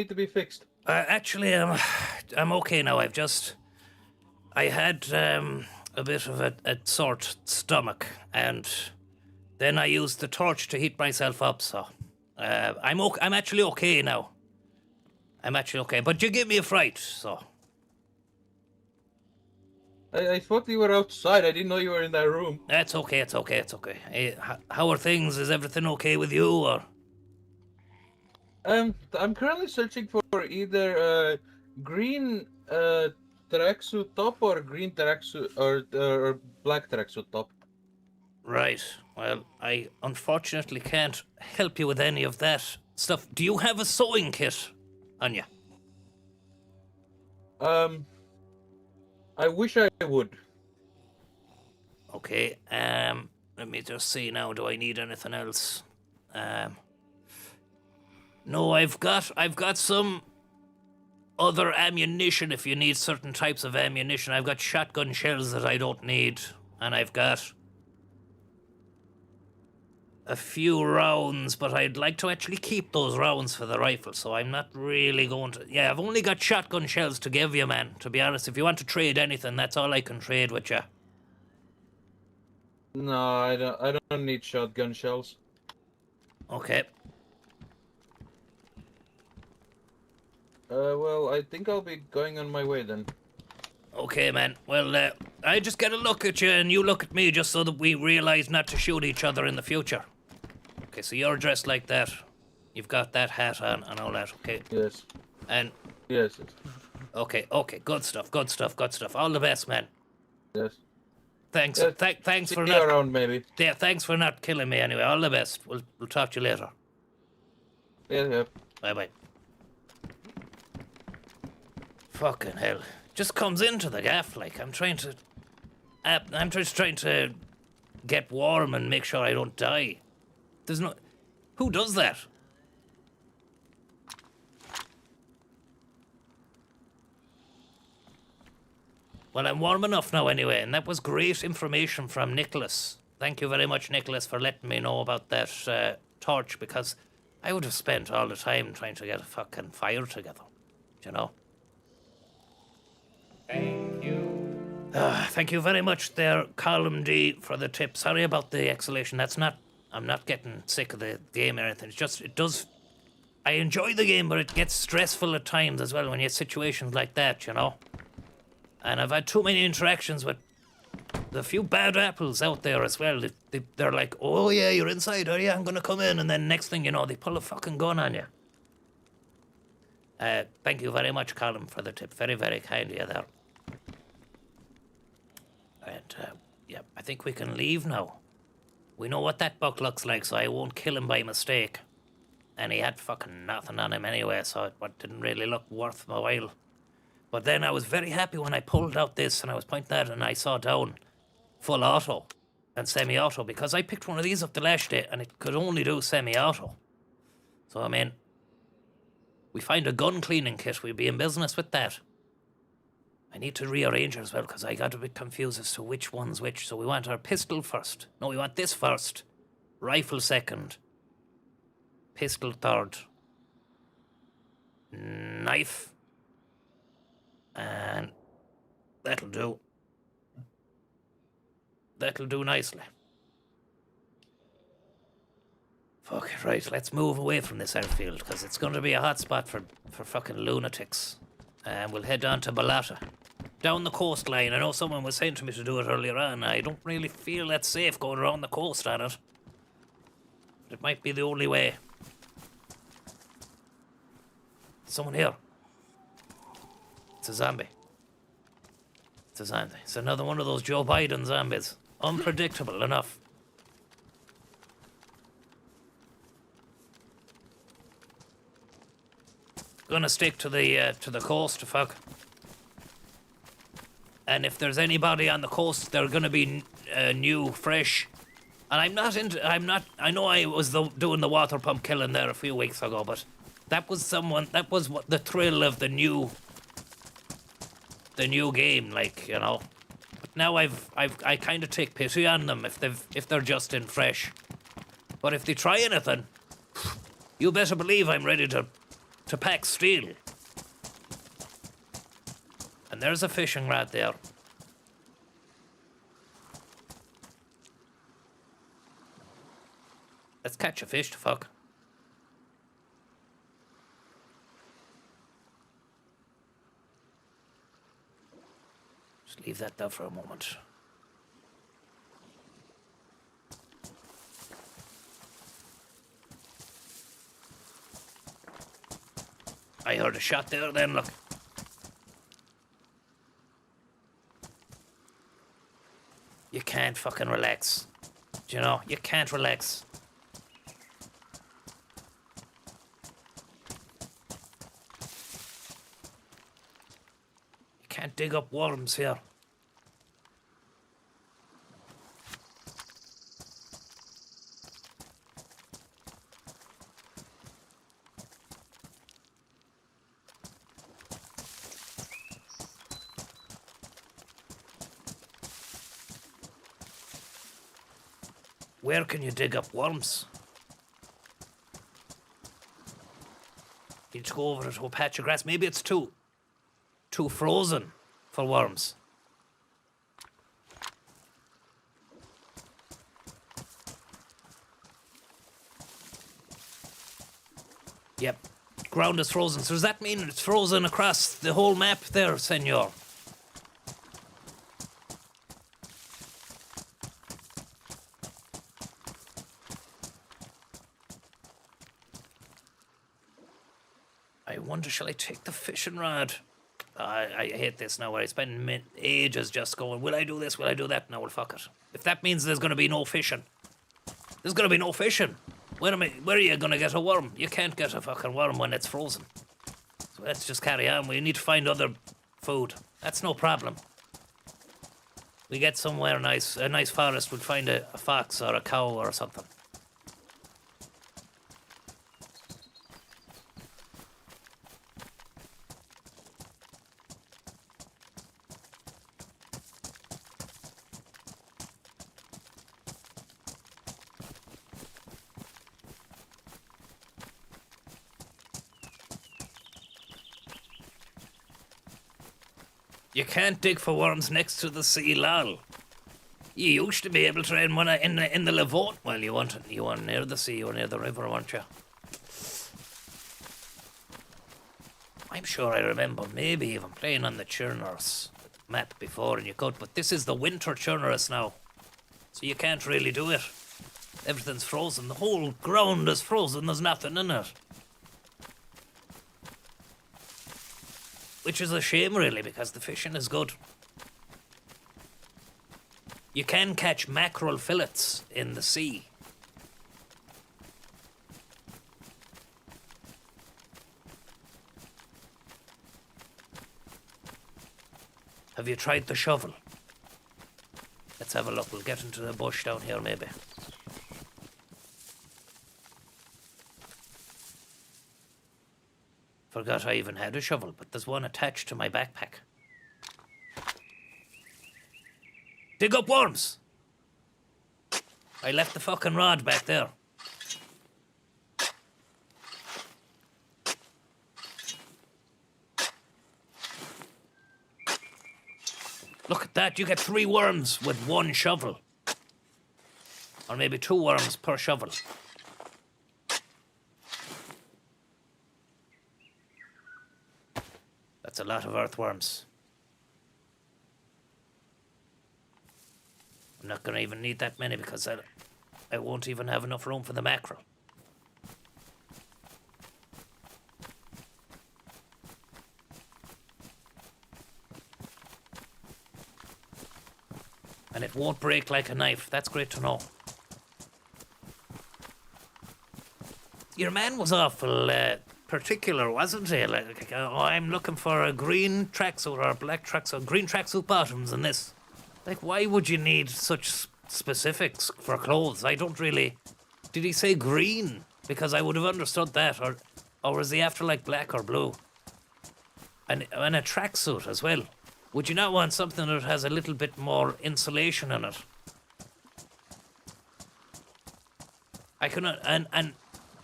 to be fixed? Actually, I'm okay now. I had a bit of a sore stomach, and then I used the torch to heat myself up. So I'm actually okay now. I'm actually okay, but you gave me a fright, so. I thought you were outside. I didn't know you were in that room. It's okay. Hey, how are things? Is everything okay with you, or? I'm currently searching for either green tracksuit top or green tracksuit or black tracksuit top. Right. Well, I unfortunately can't help you with any of that stuff. Do you have a sewing kit on you? I wish I would. Okay. Let me just see now. Do I need anything else? No, I've got some other ammunition if you need certain types of ammunition. I've got shotgun shells that I don't need, and I've got a few rounds, but I'd like to actually keep those rounds for the rifle, so I'm not really going to... Yeah, I've only got shotgun shells to give you, man. To be honest, if you want to trade anything, that's all I can trade with you. No, I don't need shotgun shells. Okay. Well, I think I'll be going on my way then. Okay, man. Well, I just get a look at you and you look at me just so that we realize not to shoot each other in the future. Okay, so you're dressed like that. You've got that hat on and all that, okay? Yes. And, Yes. okay, good stuff. All the best, man. Yes. Thanks, Yeah, thanks See for you not... around, maybe. Yeah, thanks for not killing me anyway. All the best. We'll talk to you later. Yeah. Bye-bye. Fucking hell. Just comes into the gaff like I'm just trying to get warm and make sure I don't die. There's no... Who does that? Well, I'm warm enough now anyway, and that was great information from Nicholas. Thank you very much, Nicholas, for letting me know about that torch, because I would have spent all the time trying to get a fucking fire together, you know? Thank you. Thank you very much there, Column D, for the tip. Sorry about the exhalation. I'm not getting sick of the game or anything. It's just, it does... I enjoy the game, but it gets stressful at times as well when you have situations like that, you know? And I've had too many interactions with the few bad apples out there as well. They're like, oh yeah, you're inside, are you? I'm gonna come in. And then next thing you know, they pull a fucking gun on you. Thank you very much, Colin, for the tip. Very, very kind of you there. And, yeah, I think we can leave now. We know what that buck looks like, so I won't kill him by mistake. And he had fucking nothing on him anyway, so it didn't really look worth my while. But then I was very happy when I pulled out this and I was pointing at it and I saw down full auto and semi-auto, because I picked one of these up the last day and it could only do semi-auto. So I mean, we find a gun cleaning kit, we'd be in business with that. I need to rearrange it as well because I got a bit confused as to which one's which. So we want our pistol first. No, we want this first. Rifle second. Pistol third. Knife. And that'll do. That'll do nicely. Fuck it, right, let's move away from this airfield because it's going to be a hot spot for fucking lunatics. And we'll head on to Balata. Down the coastline. I know someone was saying to me to do it earlier on. I don't really feel that safe going around the coast on it. But it might be the only way. Someone here. It's a zombie. It's a zombie. It's another one of those Joe Biden zombies. Unpredictable enough. Gonna stick to the coast, fuck. And if there's anybody on the coast, they're gonna be new, fresh. And I'm not. I know I was doing the water pump killing there a few weeks ago, but that was what the thrill of the new game, like, you know. But now I kind of take pity on them if they're just in fresh. But if they try anything, you better believe I'm ready to pack steel. And there's a fishing rod there. Let's catch a fish to fuck. Just leave that there for a moment. I heard a shot there then, look. You can't fucking relax. Do you know? You can't relax. You can't dig up worms here. Where can you dig up worms? You need to go over to a patch of grass. Maybe it's too frozen for worms. Yep. Ground is frozen. So does that mean it's frozen across the whole map there, senor? I wonder, shall I take the fishing rod? I hate this now where I spend ages just going, will I do this, will I do that? No, well, fuck it. If that means there's going to be no fishing, there's going to be no fishing. Where are you going to get a worm? You can't get a fucking worm when it's frozen. So let's just carry on. We need to find other food. That's no problem. We get somewhere nice, a nice forest, we'll find a fox or a cow or something. You can't dig for worms next to the sea, lol. You used to be able to in the Levant. Well, you weren't near the sea, you were near the river, weren't you? I'm sure I remember maybe even playing on the Churners map before and you could, but this is the winter Churners now. So you can't really do it. Everything's frozen. The whole ground is frozen, there's nothing in it. Which is a shame, really, because the fishing is good. You can catch mackerel fillets in the sea. Have you tried the shovel? Let's have a look. We'll get into the bush down here, maybe. Forgot I even had a shovel, but there's one attached to my backpack. Dig up worms! I left the fucking rod back there. Look at that, you get 3 worms with 1 shovel. Or maybe 2 worms per shovel. That's a lot of earthworms. I'm not going to even need that many because I won't even have enough room for the mackerel. And it won't break like a knife. That's great to know. Your man was awful particular, wasn't he? Like, oh, I'm looking for a green tracksuit or a black tracksuit, green tracksuit bottoms and this. Like, why would you need such specifics for clothes? I don't really... Did he say green? Because I would have understood that. Or was he after, like, black or blue? And a tracksuit as well. Would you not want something that has a little bit more insulation in it? I cannot... And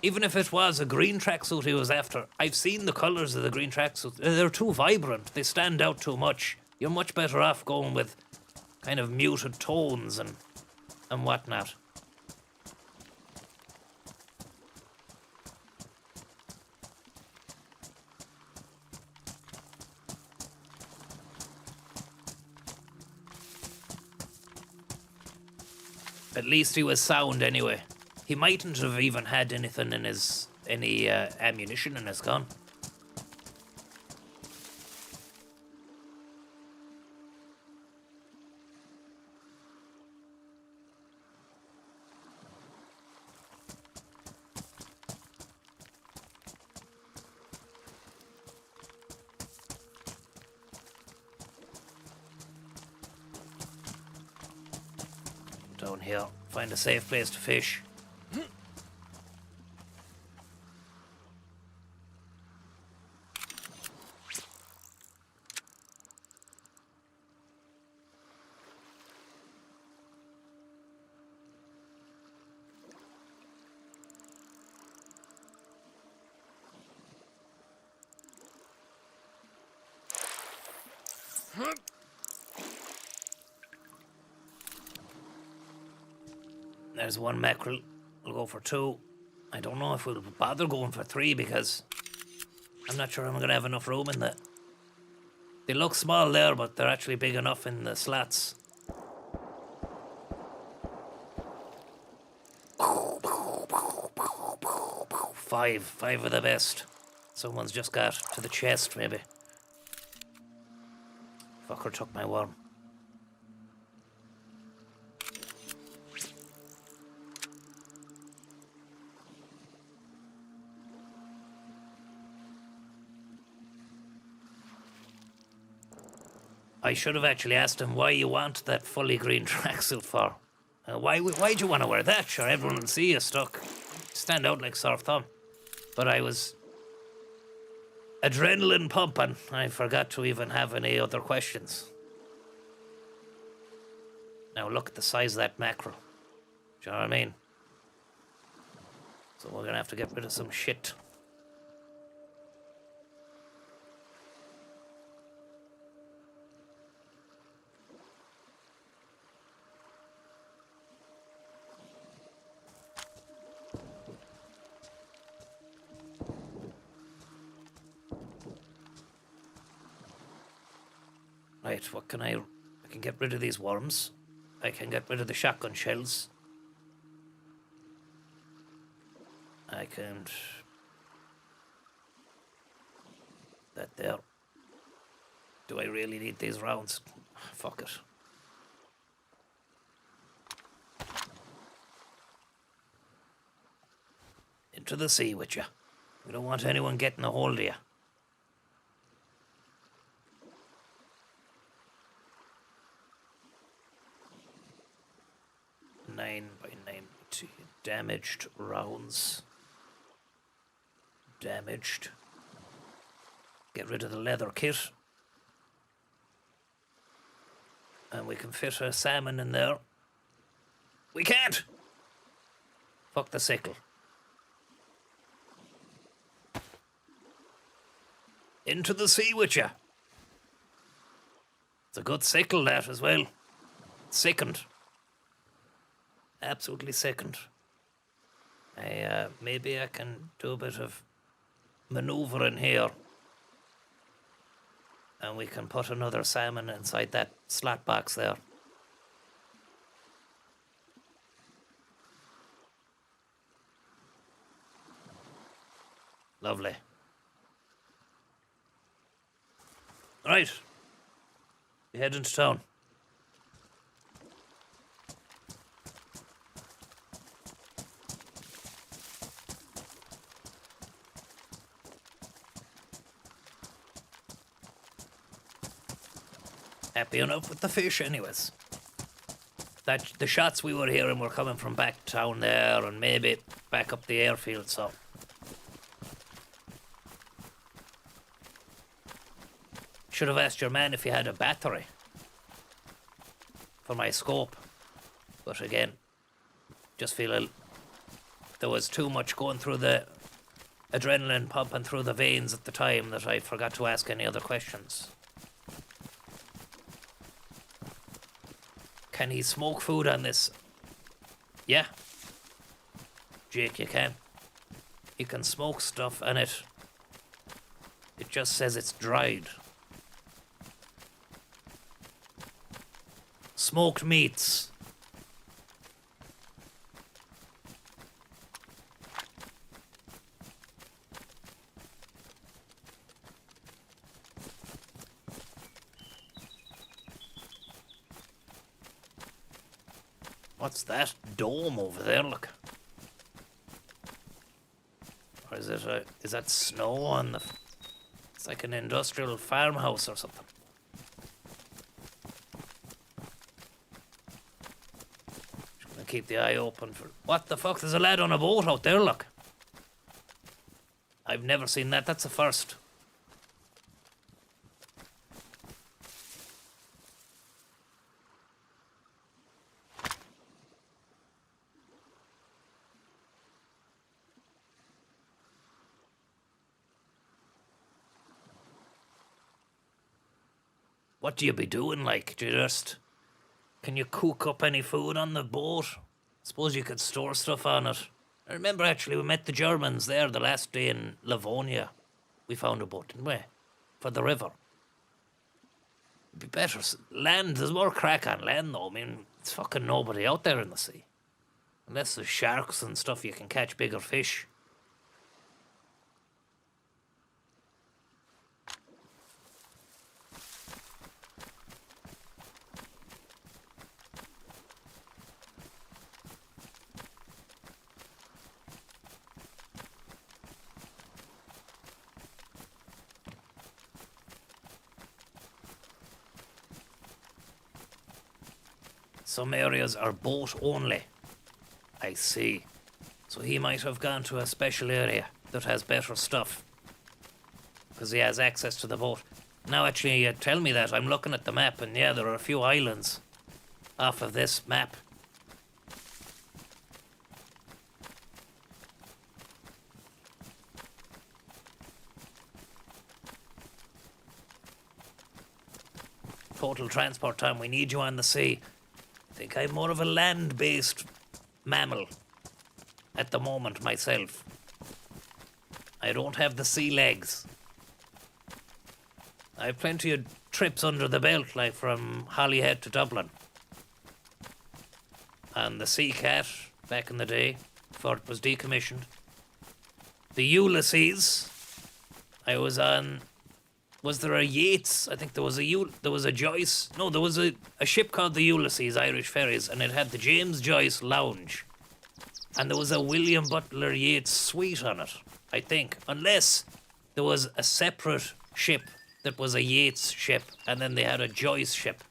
even if it was a green tracksuit he was after, I've seen the colours of the green tracksuits. They're too vibrant. They stand out too much. You're much better off going with kind of muted tones and whatnot. At least he was sound anyway. He mightn't have even had anything in his ammunition in his gun. Down here, find a safe place to fish. There's 1 mackerel. We'll go for 2. I don't know if we'll bother going for 3 because I'm not sure I'm going to have enough room in the... They look small there, but they're actually big enough in the slats. Five of the best. Someone's just got to the chest, maybe. Fucker took my worm. I should have actually asked him why you want that fully green tracksuit for. Why'd you want to wear that? Sure, everyone will see you stuck. Stand out like sore thumb. But I was adrenaline pumping. I forgot to even have any other questions. Now look at the size of that mackerel. Do you know what I mean? So we're gonna have to get rid of some shit. Right, what can I can get rid of these worms. I can get rid of the shotgun shells. I can... That there. Do I really need these rounds? Fuck it. Into the sea with you. We don't want anyone getting a hold of you. 9x90. Damaged rounds. Damaged. Get rid of the leather kit. And we can fit a salmon in there. We can't! Fuck the sickle. Into the sea with you. It's a good sickle, that, as well. Sickened. Absolutely sickened. Maybe I can do a bit of manoeuvring here. And we can put another salmon inside that slot box there. Lovely. Right. We head into town. Happy enough with the fish anyways. That the shots we were hearing were coming from back town there and maybe back up the airfield, so should have asked your man if he had a battery for my scope. But again, just feel there was too much going through the adrenaline pumping through the veins at the time that I forgot to ask any other questions. Can he smoke food on this? Yeah. Jake, you can. You can smoke stuff and it just says it's dried. Smoked meats. What's that dome over there? Look. Or is that snow on the? It's like an industrial farmhouse or something. Just gonna keep the eye open for. What the fuck? There's a lad on a boat out there. Look. I've never seen that. That's a first. What do you be doing, like? Do you just... Can you cook up any food on the boat? Suppose you could store stuff on it. I remember, actually, we met the Germans there the last day in Livonia. We found a boat, didn't we? For the river. It'd be better... Land, there's more crack on land, though. I mean, it's fucking nobody out there in the sea. Unless there's sharks and stuff, you can catch bigger fish. Some areas are boat only. I see. So he might have gone to a special area that has better stuff. Because he has access to the boat. Now actually, you tell me that, I'm looking at the map and yeah, there are a few islands off of this map. Total transport time, we need you on the sea. I think I'm more of a land-based mammal at the moment myself. I don't have the sea legs. I have plenty of trips under the belt, like from Holyhead to Dublin. And the Sea Cat, back in the day, before it was decommissioned. The Ulysses, I was on... Was there a Yates? I think there was a Joyce. No, there was a ship called the Ulysses Irish Ferries, and it had the James Joyce Lounge. And there was a William Butler Yeats suite on it, I think. Unless there was a separate ship that was a Yeats ship, and then they had a Joyce ship.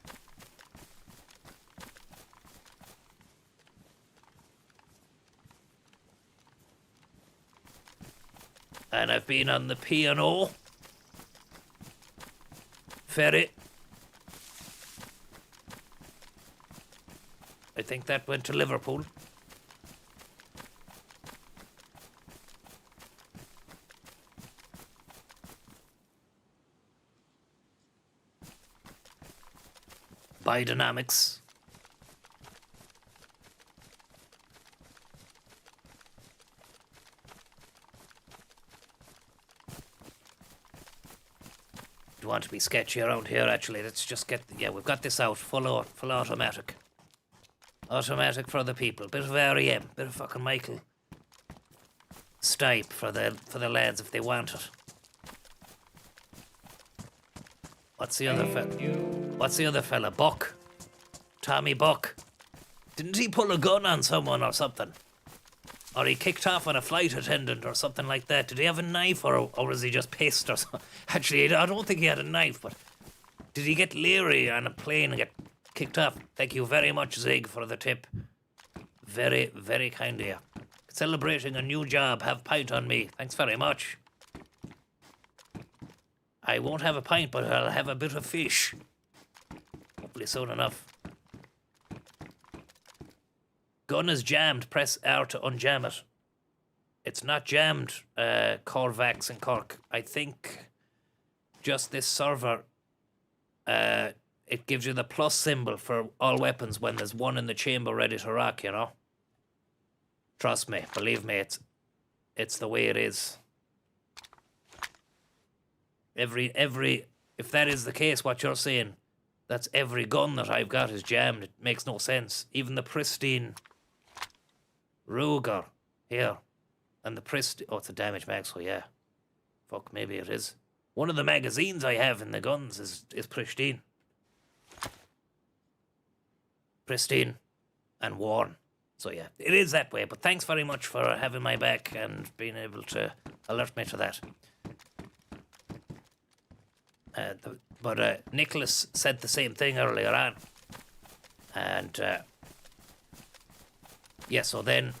And I've been on the P&O ferry. I think that went to Liverpool. Biodynamics. Do you want to be sketchy around here? Actually, let's just get. Yeah, we've got this out. Full automatic. Automatic for the people. Bit of R.E.M. Bit of fucking Michael Stipe for the lads if they want it. What's the other fella? What's the other fella? Buck. Tommy Buck. Didn't he pull a gun on someone or something? Or he kicked off on a flight attendant or something like that. Did he have a knife or was he just pissed or something? Actually, I don't think he had a knife, but did he get leery on a plane and get kicked off? Thank you very much, Zig, for the tip. Very, very kind of you. Celebrating a new job. Have pint on me. Thanks very much. I won't have a pint, but I'll have a bit of fish. Hopefully soon enough. Gun is jammed. Press R to unjam it. It's not jammed, Corvax in Cork. I think just this server, it gives you the plus symbol for all weapons when there's one in the chamber ready to rock, you know? Trust me, believe me, it's the way it is. If that is the case, what you're saying, that's every gun that I've got is jammed. It makes no sense. Even the pristine Ruger here, and the pristine, oh, it's a damage mag, so yeah. Fuck, maybe it is. One of the magazines I have in the guns is pristine. Pristine and worn. So yeah, it is that way. But thanks very much for having my back and being able to alert me to that. But Nicholas said the same thing earlier on. And yeah, so then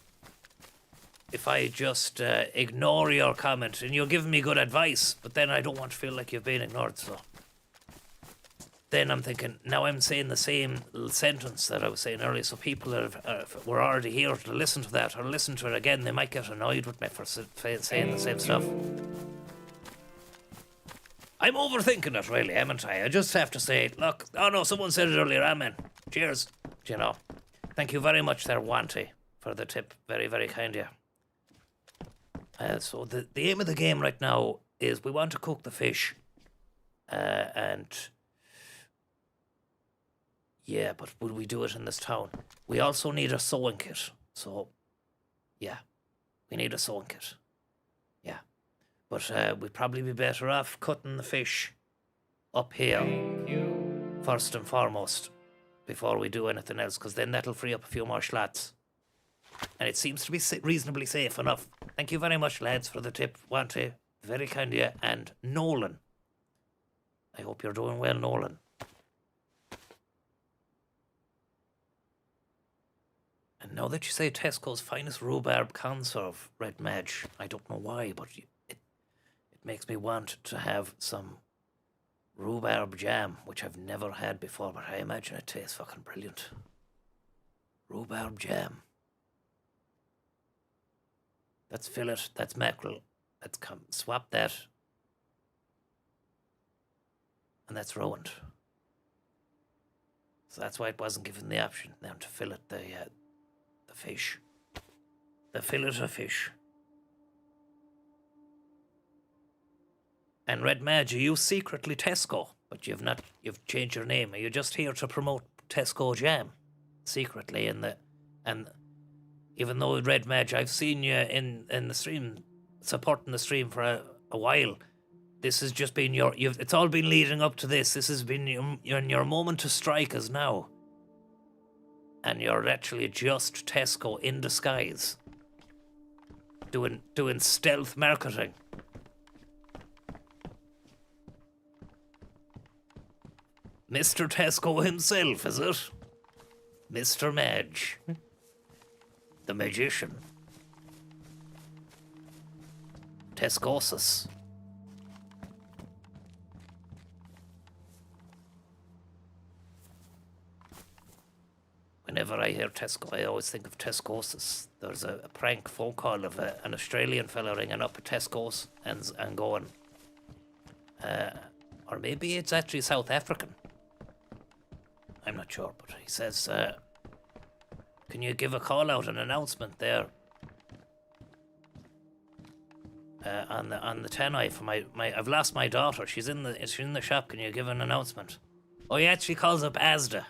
if I just ignore your comment, and you're giving me good advice, but then I don't want to feel like you've been ignored, so then I'm thinking, now I'm saying the same sentence that I was saying earlier, so people were already here to listen to that, or listen to it again, they might get annoyed with me for saying the same stuff. I'm overthinking it, really, haven't I? I just have to say, look, oh no, someone said it earlier, amen. Cheers, you know. Thank you very much there, Wanty, for the tip. Very, very kind of you. So the aim of the game right now is we want to cook the fish. And yeah, but will we do it in this town? We also need a sewing kit. So yeah, we need a sewing kit. Yeah. But we'd probably be better off cutting the fish up here first and foremost before we do anything else, because then that'll free up a few more slots. And it seems to be reasonably safe enough. Thank you very much, lads, for the tip. Wanty, very kind of you. And Nolan. I hope you're doing well, Nolan. And now that you say Tesco's finest rhubarb conserve, Red Madge, I don't know why, but it makes me want to have some rhubarb jam, which I've never had before, but I imagine it tastes fucking brilliant. Rhubarb jam. That's fillet, that's mackerel. Let's swap that. And that's ruined. So that's why it wasn't given the option now to fillet the fish. The fillet of fish. And Red Madge, you secretly Tesco, but you've changed your name. Are you just here to promote Tesco jam? Secretly and even though Red Madge, I've seen you in the stream, supporting the stream for a while. This has just been it's all been leading up to this. This has been your moment to strike us now. And you're actually just Tesco in disguise. doing stealth marketing. Mr. Tesco himself, is it? Mr. Madge. The magician. Tescosus. Whenever I hear Tesco, I always think of Tescosus. There's a prank phone call of an Australian fella ringing up at Tesco's and going, or maybe it's actually South African. I'm not sure, but he says, can you give a call out, an announcement there on the tannoy for my I've lost my daughter. She's in the shop. Can you give an announcement? Oh, he actually calls up Asda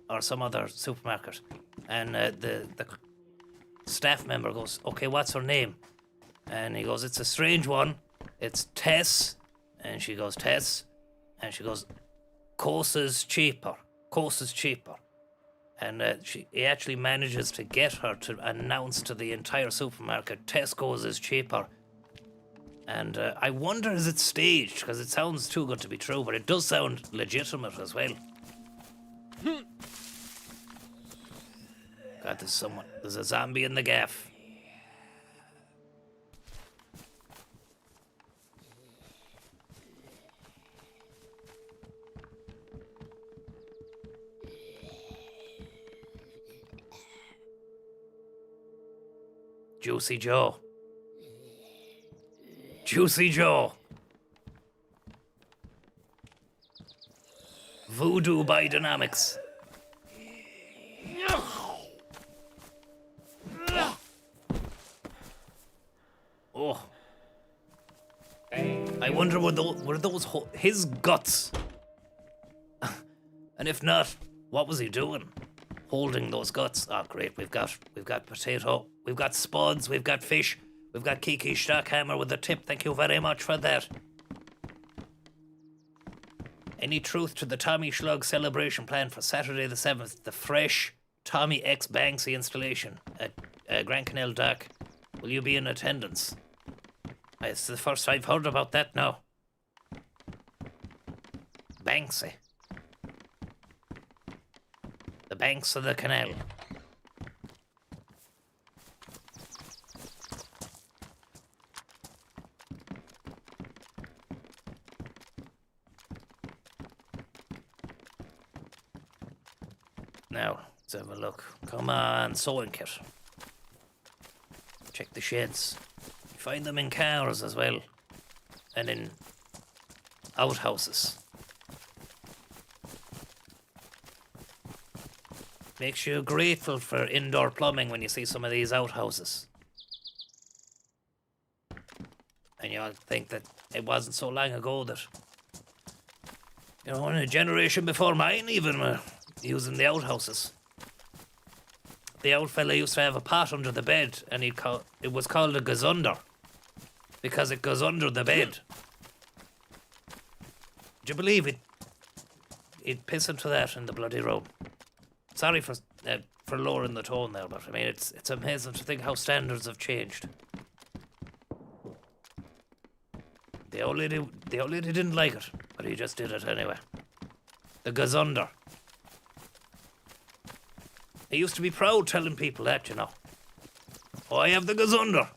or some other supermarket, and the staff member goes, okay, what's her name? And he goes, it's a strange one. It's Tess. And she goes, Tess. And she goes, Cosa's cheaper. Cosa's cheaper. And he actually manages to get her to announce to the entire supermarket, Tesco's is cheaper. And I wonder, is it staged? Because it sounds too good to be true, but it does sound legitimate as well. God, there's a zombie in the gaff. Juicy Joe. Juicy Joe. Voodoo Biodynamics. Oh. I wonder were those his guts? And if not, what was he doing? Holding those guts. Oh, great. We've got potato. We've got spuds. We've got fish. We've got Kiki Stockhammer with the tip. Thank you very much for that. Any truth to the Tommy Schlug celebration plan for Saturday the 7th? The fresh Tommy X Banksy installation at Grand Canal Dock. Will you be in attendance? It's the first I've heard about that now. Banksy. The banks of the canal. Now, let's have a look. Come on, sewing kit. Check the sheds. You find them in cars as well. And in outhouses. Makes you grateful for indoor plumbing when you see some of these outhouses. And you think that it wasn't so long ago that, you know, in a generation before mine even were using the outhouses. The old fella used to have a pot under the bed, and it was called a gazunder because it goes under the bed. Would you believe it? He'd piss into that in the bloody room. Sorry for lowering the tone there, but I mean it's amazing to think how standards have changed. The old lady didn't like it, but he just did it anyway. The gazunder. He used to be proud telling people that, you know. Oh, I have the gazunder.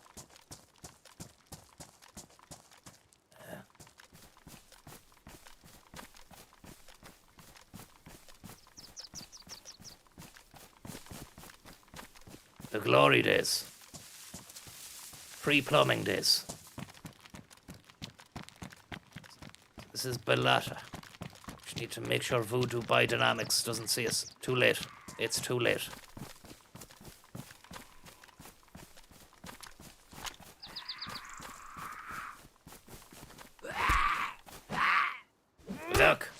The glory days. Pre-plumbing days. This is Bellotta. Just need to make sure Voodoo Biodynamics doesn't see us. Too late. It's too late. Look.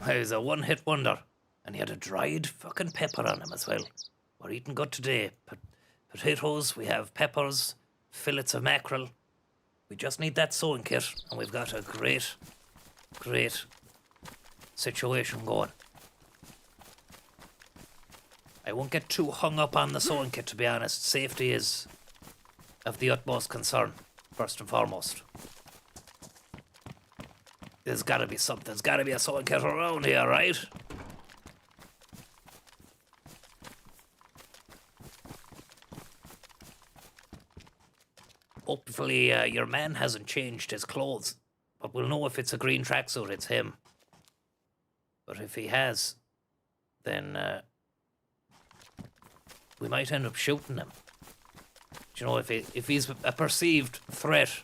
He was a one-hit wonder. And he had a dried fucking pepper on him as well. We're eating good today. Potatoes, we have peppers, fillets of mackerel. We just need that sewing kit, and we've got a great, great situation going. I won't get too hung up on the sewing kit, to be honest. Safety is of the utmost concern, first and foremost. There's gotta be something. There's gotta be a soul kit around here, right? Hopefully, your man hasn't changed his clothes. But we'll know if it's a green tracksuit, it's him. But if he has, then we might end up shooting him. You know, if he's a perceived threat.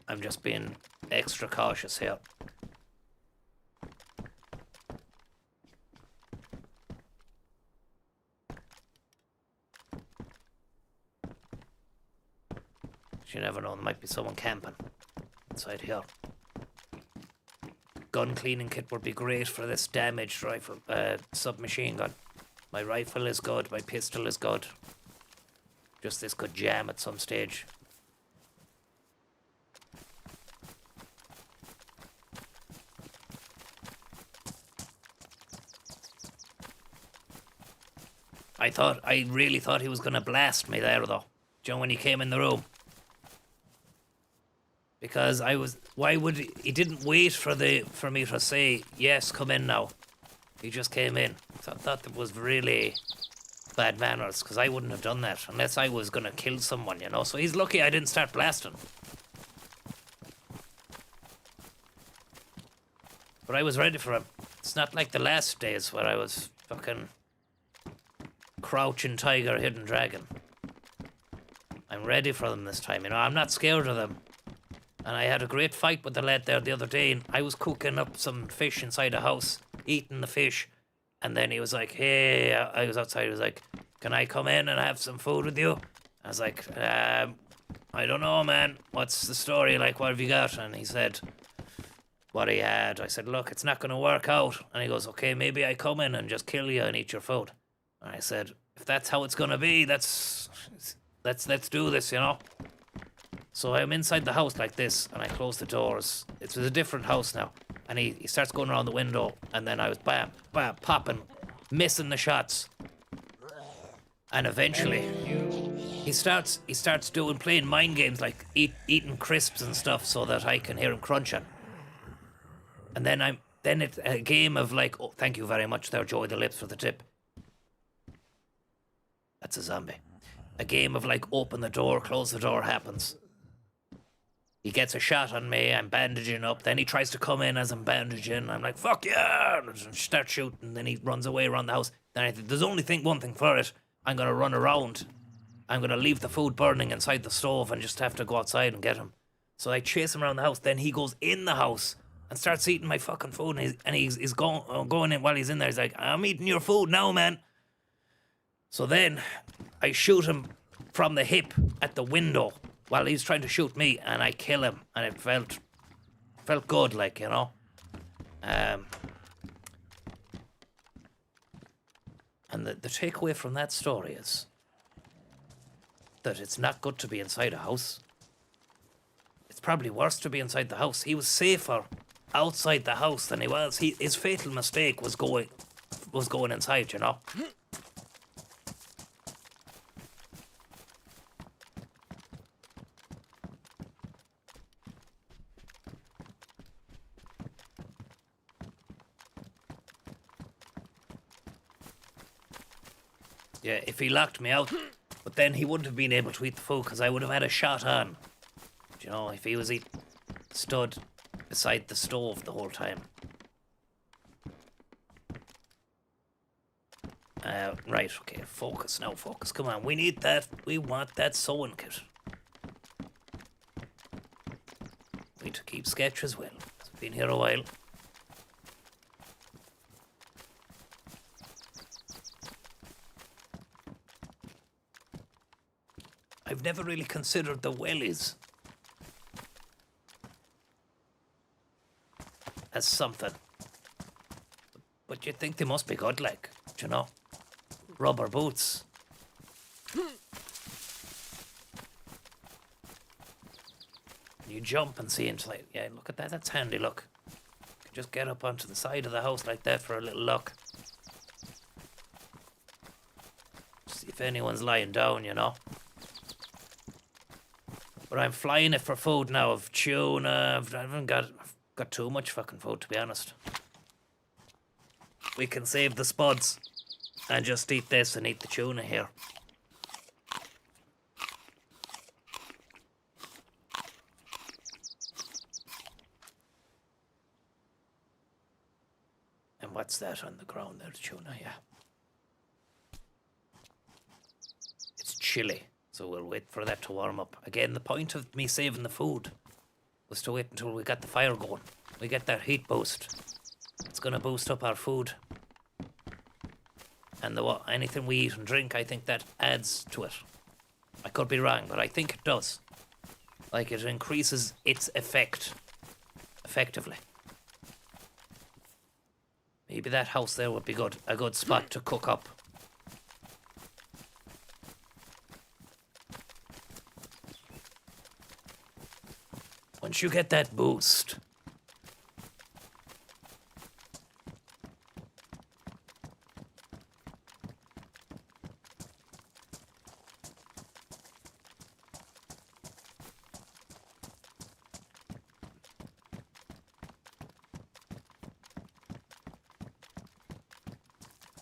I'm just being extra cautious here. You never know, there might be someone camping inside here. Gun cleaning kit would be great for this damaged rifle, submachine gun. My rifle is good, my pistol is good. Just this could jam at some stage. I really thought he was gonna blast me there though. Do you know when he came in the room? Because he didn't wait for me to say, yes, come in now. He just came in. So I thought that was really bad manners, because I wouldn't have done that unless I was gonna kill someone, you know. So he's lucky I didn't start blasting. But I was ready for him. It's not like the last days where I was fucking crouching tiger, hidden dragon. I'm ready for them this time, you know. I'm not scared of them. And I had a great fight with the lad there the other day, and I was cooking up some fish inside the house, eating the fish, and then he was like, hey, I was outside, he was like, can I come in and have some food with you? I was like, I don't know, man, what's the story, like, what have you got? And he said, what he had. I said, look, it's not going to work out. And he goes, okay, maybe I come in and just kill you and eat your food. And I said, if that's how it's going to be, let's do this, you know. So I'm inside the house like this, and I close the doors. It's a different house now. And he starts going around the window, and then I was bam, bam, popping, missing the shots. And eventually, he starts playing mind games, like eating crisps and stuff so that I can hear him crunching. And then it's a game of like, oh, thank you very much there, Joey the Lips, for the tip. That's a zombie. A game of like, open the door, close the door happens. He gets a shot on me, I'm bandaging up, then he tries to come in as I'm bandaging, I'm like, fuck yeah, and start shooting, then he runs away around the house. Then I think, there's only one thing for it, I'm gonna run around, I'm gonna leave the food burning inside the stove and just have to go outside and get him. So I chase him around the house, then he goes in the house and starts eating my fucking food, and he's going in while he's in there, he's like, I'm eating your food now, man. So then I shoot him from the hip at the window while he's trying to shoot me, and I kill him, and it felt good, like, you know. And the takeaway from that story is that it's not good to be inside a house. It's probably worse to be inside the house. He was safer outside the house than he was. His fatal mistake was going inside, you know. Yeah, if he locked me out, but then he wouldn't have been able to eat the food because I would have had a shot on. You know, if he was stood beside the stove the whole time. Right, okay, focus now, focus. Come on, we need that. We want that sewing kit. We need to keep sketch as well. It's been here a while. I've never really considered the wellies as something. But you'd think they must be good, like, you know? Rubber boots. You jump and see into, like, yeah, look at that, that's handy, look. You can just get up onto the side of the house like that for a little look. if anyone's lying down, you know. But I'm flying it for food now of tuna. I haven't got too much fucking food, to be honest. We can save the spuds and just eat this and eat the tuna here. And what's that on the ground there, the tuna? Yeah. It's chilly, so we'll wait for that to warm up. Again, the point of me saving the food was to wait until we got the fire going. We get that heat boost. It's going to boost up our food. And anything we eat and drink, I think that adds to it. I could be wrong, but I think it does. Like, it increases its effect. Effectively. Maybe that house there would be good. A good spot to cook up. Once you get that boost.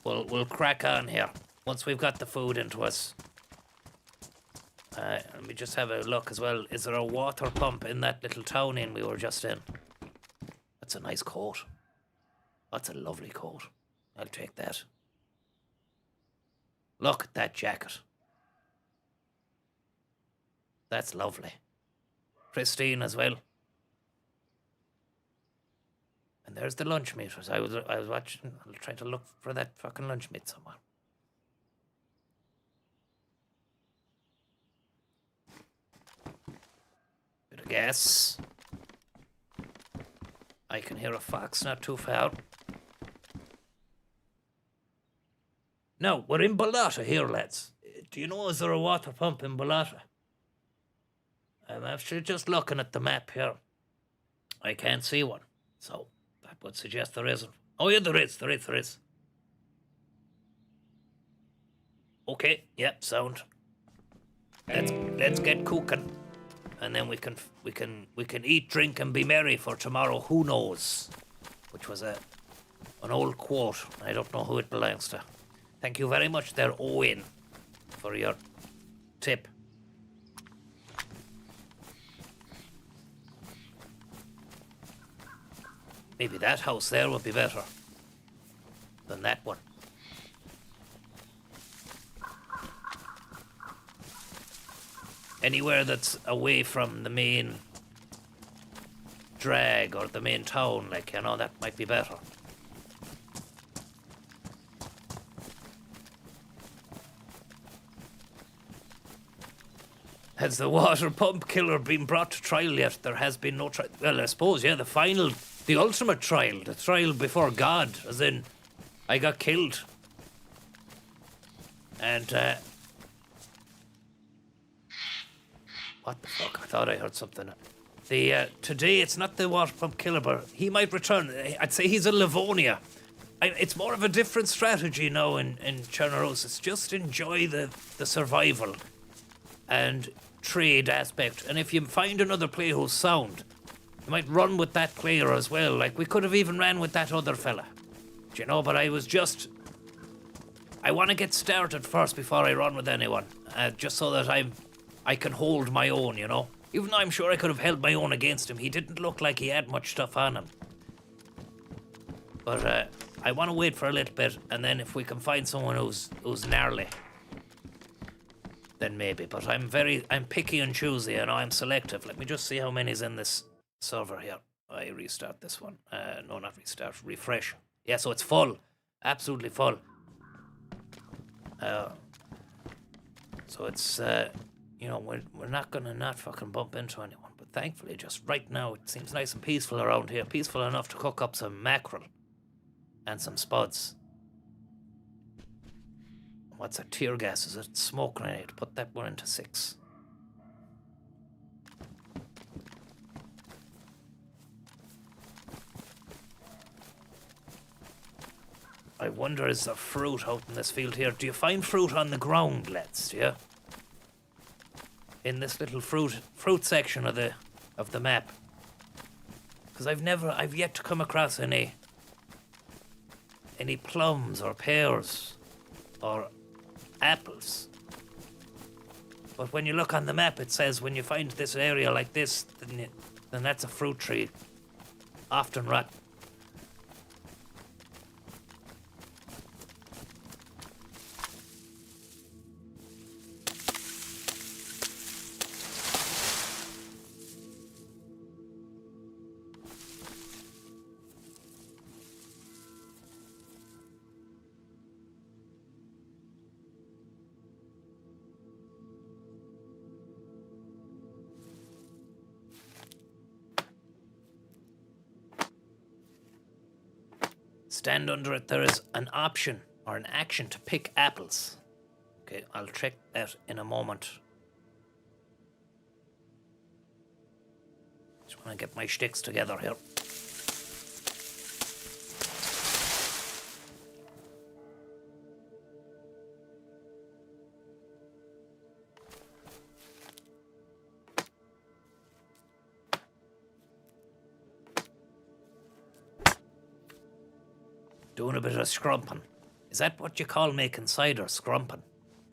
We'll crack on here. Once we've got the food into us. Let me just have a look as well. Is there a water pump in that little town inn we were just in? That's a nice coat. That's a lovely coat. I'll take that. Look at that jacket. That's lovely. Pristine as well. And there's the lunch meters. I was watching, trying to look for that fucking lunch meat somewhere. Bit of gas. I can hear a fox not too far. No, we're in Balata here, lads. Do you know, is there a water pump in Balata? I'm actually just looking at the map here. I can't see one, so that would suggest there isn't. Oh yeah, there is. Okay, yep, sound. Let's get cooking, and then we can eat, drink, and be merry for tomorrow. Who knows? Which was an old quote. I don't know who it belongs to. Thank you very much, there, Owen, for your tip. Maybe that house there would be better than that one. Anywhere that's away from the main drag or the main town, like, you know, that might be better. Has the water pump killer been brought to trial yet? There has been no trial. Well, I suppose, yeah, the ultimate trial, the trial before God, as in, I got killed. And, what the fuck? I thought I heard something. Today, it's not the water pump killer, but he might return. I'd say he's a Livonia. It's more of a different strategy now in Chernaros. It's just enjoy the survival and trade aspect. And if you find another player who's sound, you might run with that player as well. Like, we could have even ran with that other fella. Do you know, but I want to get started first before I run with anyone. Just so that I can hold my own, you know. Even though I'm sure I could have held my own against him. He didn't look like he had much stuff on him. But I want to wait for a little bit, and then if we can find someone who's gnarly, then maybe. But I'm picky and choosy, you know, I'm selective. Let me just see how many's in this server here. I restart this one. No, not restart, refresh. Yeah, so it's full. Absolutely full. So it's, you know, we're not gonna not fucking bump into anyone. But thankfully, just right now, it seems nice and peaceful around here. Peaceful enough to cook up some mackerel and some spuds. What's a tear gas? Is it smoke grenade? Put that one into 6. I wonder, is there fruit out in this field here? Do you find fruit on the ground, lads? Do you? In this little fruit section of the map. Because I've yet to come across any plums or pears or apples. But when you look on the map, it says when you find this area like this, then that's a fruit tree, often rotten. Stand under it. There is an option or an action to pick apples. Okay, I'll check that in a moment. Just want to get my sticks together here. Doing a bit of scrumping. Is that what you call making cider, scrumping?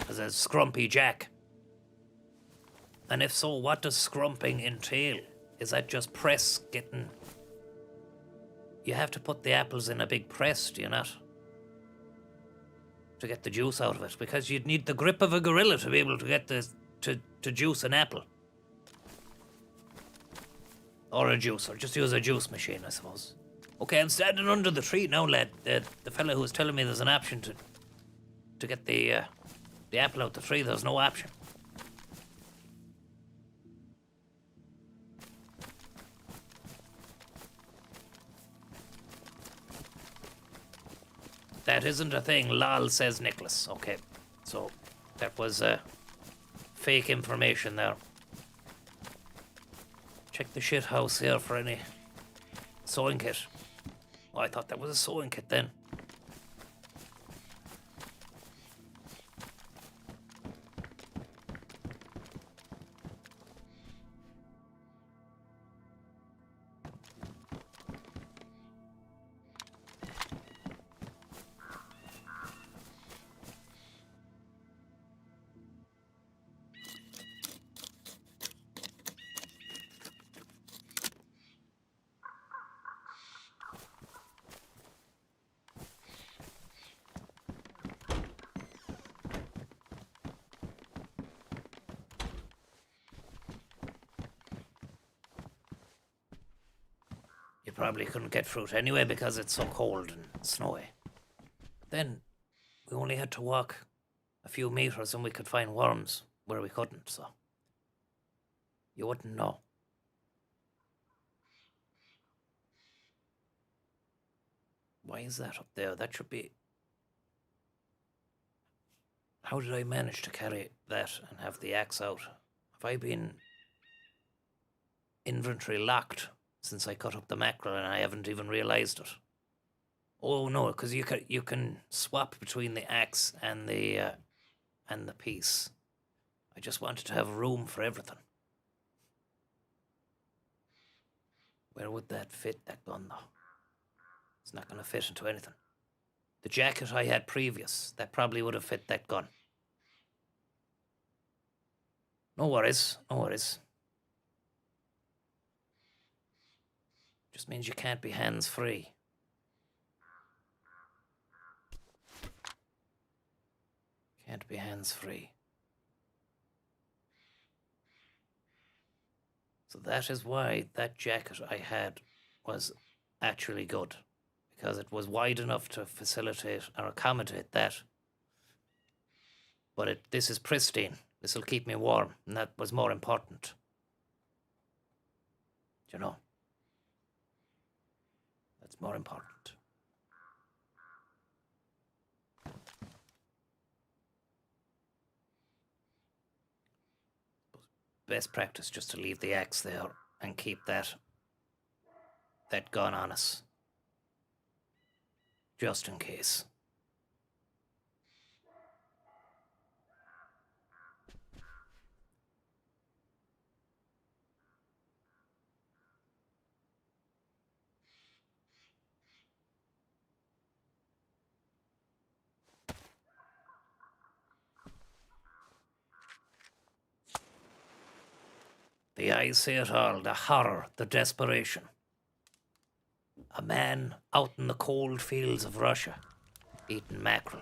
As a scrumpy jack? And if so, what does scrumping entail? Is that just press getting... You have to put the apples in a big press, do you not? To get the juice out of it, because you'd need the grip of a gorilla to be able to get to juice an apple. Or a juicer, just use a juice machine, I suppose. Okay, I'm standing under the tree now, lad. The fella who was telling me there's an option to get the apple out the tree, there's no option. That isn't a thing, lol, says Nicholas. Okay, so that was fake information there. Check the shit house here for any sewing kit. Oh, I thought that was a sewing kit then. You probably couldn't get fruit anyway because it's so cold and snowy. Then we only had to walk a few meters and we could find worms where we couldn't, so you wouldn't know. Why is that up there? That should be... How did I manage to carry that and have the axe out? Have I been inventory locked since I cut up the mackerel and I haven't even realized it? Oh no, because you can swap between the axe and the piece. I just wanted to have room for everything. Where would that fit, that gun though? It's not going to fit into anything. The jacket I had previous, that probably would have fit that gun. No worries, no worries. Just means you can't be hands-free. Can't be hands-free. So that is why that jacket I had was actually good. Because it was wide enough to facilitate or accommodate that. But this is pristine. This will keep me warm, and that was more important. You know? That's more important. Best practice just to leave the axe there and keep that gun on us. Just in case. The eyes say it all, the horror, the desperation. A man out in the cold fields of Russia, eating mackerel.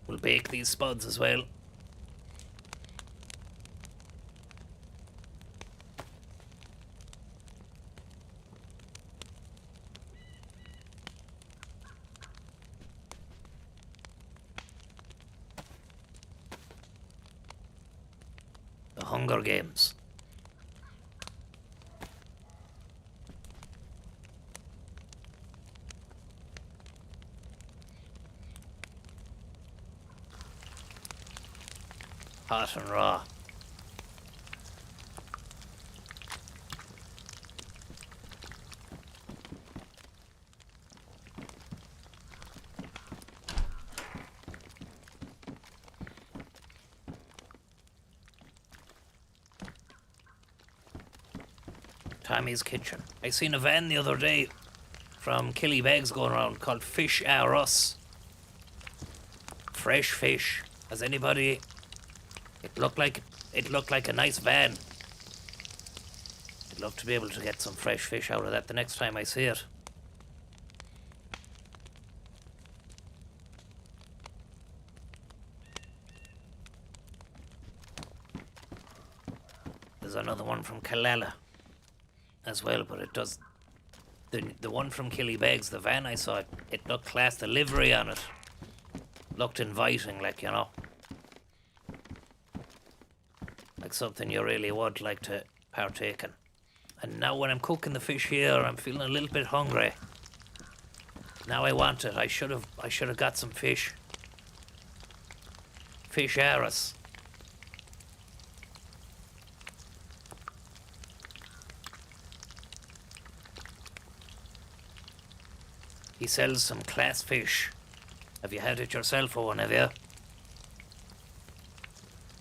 We'll bake these spuds as well. The Hunger Games. Hot and raw. Tommy's Kitchen. I seen a van the other day from Killybegs going around called Fish Are Us. Fresh fish. Has anybody? It looked like a nice van. I'd love to be able to get some fresh fish out of that the next time I see it. There's another one from Killala as well, but it does. The one from Killybegs, the van I saw, it looked class. The livery on it looked inviting, like, you know. Like something you really would like to partake in. And now when I'm cooking the fish here, I'm feeling a little bit hungry. Now I want it. I should have got some fish. Fish Aris. He sells some class fish. Have you had it yourself, Owen, have you?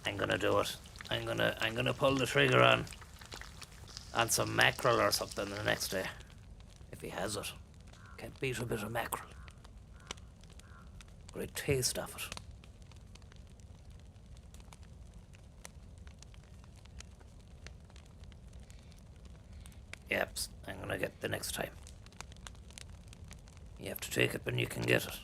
I'm gonna do it. I'm gonna pull the trigger on some mackerel or something the next day. If he has it. Can't beat a bit of mackerel. Great taste of it. Yep, I'm gonna get the next time. You have to take it when you can get it.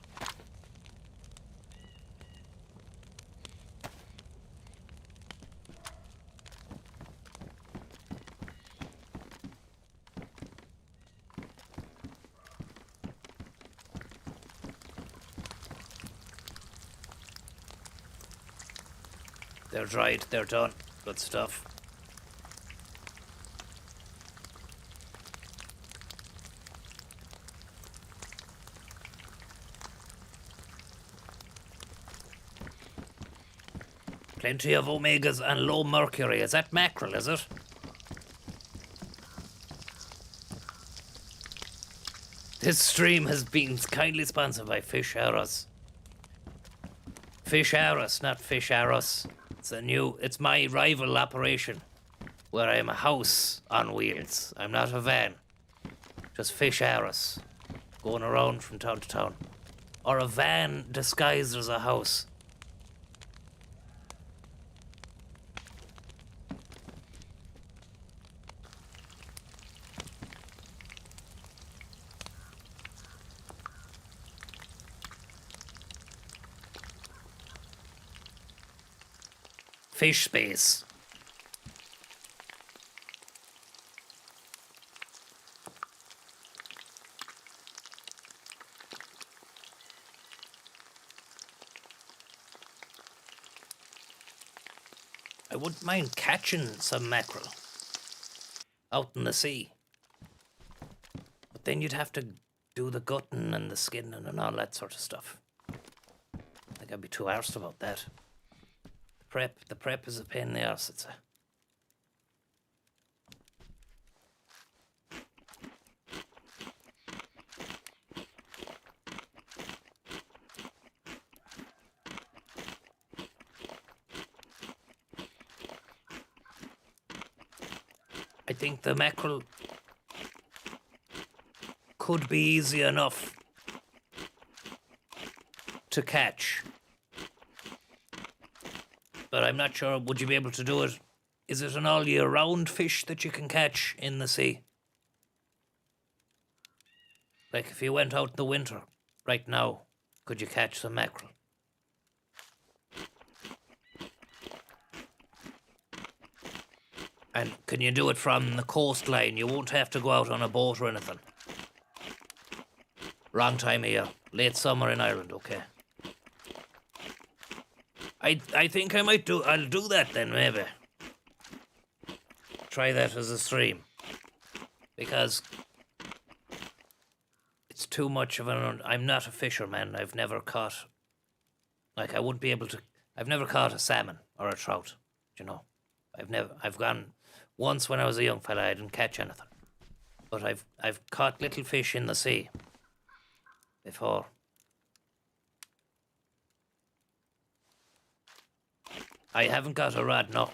They're dried, they're done. Good stuff. Plenty of omegas and low mercury. Is that mackerel, is it? This stream has been kindly sponsored by Fish Arrows. Fish Arrows, not Fish Arrows. It's my rival operation, where I'm a house on wheels. I'm not a van. Just Fish Arrows, going around from town to town. Or a van disguised as a house. Fish space. I wouldn't mind catching some mackerel out in the sea. But then you'd have to do the gutting and the skinning and all that sort of stuff. I think I'd be too arsed about that. The prep is a pain in the arse, it's a... I think the mackerel could be easy enough to catch. But I'm not sure, would you be able to do it? Is it an all year round fish that you can catch in the sea? Like if you went out in the winter, right now, could you catch some mackerel? And can you do it from the coastline? You won't have to go out on a boat or anything. Wrong time of year. Late summer in Ireland, okay. I think I'll do that then, maybe. Try that as a stream. Because it's too much of I'm not a fisherman. I've never caught, like I wouldn't be able to, I've never caught a salmon or a trout, you know. I've gone, once when I was a young fella, I didn't catch anything. But I've caught little fish in the sea before. I haven't got a rod, no.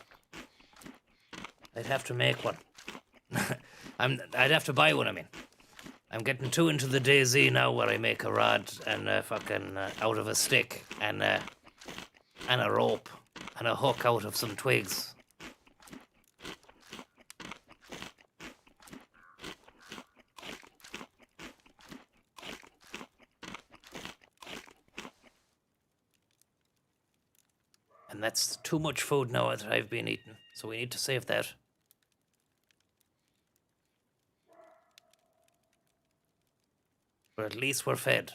I'd have to make one. I'd have to buy one, I mean. I'm getting too into the DayZ now where I make a rod and fucking out of a stick and a rope and a hook out of some twigs. And that's too much food now that I've been eating, so we need to save that. But at least we're fed.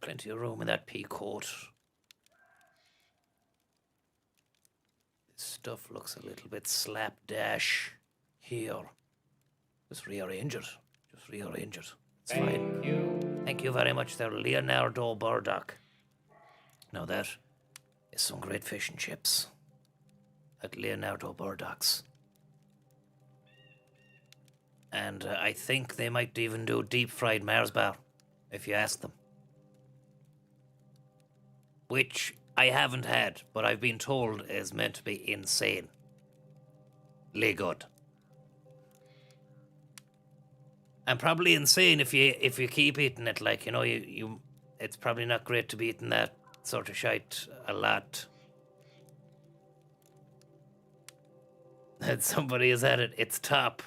Plenty of room in that pea coat. This stuff looks a little bit slapdash here. Just rearrange it. Just rearrange it. It's fine. Thank you. Thank you very much there, Leonardo Burdock. Now that is some great fish and chips at Leonardo Burdock's. And I think they might even do deep fried Mars bar, if you ask them. Which I haven't had, but I've been told is meant to be insane. Good. And probably insane if you keep eating it, like, you know, you it's probably not great to be eating that sort of shite a lot. And somebody has had it, it's top.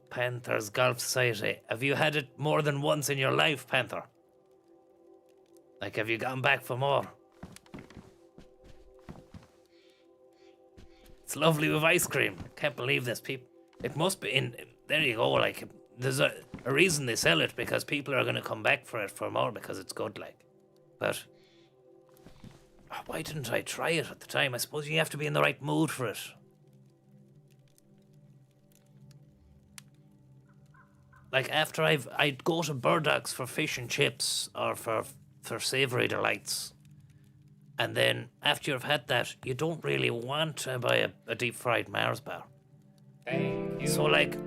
Panthers Golf Society. Have you had it more than once in your life, Panther? Like, have you gone back for more? It's lovely with ice cream. Can't believe this, people. It must be in. There you go. Like, there's a reason they sell it, because people are going to come back for it for more because it's good. Like, but why didn't I try it at the time? I suppose you have to be in the right mood for it. Like, after I'd go to Burdock's for fish and chips or for savoury delights. And then after you've had that, you don't really want to buy a deep fried Mars bar. Thank you. So, like,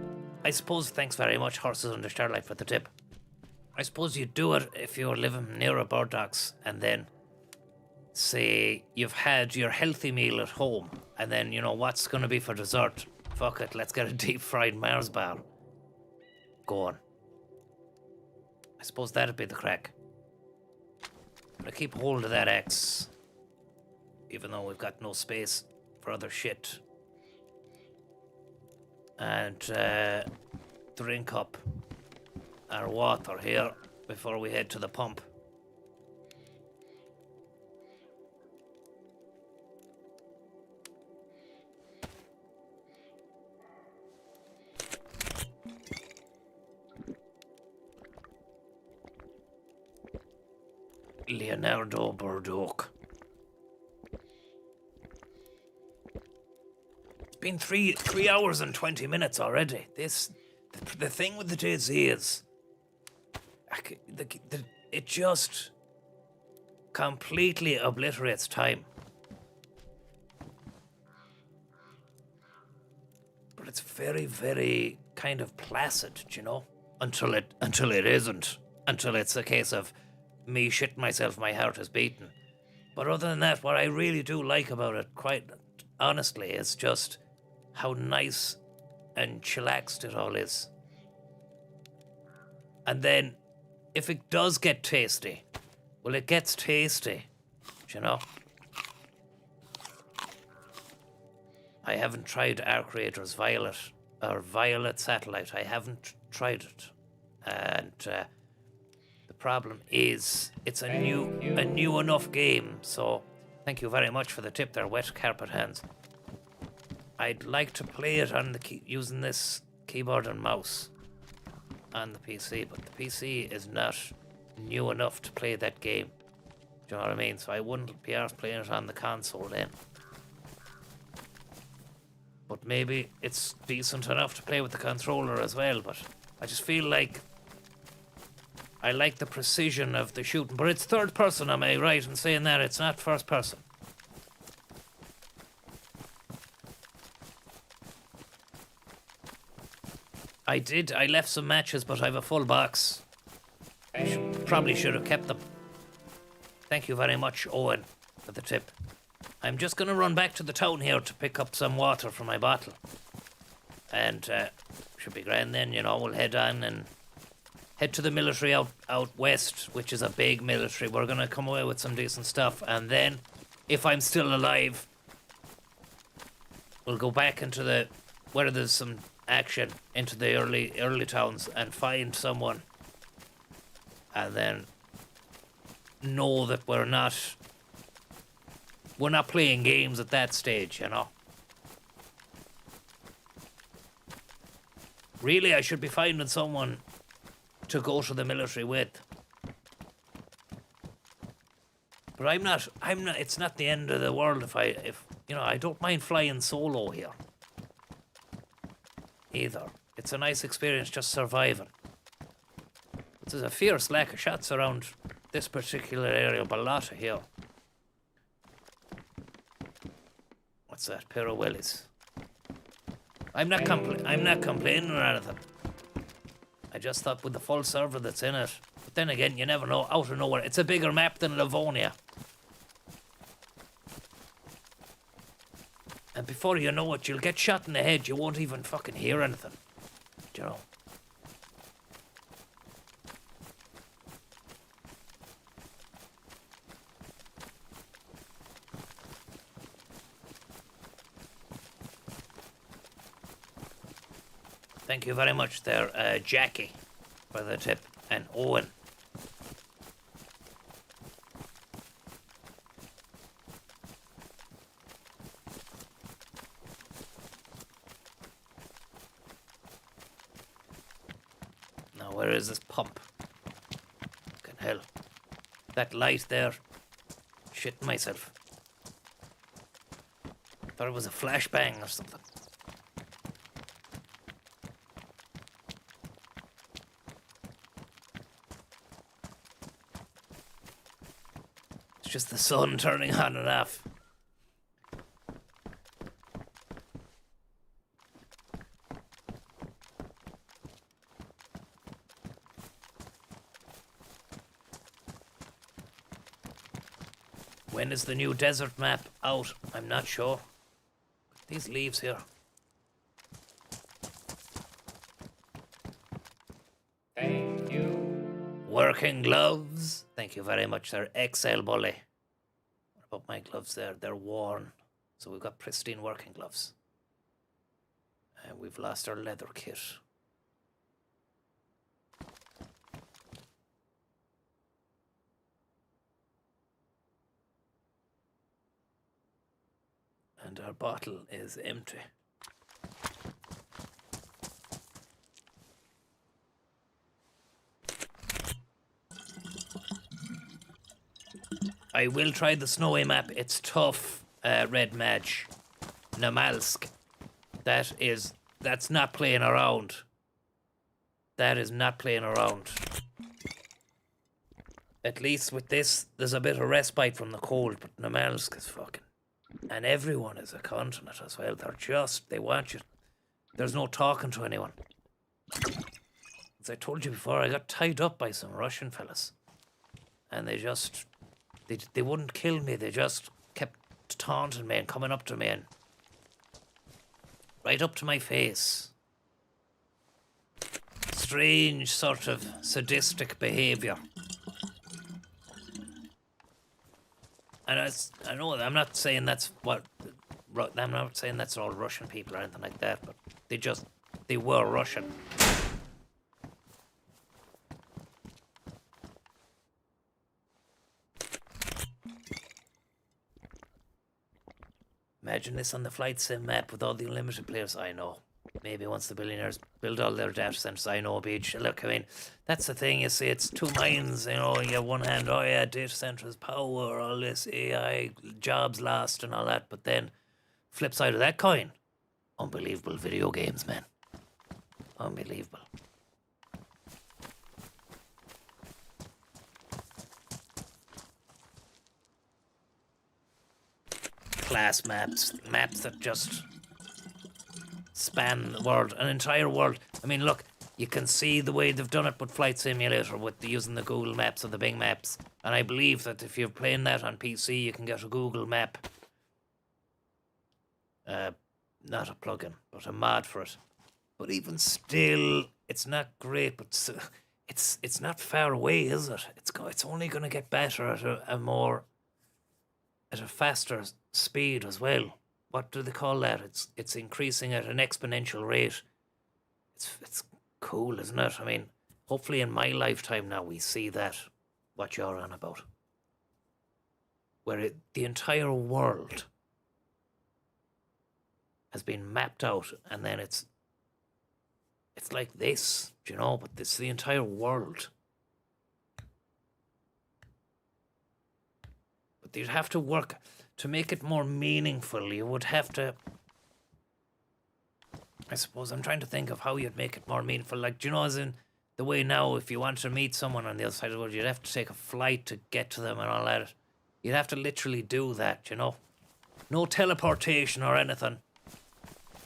I suppose, thanks very much, Horses Under Starlight, for the tip. I suppose you'd do it if you were living near a Burdock's and then, say, you've had your healthy meal at home and then, you know, what's going to be for dessert? Fuck it, let's get a deep fried Mars bar. Go on. I suppose that'd be the crack. But I keep hold of that axe, even though we've got no space for other shit. And drink up our water here before we head to the pump. Leonardo Burdock. It's been 3 hours and 20 minutes already. The thing with the DayZ is, it just completely obliterates time. But it's very, very kind of placid, you know, until it isn't. Until it's a case of me shitting myself, my heart is beating. But other than that, what I really do like about it, quite honestly, is just how nice and chillaxed it all is. And then, if it does get tasty, well, it gets tasty, you know? I haven't tried Arc Creator's Violet, or Violet Satellite. I haven't tried it. And the problem is, it's a new enough game, so thank you very much for the tip there, Wet Carpet Hands. I'd like to play it on using this keyboard and mouse on the PC, but the PC is not new enough to play that game. Do you know what I mean? So I wouldn't be arsed playing it on the console then. But maybe it's decent enough to play with the controller as well, but I just feel like I like the precision of the shooting. But it's third person, am I right in saying that? It's not first person. I left some matches, but I have a full box. Probably should have kept them. Thank you very much, Owen, for the tip. I'm just going to run back to the town here to pick up some water for my bottle. And should be grand then, you know, we'll head on and head to the military out west, which is a big military. We're going to come away with some decent stuff. And then, if I'm still alive, we'll go back into the, where there's some action, into the early towns and find someone. And then know that we're not playing games at that stage, you know. Really, I should be finding someone to go to the military with. But I'm not, it's not the end of the world if you know, I don't mind flying solo here. Either. It's a nice experience just surviving. There's a fierce lack of shots around this particular area, but a lot of here. What's that? Pair of wellies. I'm not complaining or anything. I just thought with the full server that's in it. But then again, you never know, out of nowhere. It's a bigger map than Livonia. And before you know it, you'll get shot in the head. You won't even fucking hear anything. Do you know? Thank you very much there, Jackie, for the tip, and Owen. Now, where is this pump? Fucking hell. That light there. Shit myself. Thought it was a flashbang or something. Just the sun turning on and off. When is the new desert map out? I'm not sure. These leaves here. Thank you. Working gloves. Thank you very much. They're XL bully. What about my gloves there? They're worn. So we've got pristine working gloves. And we've lost our leather kit. And our bottle is empty. I will try the snowy map. It's tough, Red Madge. Namalsk. That's not playing around. That is not playing around. At least with this, there's a bit of respite from the cold, but Namalsk is fucking... And everyone is a continent as well. They want you. There's no talking to anyone. As I told you before, I got tied up by some Russian fellas. And they wouldn't kill me. They just kept taunting me and coming up to me and right up to my face. Strange sort of sadistic behavior. And I know I'm not saying that's what I'm not saying that's all Russian people or anything like that, but they were Russian. Imagine this on the flight sim map with all the unlimited players. I know. Maybe once the billionaires build all their data centers, I know, Beach. Look, I mean, that's the thing, you see, it's two minds, you know, you have one hand, oh yeah, data centers, power, all this AI, jobs lost and all that, but then, flip side of that coin, unbelievable video games, man. Unbelievable. Class maps that just span the world, an entire world. I mean, look, you can see the way they've done it with Flight Simulator, with using the Google Maps or the Bing Maps. And I believe that if you're playing that on PC, you can get a Google Map. Not a plugin, but a mod for it. But even still, it's not great. But it's not far away, is it? It's only going to get better at a faster speed as well. What do they call that? It's increasing at an exponential rate. It's cool, isn't it? I mean, hopefully in my lifetime now we see that, what you're on about. Where the entire world has been mapped out, and then it's like this, you know, but it's the entire world. But you'd have to work to make it more meaningful. You would have to, I suppose, I'm trying to think of how you'd make it more meaningful. Like, do you know, as in the way now, if you want to meet someone on the other side of the world, you'd have to take a flight to get to them and all that. You'd have to literally do that, you know. No teleportation or anything.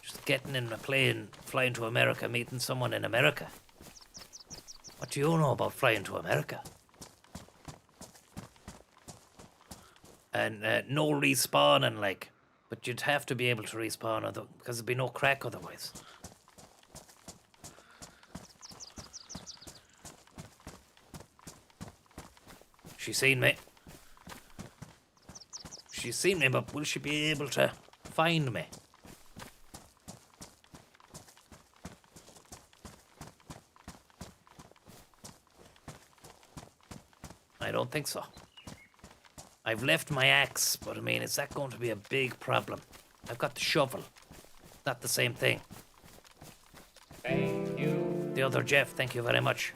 Just getting in a plane, flying to America, meeting someone in America. What do you know about flying to America? And no respawning, like. But you'd have to be able to respawn, because there'd be no crack otherwise. She's seen me. She's seen me, but will she be able to find me? I don't think so. I've left my axe, but I mean, is that going to be a big problem? I've got the shovel. Not the same thing. Thank you. The other Jeff, thank you very much.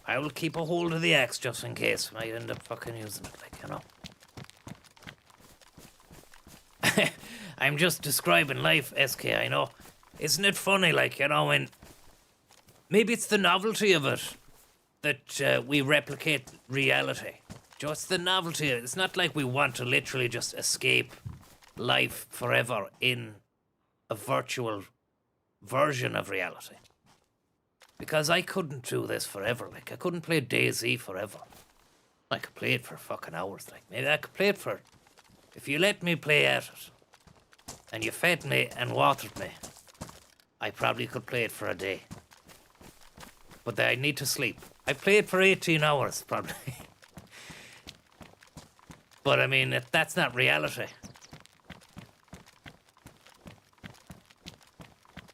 I will keep a hold of the axe just in case. I might end up fucking using it, like, you know. I'm just describing life, SK, I know. Isn't it funny, like, you know, when... Maybe it's the novelty of it that we replicate reality. Just the novelty. It's not like we want to literally just escape life forever in a virtual version of reality. Because I couldn't do this forever. Like, I couldn't play DayZ forever. I could play it for fucking hours. Like, maybe I could play it for... If you let me play at it, and you fed me and watered me, I probably could play it for a day. But I need to sleep. I play it for 18 hours, probably. But I mean, that's not reality.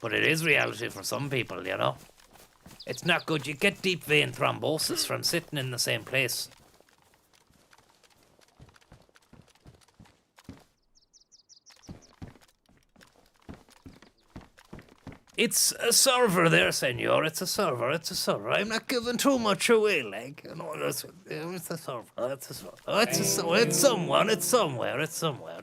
But it is reality for some people, you know. It's not good. You get deep vein thrombosis from sitting in the same place. It's a server there, senor. It's a server. It's a server. I'm not giving too much away, like, you know. It's a server. It's a server. It's someone. It's somewhere. It's somewhere.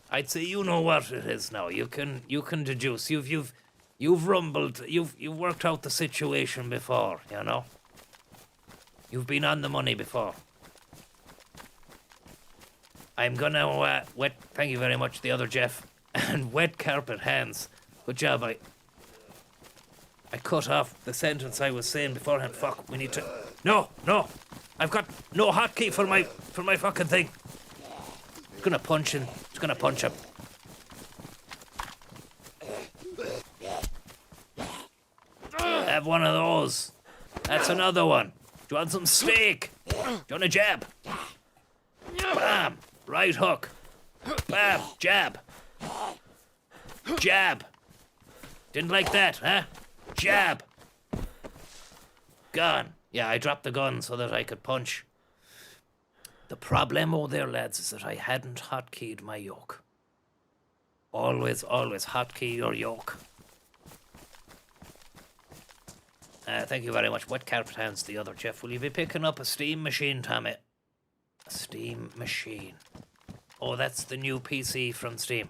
I'd say you know what it is now. You can deduce. You've rumbled. You've worked out the situation before. You know. You've been on the money before. I'm gonna wet. Thank you very much, the other Jeff, and wet carpet hands. Good job. I cut off the sentence I was saying beforehand. Fuck, we need to... No! I've got no hotkey for my fucking thing. It's gonna punch him. It's gonna punch him. Have one of those. That's another one. Do you want some steak? Do you want a jab? Bam. Right hook. Bam. Jab. Jab. Didn't like that, huh? Jab. Gun. Yeah, I dropped the gun so that I could punch. The problemo there, lads, is that I hadn't hotkeyed my yoke. Always hotkey your yoke. Thank you very much. Wet carpet hands the other, Jeff. Will you be picking up a steam machine, Tommy? A steam machine. Oh, that's the new PC from Steam.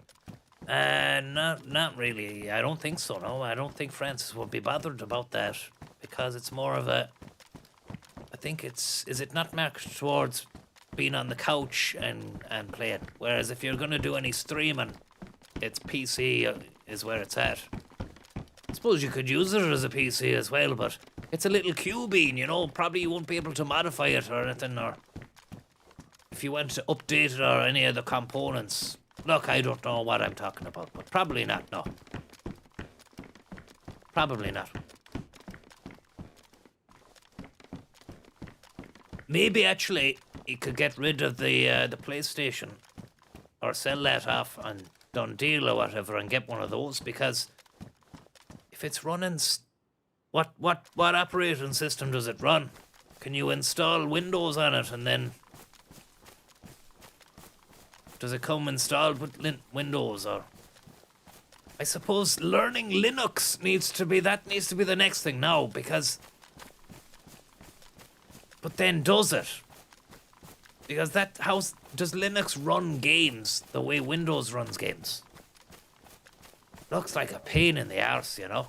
Not really. I don't think so, no. I don't think Francis will be bothered about that because it's more of a... I think is it not marked towards being on the couch and playing? Whereas if you're going to do any streaming, it's PC is where it's at. I suppose you could use it as a PC as well, but it's a little cubine, you know. Probably you won't be able to modify it or anything, or if you want to update it or any of the components. Look, I don't know what I'm talking about, but probably not, no. Probably not. Maybe actually you could get rid of the PlayStation or sell that off on Done Deal or whatever and get one of those, because if it's running, what operating system does it run? Can you install Windows on it and then does it come installed with Windows? Or I suppose learning Linux needs to be the next thing now, because but then does it? Because how does Linux run games the way Windows runs games? Looks like a pain in the arse, you know.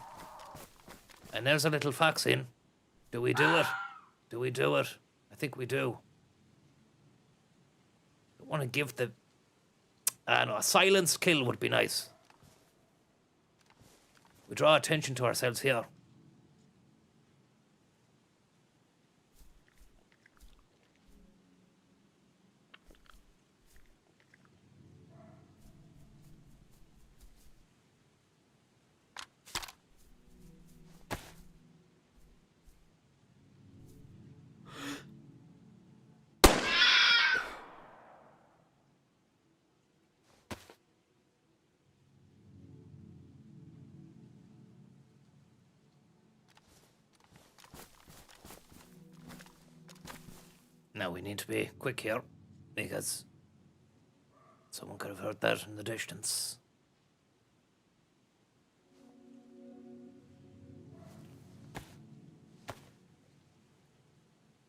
And there's a little fox in. Do we do it? Do we do it? I think we do. I want to give the... no, a silenced kill would be nice. We draw attention to ourselves here. Now we need to be quick here, because someone could have heard that in the distance.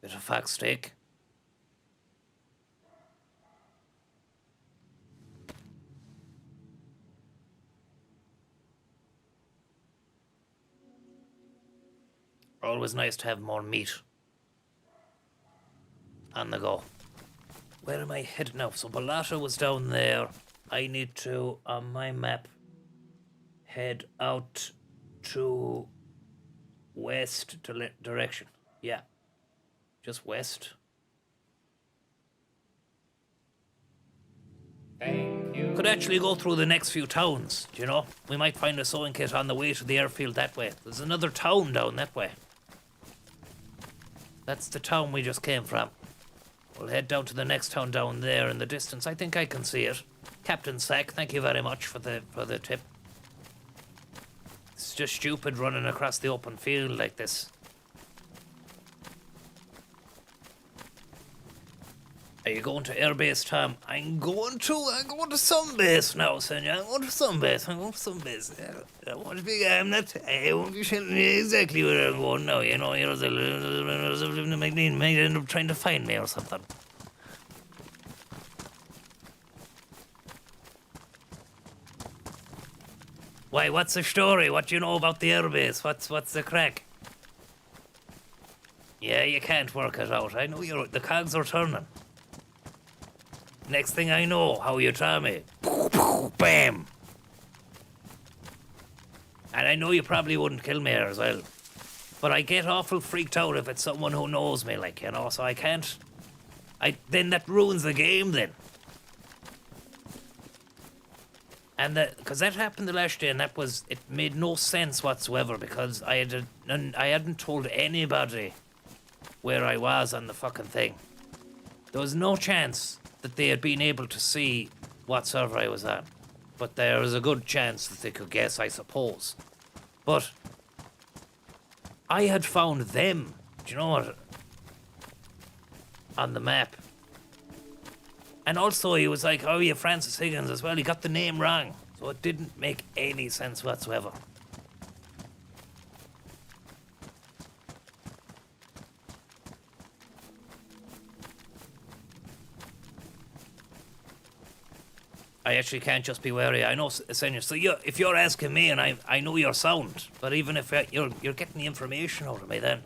Bit of fox steak. Always nice to have more meat on the go. Where am I headed now? So Balata was down there. I need to, on my map, head out to west direction. Yeah. Just west. Thank you. Could actually go through the next few towns, do you know? We might find a sewing kit on the way to the airfield that way. There's another town down that way. That's the town we just came from. We'll head down to the next town down there in the distance. I think I can see it. Captain Sack, thank you very much for the tip. It's just stupid running across the open field like this. Are you going to airbase, Tom? I'm going to some base now, Senor. I'm going to some base. I won't be. I won't be telling you exactly where I'm going now. You know, might end up trying to find me or something. Why? What's the story? What do you know about the airbase? What's the crack? Yeah, you can't work it out. I know the cogs are turning. Next thing I know, how you try me. Bam! And I know you probably wouldn't kill me as well. But I get awful freaked out if it's someone who knows me, like, you know, so I can't... Then that ruins the game, then. And because that happened the last day, and it made no sense whatsoever because I hadn't told anybody where I was on the fucking thing. There was no chance that they had been able to see what server I was on, but there was a good chance that they could guess, I suppose. But I had found them. Do you know what? On the map. And also he was like, oh, you're Francis Higgins as well. He got the name wrong. So it didn't make any sense whatsoever. I actually can't just be wary. I know, Senor. So if you're asking me, and I know your sound, but even if you're getting the information out of me, then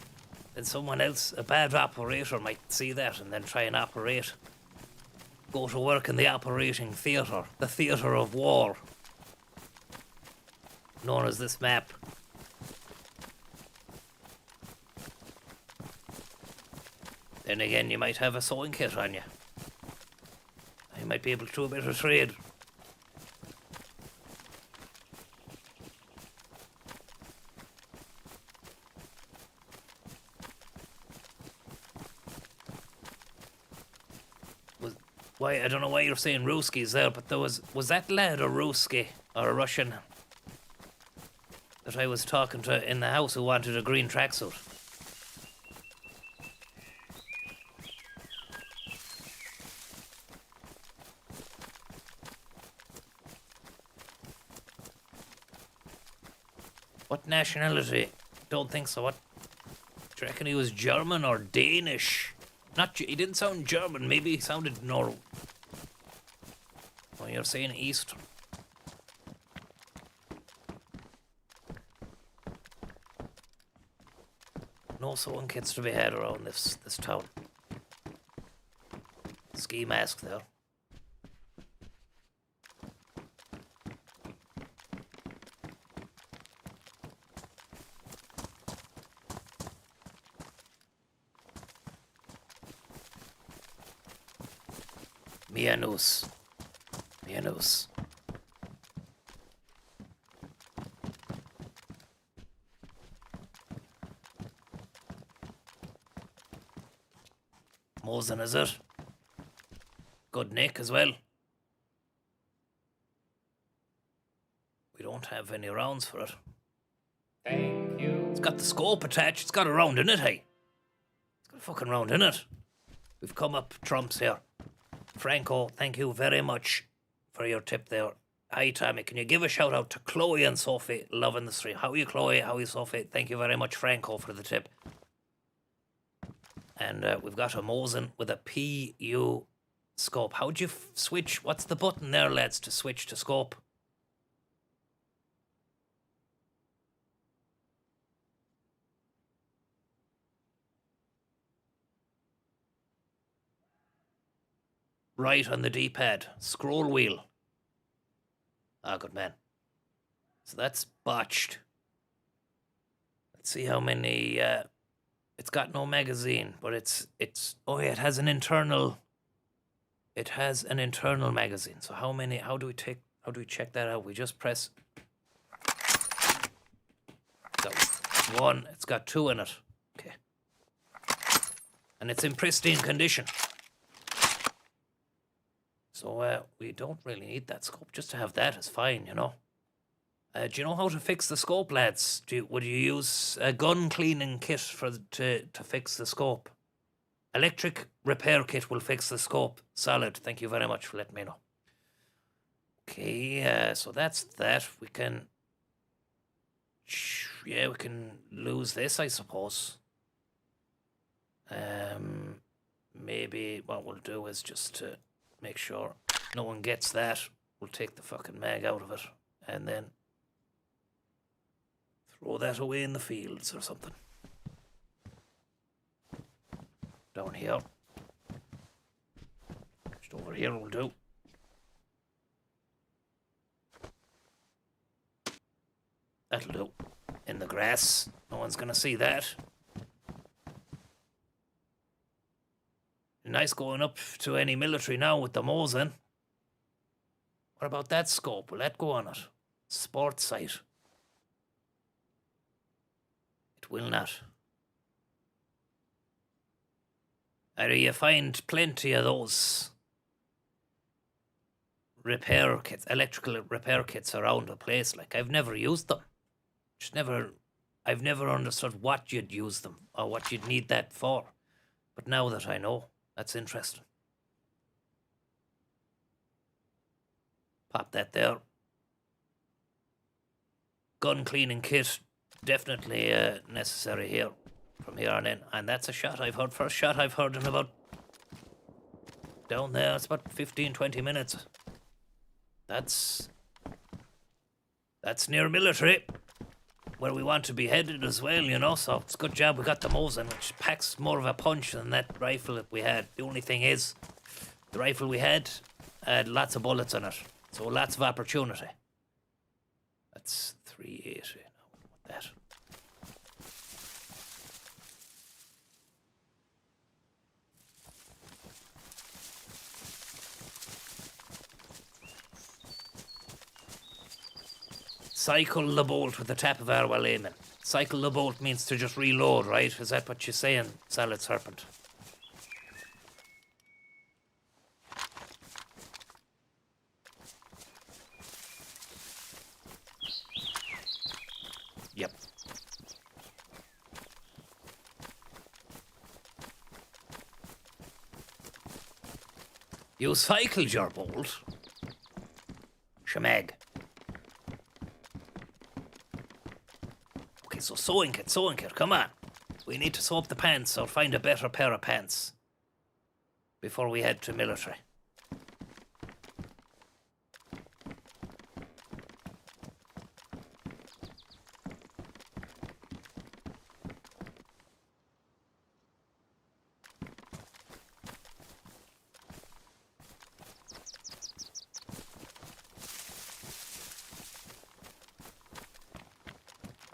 someone else, a bad operator, might see that and then try and operate. Go to work in the operating theatre, the theatre of war, known as this map. Then again, you might have a sewing kit on you. You might be able to do a bit of trade. Why, I don't know why you're saying Ruskies there, but was that lad a Ruski or a Russian that I was talking to in the house who wanted a green tracksuit? What nationality? Don't think so. What? Do you reckon he was German or Danish? He didn't sound German. Maybe he sounded Norwegian. Oh, you're saying Eastern. No sewing kits to be had around this town. Ski mask there. Mianus. Mosin, is it? Good nick as well. We don't have any rounds for it. Thank you. It's got the scope attached. It's got a round in it, hey. It's got a fucking round in it. We've come up trumps here. Franco, thank you very much for your tip there. Hi, Tommy. Can you give a shout out to Chloe and Sophie? Loving the stream. How are you, Chloe? How are you, Sophie? Thank you very much, Franco, for the tip. And we've got a Mosin with a PU scope. How'd you switch? What's the button there, lads, to switch to scope? Right on the D-pad. Scroll wheel. Ah, good man. So that's botched. Let's see how many... it's got no magazine, but it's... Oh yeah, it has an internal... It has an internal magazine. So how many... How do we check that out? We just press... Got one. It's got two in it. Okay. And it's in pristine condition. So we don't really need that scope. Just to have that is fine, you know. Do you know how to fix the scope, lads? Would you use a gun cleaning kit to fix the scope? Electric repair kit will fix the scope. Solid. Thank you very much for letting me know. Okay, so that's that. We can... Yeah, we can lose this, I suppose. Maybe what we'll do is just to make sure no one gets that. We'll take the fucking mag out of it and then throw that away in the fields or something. Down here. Just over here will do. That'll do. In the grass. No one's gonna see that. Nice going up to any military now with the Mosin. What about that scope? Will that go on it? Sports sight. It will not. Either you find plenty of those repair kits, electrical repair kits around the place. Like, I've never used them. I've never understood what you'd use them or what you'd need that for. But now that I know, that's interesting. Pop that there. Gun cleaning kit, definitely necessary here from here on in. And that's a shot I've heard, first shot I've heard in about, down there, it's about 15, 20 minutes. That's near military, where we want to be headed as well, you know, so it's a good job we got the Mosin, which packs more of a punch than that rifle that we had. The only thing is, the rifle we had lots of bullets in it, so lots of opportunity. That's 380 now, with that. Cycle the bolt with the tap of R while aiming. Cycle the bolt means to just reload, right? Is that what you're saying, Salad Serpent? Yep. You cycled your bolt. Shemag. Okay, so sewing kit, come on. We need to sew up the pants or find a better pair of pants before we head to military.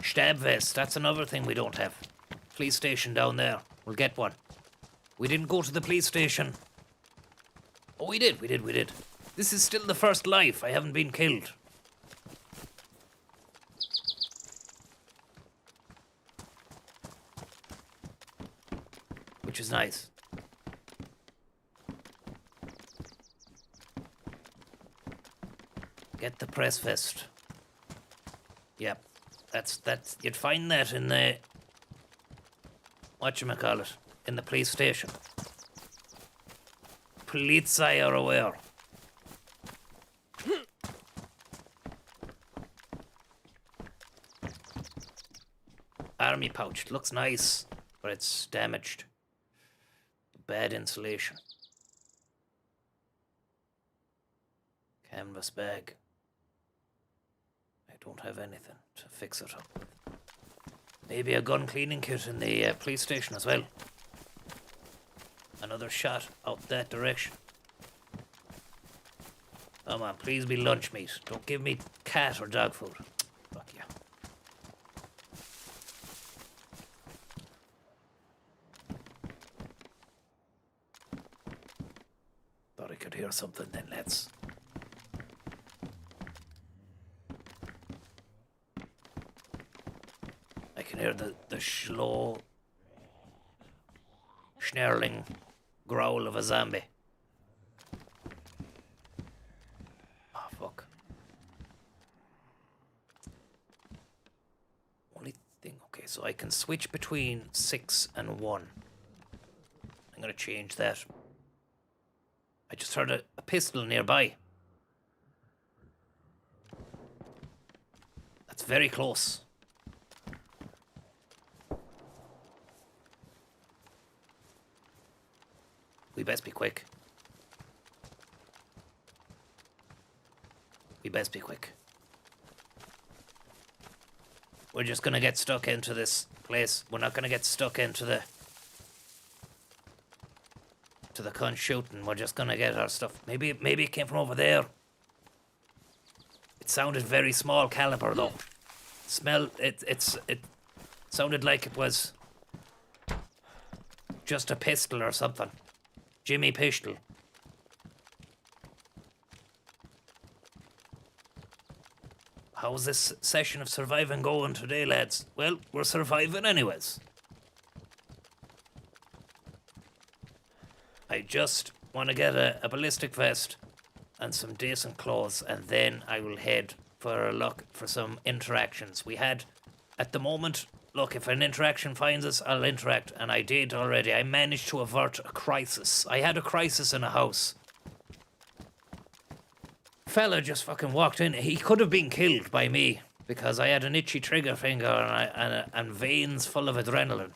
Stab vest, that's another thing we don't have. Police station down there. We'll get one. We didn't go to the police station. Oh, we did. This is still the first life. I haven't been killed. Which is nice. Get the press vest. Yep. That's you'd find that in the whatchamacallit, in the police station. Polizei are aware. Army pouch, it looks nice, but it's damaged. Bad insulation. Canvas bag. I don't have anything to fix it up with. Maybe a gun cleaning kit in the police station as well. Another shot out that direction. Come on, please be lunch meat. Don't give me cat or dog food. Fuck you. Thought I could hear something then, lads. I can hear the slow snarling growl of a zombie. Oh, fuck. Only thing, okay, so I can switch between 6 and 1. I'm gonna change that. I just heard a pistol nearby. That's very close. We best be quick. We're just gonna get stuck into this place. We're not gonna get stuck into the cunt shooting. We're just gonna get our stuff. Maybe it came from over there. It sounded very small caliber though. It sounded like it was just a pistol or something. Jimmy Pistol. how's this session of surviving going today, lads? Well, we're surviving anyways. I just want to get a ballistic vest and some decent clothes, and then I will head for a look for some interactions. We had, at the moment, look, if an interaction finds us, I'll interact, and I did already. I managed to avert a crisis. I had a crisis in a house. Fella just fucking walked in. He could have been killed by me because I had an itchy trigger finger and veins full of adrenaline.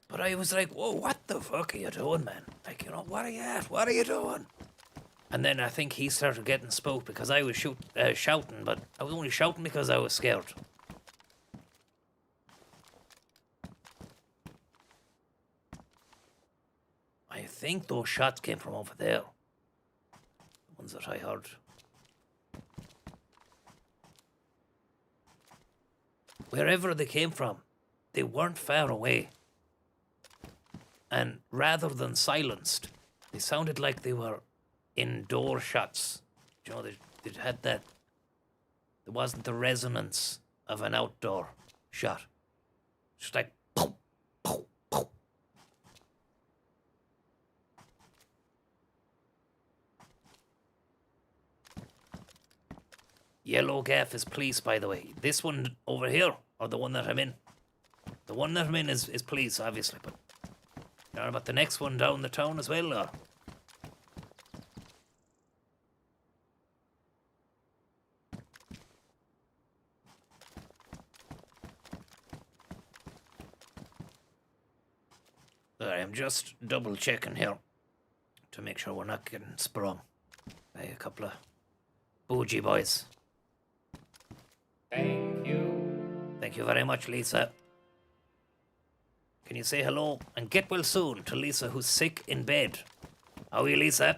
But I was like, whoa, what the fuck are you doing, man? Like, you know, what are you at? What are you doing? And then I think he started getting spooked because I was shouting, but I was only shouting because I was scared. I think those shots came from over there. The ones that I heard. Wherever they came from, they weren't far away. And rather than silenced, they sounded like they were indoor shots. You know, they had that. There wasn't the resonance of an outdoor shot. Just like pow, pow, pow. Yellow gaff is police, by the way. This one over here, or the one that I'm in. The one that I'm in is police, obviously, but you know about the next one down the town as well, or? Sorry, I'm just double checking here to make sure we're not getting sprung by a couple of bougie boys. Thank you. Thank you very much, Lisa. Can you say hello and get well soon to Lisa, who's sick in bed? How are you, Lisa?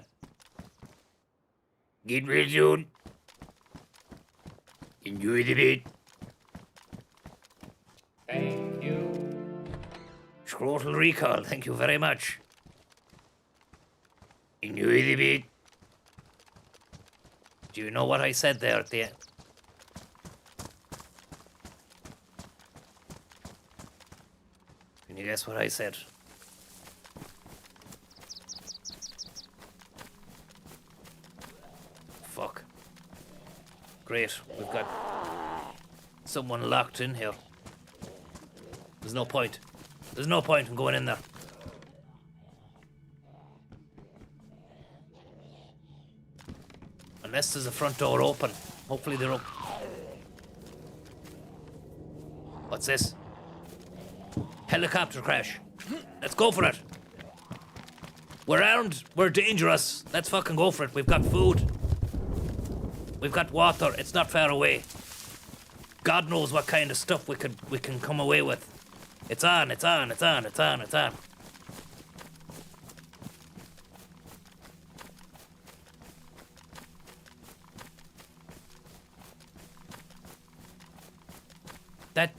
Get well soon. Enjoy the bed. Thank you. Scrotal recall, thank you very much. Enjoy the bed. Do you know what I said there at the end? Can you guess what I said? Fuck. Great, we've got someone locked in here. There's no point. There's no point in going in there. Unless there's a front door open. Hopefully they're open. What's this? Helicopter crash. Let's go for it. We're armed. We're dangerous. Let's fucking go for it. We've got food. We've got water. It's not far away. God knows what kind of stuff we can come away with. It's on, it's on, it's on, it's on, it's on.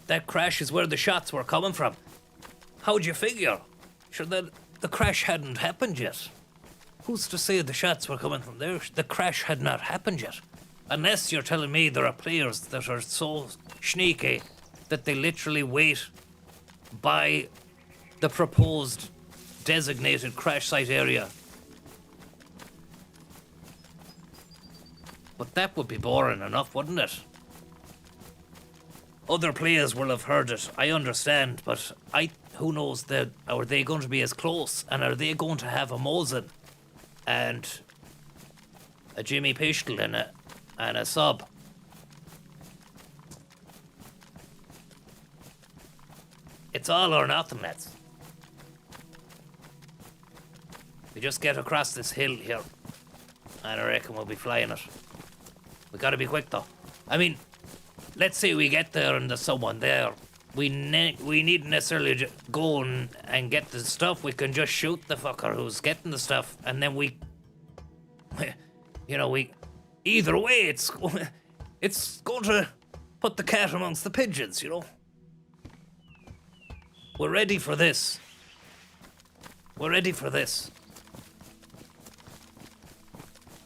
That crash is where the shots were coming from. How'd you figure? Sure, the crash hadn't happened yet. Who's to say the shots were coming from there? The crash had not happened yet. Unless you're telling me there are players that are so sneaky that they literally wait by the proposed designated crash site area. But that would be boring enough, wouldn't it? Other players will have heard it, I understand, but who knows, are they going to be as close, and are they going to have a Mosin and a Jimmy Pistol and a sub? It's all or nothing, lads. We just get across this hill here, and I reckon we'll be flying it. We gotta be quick though. I mean, let's say we get there and there's someone there. We needn't necessarily go and get the stuff. We can just shoot the fucker who's getting the stuff, and then either way, it's going to put the cat amongst the pigeons, you know. We're ready for this. We're ready for this.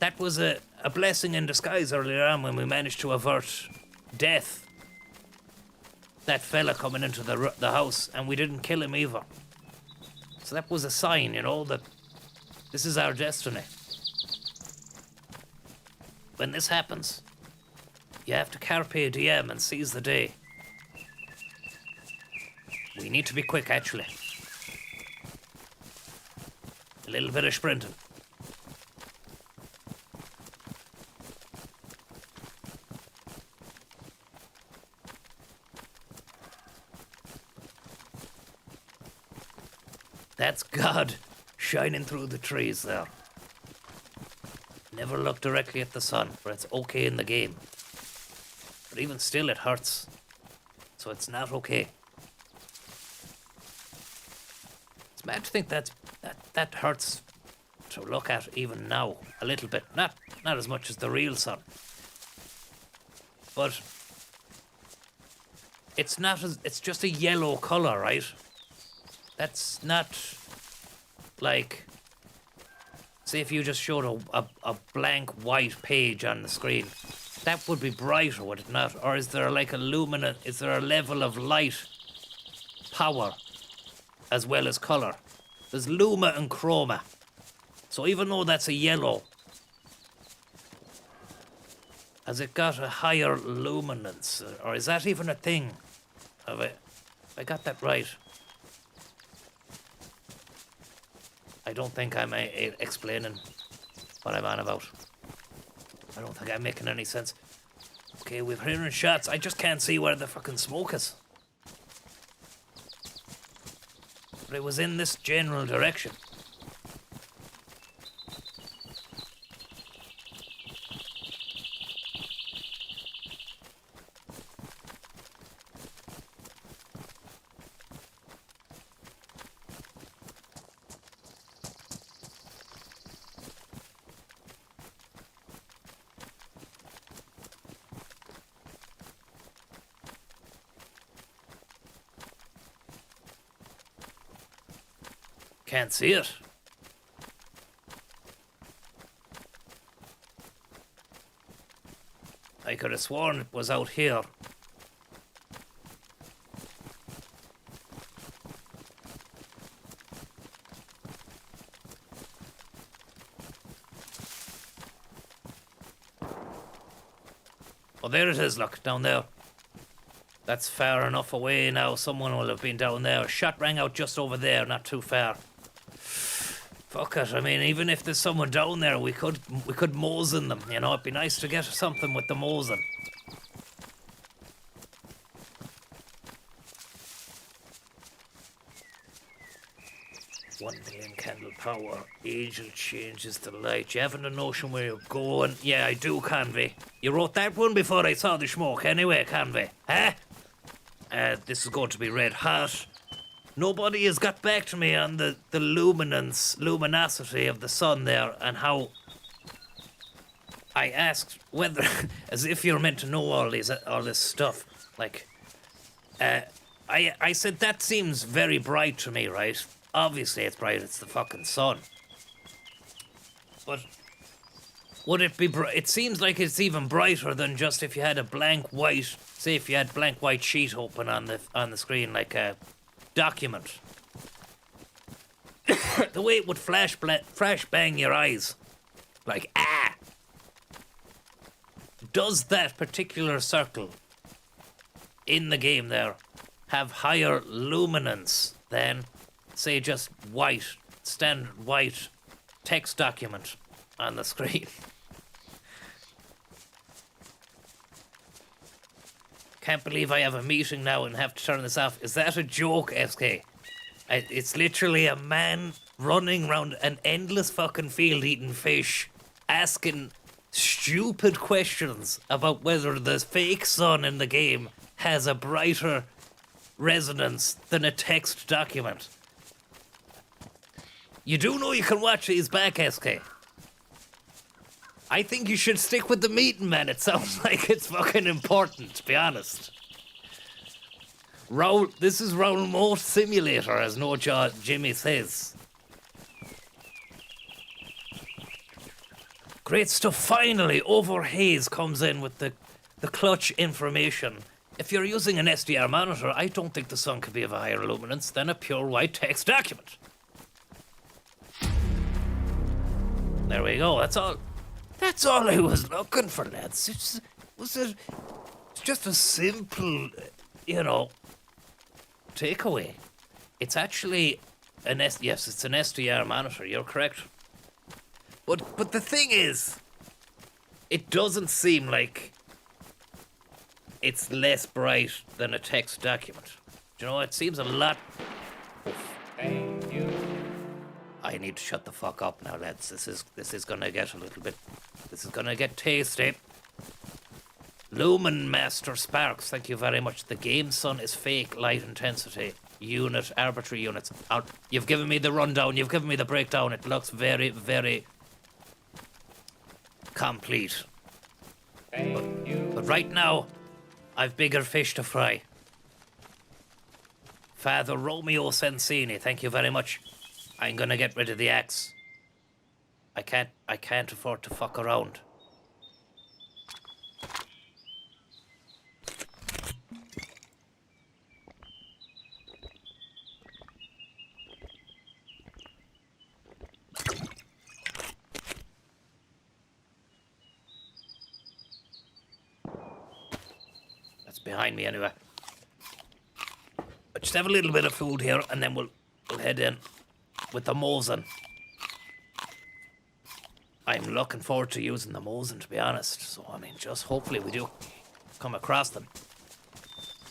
That was a a blessing in disguise earlier on when we managed to avert death. That fella coming into the house, and we didn't kill him either. So that was a sign, you know, that this is our destiny. When this happens, you have to carpe diem and seize the day. We need to be quick, actually. A little bit of sprinting. That's God shining through the trees there. Never look directly at the sun, for it's okay in the game. But even still, it hurts. So it's not okay. It's mad to think that hurts to look at even now, a little bit. Not as much as the real sun. But it's just a yellow colour, right? That's not like, say if you just showed a blank white page on the screen. That would be brighter, would it not? Or is there like is there a level of light power as well as colour? There's luma and chroma. So even though that's a yellow, has it got a higher luminance? Or is that even a thing? Have I got that right? I don't think I'm explaining what I'm on about. I don't think I'm making any sense. Okay, we're hearing shots. I just can't see where the fucking smoke is. But it was in this general direction. Can't see it. I could have sworn it was out here. Oh, there it is, look, down there. That's far enough away now. Someone will have been down there. A shot rang out just over there, not too far. Fuck it, I mean, even if there's someone down there, we could Mosin them, you know? It'd be nice to get something with the Mosin. $1 million candle power. Angel changes the light. You haven't a notion where you're going? Yeah, I do, Convey. You wrote that one before I saw the smoke anyway, Convey. Huh? This is going to be red hot. Nobody has got back to me on the luminosity of the sun there and how I asked whether, as if you're meant to know all this stuff. Like, I said that seems very bright to me, right? Obviously it's bright, it's the fucking sun. But would it be it seems like it's even brighter than just if you had a blank white, say if you had blank white sheet open on the screen, like a document. The way it would flash bang your eyes. Like, ah! Does that particular circle in the game there have higher luminance than, say, just white, standard white text document on the screen? Can't believe I have a meeting now and have to turn this off. Is that a joke, SK? It's literally a man running around an endless fucking field eating fish, asking stupid questions about whether the fake sun in the game has a brighter resonance than a text document. You do know you can watch these back, SK. I think you should stick with the meeting, man. It sounds like it's fucking important, to be honest. This is Remote Simulator, as No Jimmy says. Great stuff. Finally, Overhaze comes in with the clutch information. If you're using an SDR monitor, I don't think the sun could be of a higher luminance than a pure white text document. There we go. That's all. That's all I was looking for, lads. It's just a simple, takeaway. It's actually yes, it's an SDR monitor. You're correct. But the thing is, it doesn't seem like it's less bright than a text document. Do you know, it seems a lot. Thank you. I need to shut the fuck up now, lads. This is gonna get a little bit. This is gonna get tasty. Lumen Master Sparks, thank you very much. The game sun is fake light intensity. Unit, arbitrary units. You've given me the rundown, you've given me the breakdown. It looks very, very complete. Thank you. But right now, I've bigger fish to fry. Father Romeo Sensini, thank you very much. I'm gonna get rid of the axe. I can't afford to fuck around. That's behind me anyway. I just have a little bit of food here and then we'll head in with the Mosin. I'm looking forward to using the Mosin, to be honest. So, I mean, just hopefully we do come across them.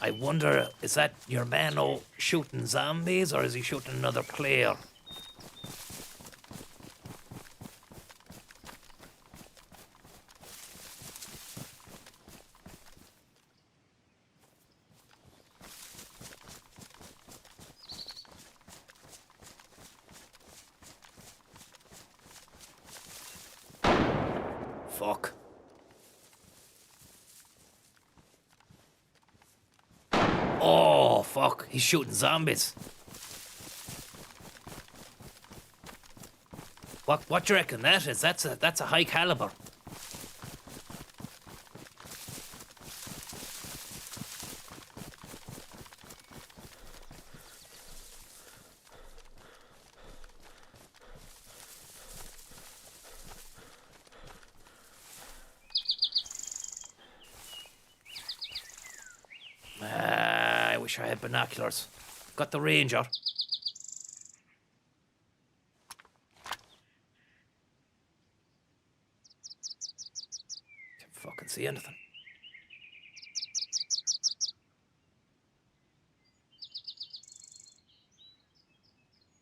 I wonder, is that your man shooting zombies or is he shooting another player? Fuck. Oh, fuck. He's shooting zombies. What do you reckon that is? That's a high caliber. I wish I had binoculars. Got the Ranger. Can't fucking see anything.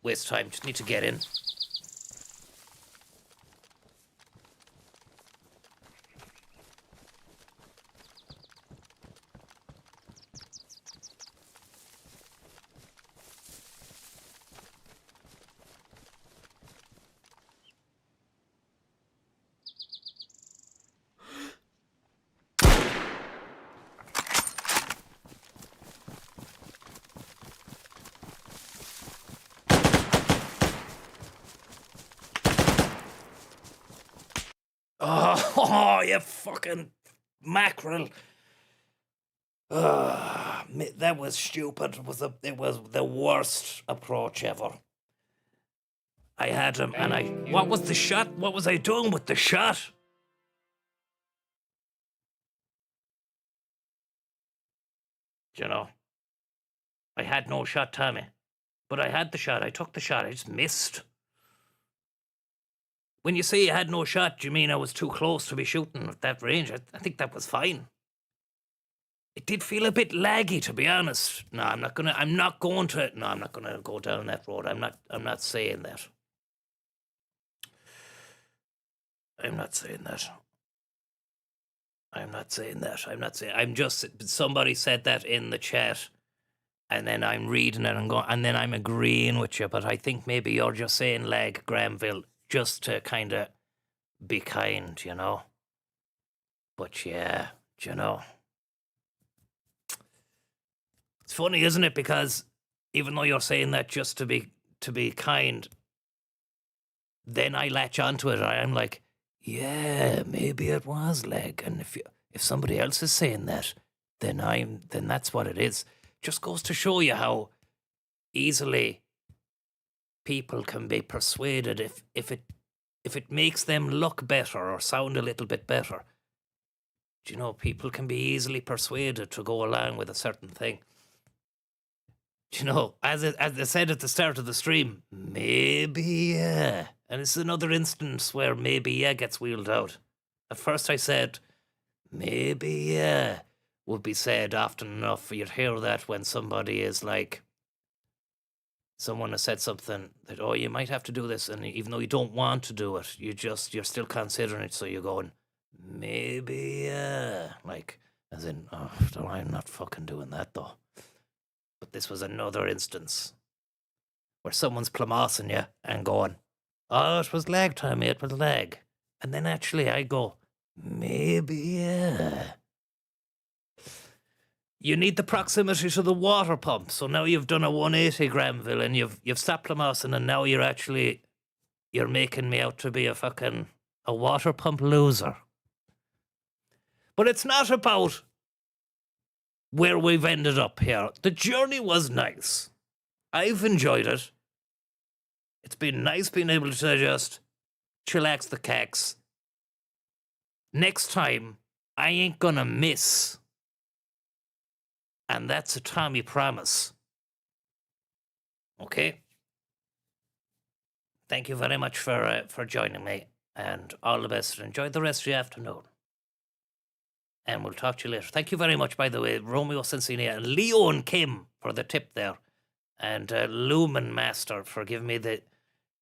Waste time, just need to get in. Oh, you fucking mackerel. That was stupid. It was the worst approach ever. I had him and what was the shot? What was I doing with the shot? You know, I had no shot, Tommy. But I had the shot. I took the shot. I just missed. When you say you had no shot, do you mean I was too close to be shooting at that range? I think that was fine. It did feel a bit laggy, to be honest. No, I'm not gonna go down that road. I'm not saying that. I'm not saying that. I'm just, somebody said that in the chat, and then I'm reading it and going, and then I'm agreeing with you, but I think maybe you're just saying lag, Granville, just to kind of be kind, you know? But yeah, you know. It's funny, isn't it? Because even though you're saying that just to be kind, then I latch onto it. I'm like, yeah, maybe it was leg. And if somebody else is saying that, then that's what it is. Just goes to show you how easily people can be persuaded if it makes them look better or sound a little bit better. Do you know, people can be easily persuaded to go along with a certain thing. Do you know, as I said at the start of the stream, maybe yeah. And it's another instance where maybe yeah gets wheeled out. At first I said, maybe yeah would be said often enough. You'd hear that when somebody is like, someone has said something that, oh, you might have to do this, and even though you don't want to do it, you're still considering it, so you're going, maybe, yeah. Like, as in, oh, I'm not fucking doing that, though. But this was another instance where someone's plumosing you and going, oh, it was leg, Tommy, it was leg. And then actually I go, maybe, yeah. You need the proximity to the water pump. So now you've done a 180 Granville and you've stopped Plumossin, and now you're making me out to be a water pump loser. But it's not about where we've ended up here. The journey was nice. I've enjoyed it. It's been nice being able to just chillax the cacks. Next time, I ain't gonna miss. And that's a Tommy promise. Okay? Thank you very much for joining me. And all the best. Enjoy the rest of your afternoon. And we'll talk to you later. Thank you very much, by the way, Romeo Cincinnati and Leo and Kim for the tip there. And Lumen Master for giving me the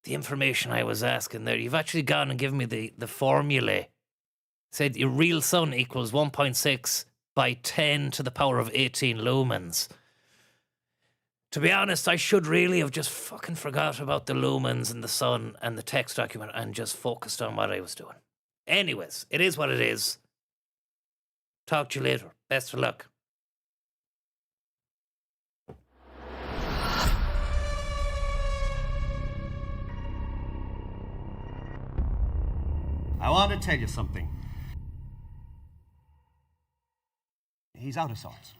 information I was asking there. You've actually gone and given me the formula. Said your real sun equals 1.6 by 10 to the power of 18 lumens. To be honest, I should really have just fucking forgot about the lumens and the sun and the text document and just focused on what I was doing. Anyways, it is what it is. Talk to you later. Best of luck. I want to tell you something. He's out of sorts.